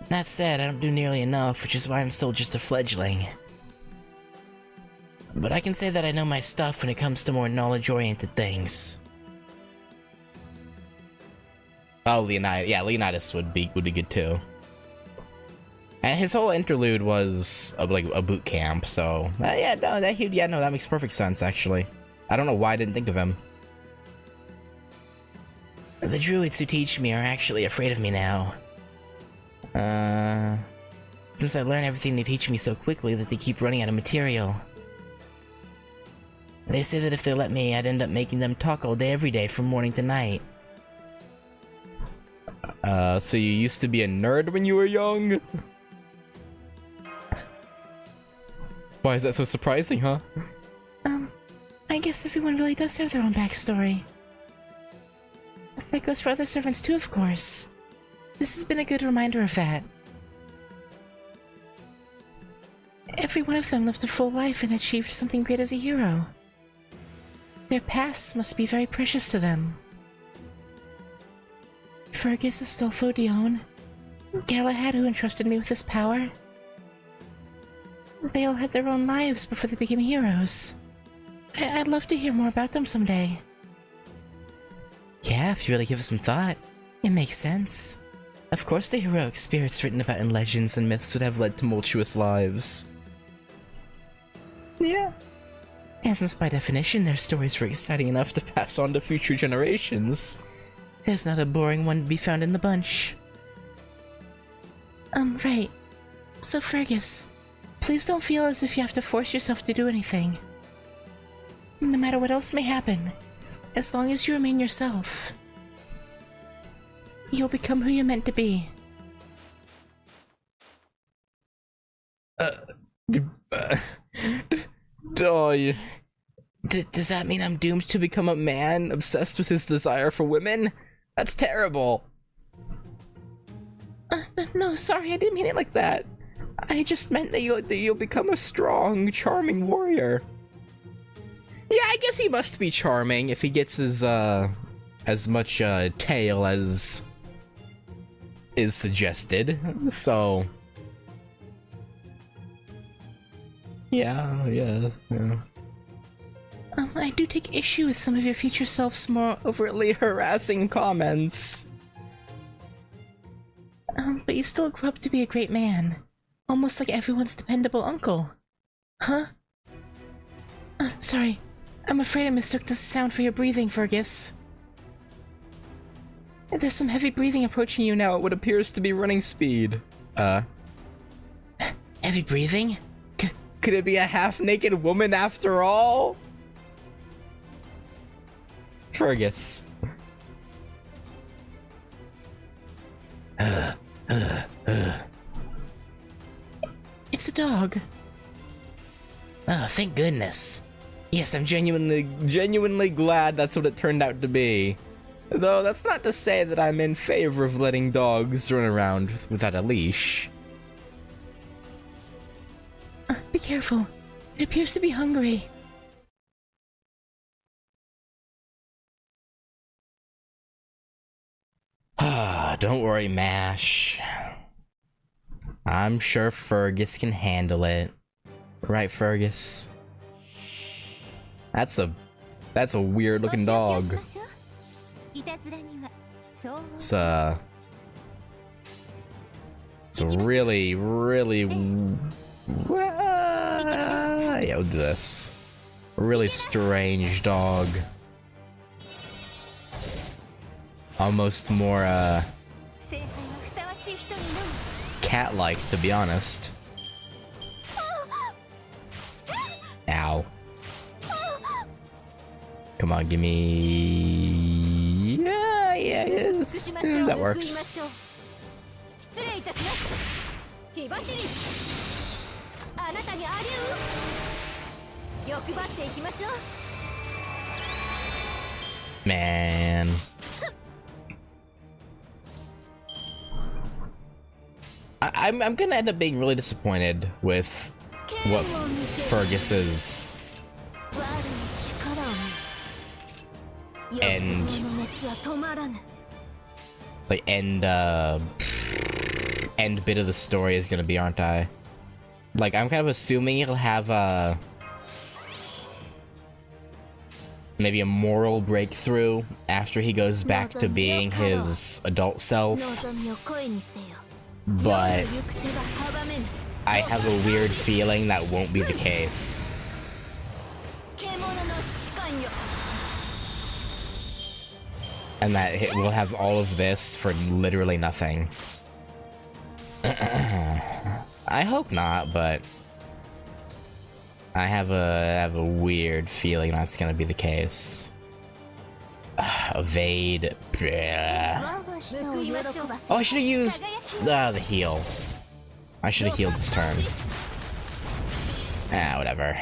That said, I don't do nearly enough, which is why I'm still just a fledgling. But I can say that I know my stuff when it comes to more knowledge-oriented things. Oh, Leonidas. Yeah, Leonidas would be good too. And his whole interlude was like a boot camp, so that makes perfect sense actually. I don't know why I didn't think of him. The druids who teach me are actually afraid of me now. Since I learn everything they teach me so quickly that they keep running out of material. They say that if they let me, I'd end up making them talk all day every day from morning to night. So you used to be a nerd when you were young? Why is that so surprising, huh? I guess everyone really does have their own backstory. That goes for other servants too, of course. This has been a good reminder of that. Every one of them lived a full life and achieved something great as a hero. Their pasts must be very precious to them. Fergus, Astolfo, Dion, Galahad, who entrusted me with this power. They all had their own lives before they became heroes. I'd love to hear more about them someday. Yeah, if you really give it some thought, it makes sense. Of course the heroic spirits written about in legends and myths would have led tumultuous lives. Yeah. And since by definition their stories were exciting enough to pass on to future generations, there's not a boring one to be found in the bunch. Right. So Fergus, please don't feel as if you have to force yourself to do anything. No matter what else may happen, as long as you remain yourself, you'll become who you're meant to be. Does that mean I'm doomed to become a man obsessed with his desire for women? That's terrible. No, sorry, I didn't mean it like that. I just meant that you'll become a strong, charming warrior. Yeah, I guess he must be charming if he gets his as much tail as is suggested. So yeah. I do take issue with some of your future self's more overtly harassing comments. But you still grew up to be a great man. Almost like everyone's dependable uncle. Huh? Sorry. I'm afraid I mistook the sound for your breathing, Fergus. There's some heavy breathing approaching you now at what appears to be running speed. Heavy breathing? Could it be a half-naked woman after all? Fergus. It's a dog. Oh, thank goodness. Yes, I'm genuinely glad that's what it turned out to be. Though that's not to say that I'm in favor of letting dogs run around without a leash. Be careful. It appears to be hungry. Don't worry, Mash. I'm sure Fergus can handle it. Right, Fergus? That's a weird looking dog. It's a really yeah, we'll do this. Really strange dog. Almost more cat-like, to be honest. Ow. Come on, give me... Yeah, that works. Man. I'm gonna end up being really disappointed with what Fergus's end bit of the story is gonna be, aren't I? Like, I'm kind of assuming he'll have maybe a moral breakthrough after he goes back to being his adult self. But I have a weird feeling that won't be the case. And that we'll have all of this for literally nothing. I hope not, but I have a weird feeling that's gonna be the case. Evade. Oh, I should have used the heal. I should have healed this turn. Whatever.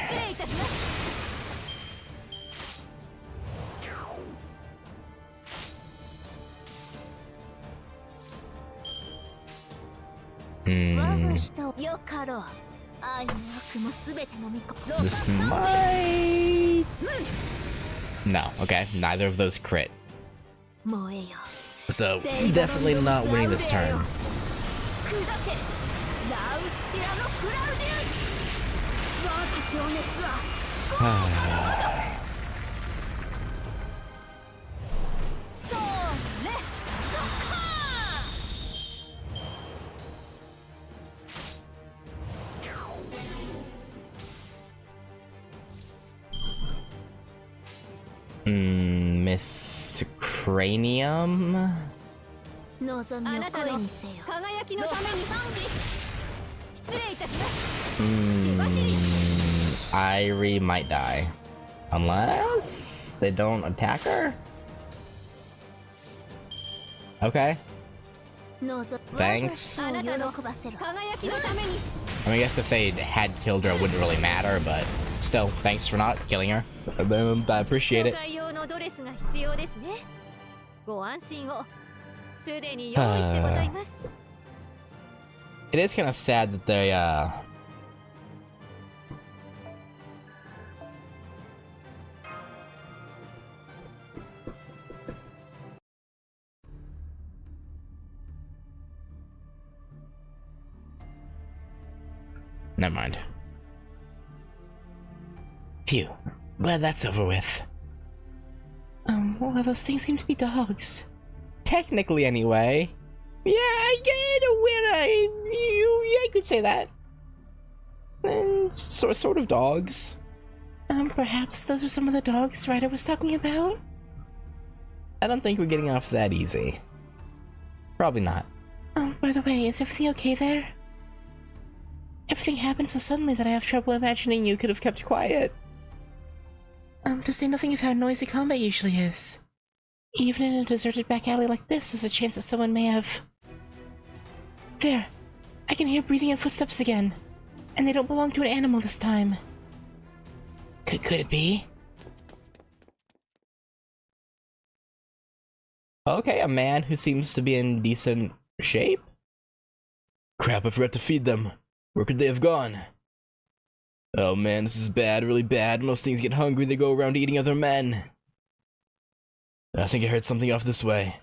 This might... No, okay. Neither of those crit. So, definitely not winning this turn. Miss Cranium? Irie might die. Unless they don't attack her? Okay. Thanks. I mean, I guess if they had killed her, it wouldn't really matter, but still, thanks for not killing her. I appreciate it. It is kind of sad that they, Never mind. Phew. Glad that's over with. Well, those things seem to be dogs. Technically, anyway. Yeah, I get a I could say that. Sort of dogs. Perhaps those are some of the dogs Ryder was talking about? I don't think we're getting off that easy. Probably not. By the way, is everything okay there? Everything happened so suddenly that I have trouble imagining you could have kept quiet. To say nothing of how noisy combat usually is. Even in a deserted back alley like this, there's a chance that someone may have... There! I can hear breathing and footsteps again. And they don't belong to an animal this time. Could it be? Okay, a man who seems to be in decent shape? Crap, I forgot to feed them. Where could they have gone? Oh man, this is bad, really bad. When those things get hungry, they go around eating other men. I think I heard something off this way.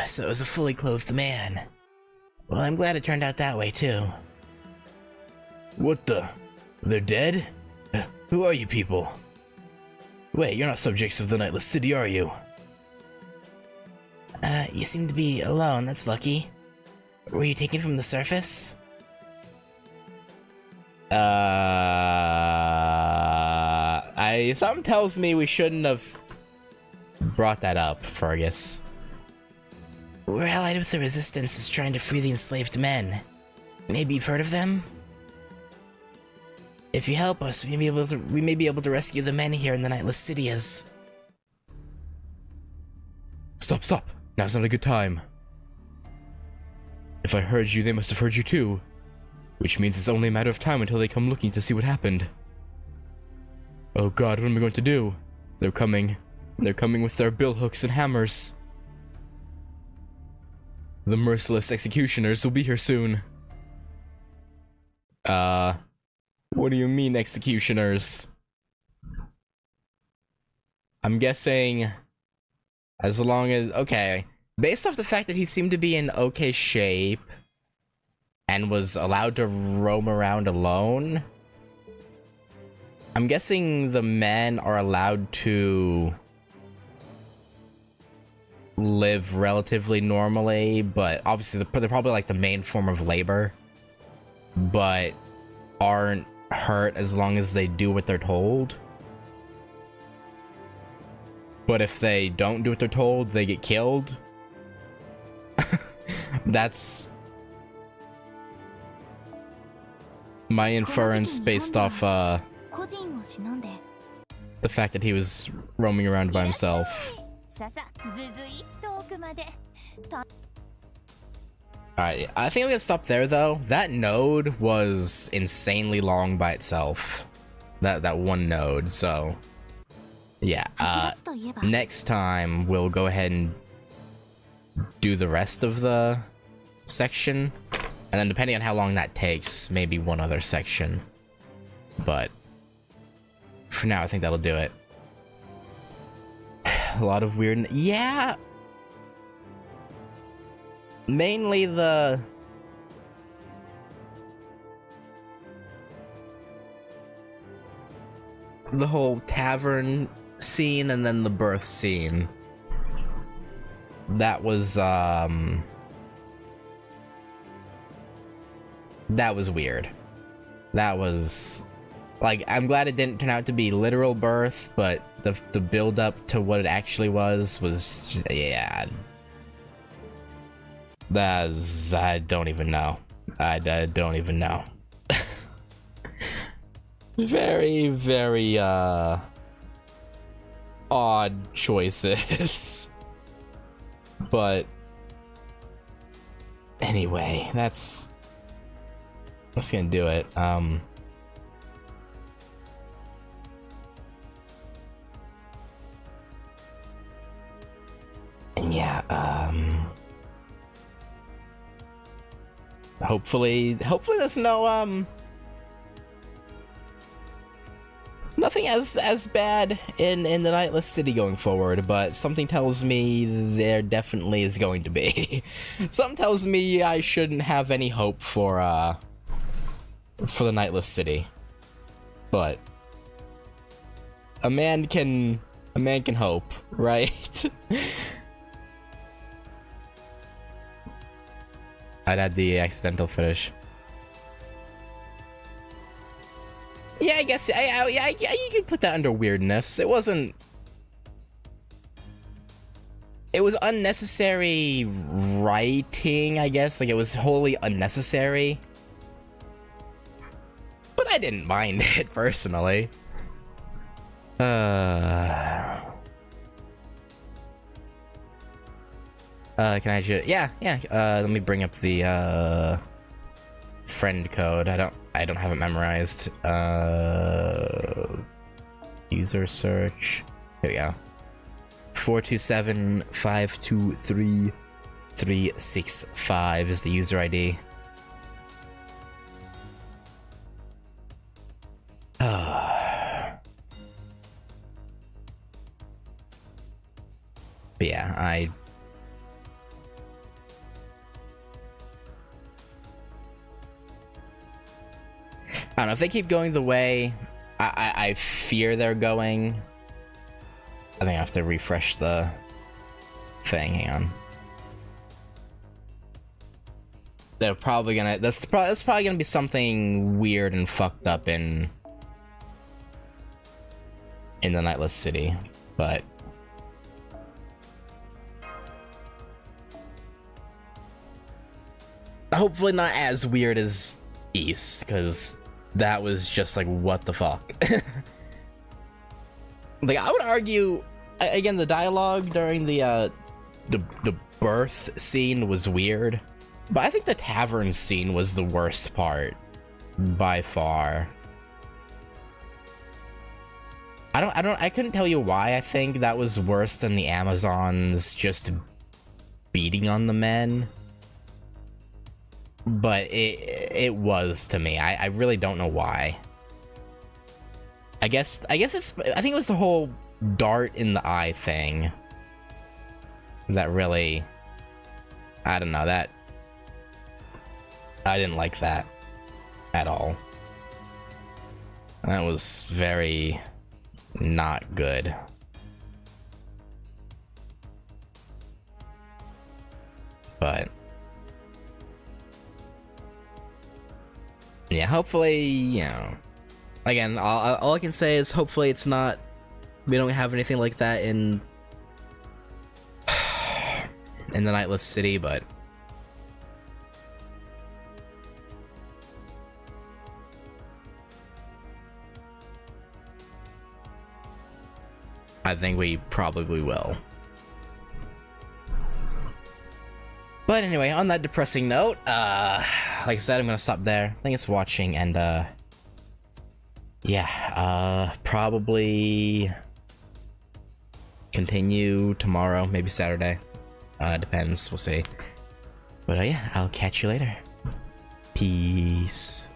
So it was a fully clothed man. Well, I'm glad it turned out that way, too. What the? They're dead? Who are you people? Wait, you're not subjects of the Nightless City, are you? You seem to be alone, that's lucky. Were you taken from the surface? Something tells me we shouldn't have brought that up, Fergus. We're allied with the Resistance that's trying to free the enslaved men. Maybe you've heard of them? If you help us, we may be able to rescue the men here in the Nightless City as... Stop! Now's not a good time. If I heard you, they must have heard you too. Which means it's only a matter of time until they come looking to see what happened. Oh god, what am I going to do? They're coming. They're coming with their billhooks and hammers. The merciless executioners will be here soon. What do you mean, executioners? I'm guessing... as long as... okay. Based off the fact that he seemed to be in okay shape... and was allowed to roam around alone... I'm guessing the men are allowed to... live relatively normally, but obviously they're probably like the main form of labor, but aren't hurt as long as they do what they're told. But if they don't do what they're told, they get killed. That's my inference based off the fact that he was roaming around by himself. Alright, I think I'm gonna stop there though. That node was insanely long by itself. That one node, so... yeah, next time we'll go ahead and do the rest of the section. And then depending on how long that takes, maybe one other section. But for now, I think that'll do it. A lot of weird... yeah! Mainly the... whole tavern scene and then the birth scene. That was weird. That was... like, I'm glad it didn't turn out to be literal birth, but the build up to what it actually was yeah. That's... I don't even know. I don't even know. Very, very, odd choices. But... anyway, that's gonna do it. And yeah, hopefully there's no, nothing nothing as bad in the Nightless City going forward, but something tells me there definitely is going to be. Something tells me I shouldn't have any hope for the Nightless City. But a man can hope, right? I'd add the accidental finish. Yeah, I guess yeah, you could put that under weirdness. It wasn't. It was unnecessary writing, I guess. Like, it was wholly unnecessary. But I didn't mind it personally. Can I just... Yeah. Let me bring up the friend code. I don't have it memorized. User search. Here we go. 427-523-365 is the user ID. But yeah, I don't know if they keep going the way I fear they're going. I think I have to refresh the thing. Hang on. They're probably gonna. That's probably gonna be something weird and fucked up in the Nightless City, but. Hopefully not as weird as East, because that was just like, what the fuck? Like, I would argue, again, the dialogue during the birth scene was weird, but I think the tavern scene was the worst part by far. I couldn't tell you why I think that was worse than the Amazons just beating on the men. But it was to me. I really don't know why. I think it was the whole dart in the eye thing that really, I don't know, that I didn't like that at all. That was very not good. But yeah, hopefully, you know, again, all I can say is hopefully it's not, we don't have anything like that in the Nightless City, but I think we probably will. But anyway, on that depressing note, like I said, I'm gonna stop there. Thanks for watching, and yeah, probably continue tomorrow, maybe Saturday. Depends, we'll see. But yeah, I'll catch you later. Peace.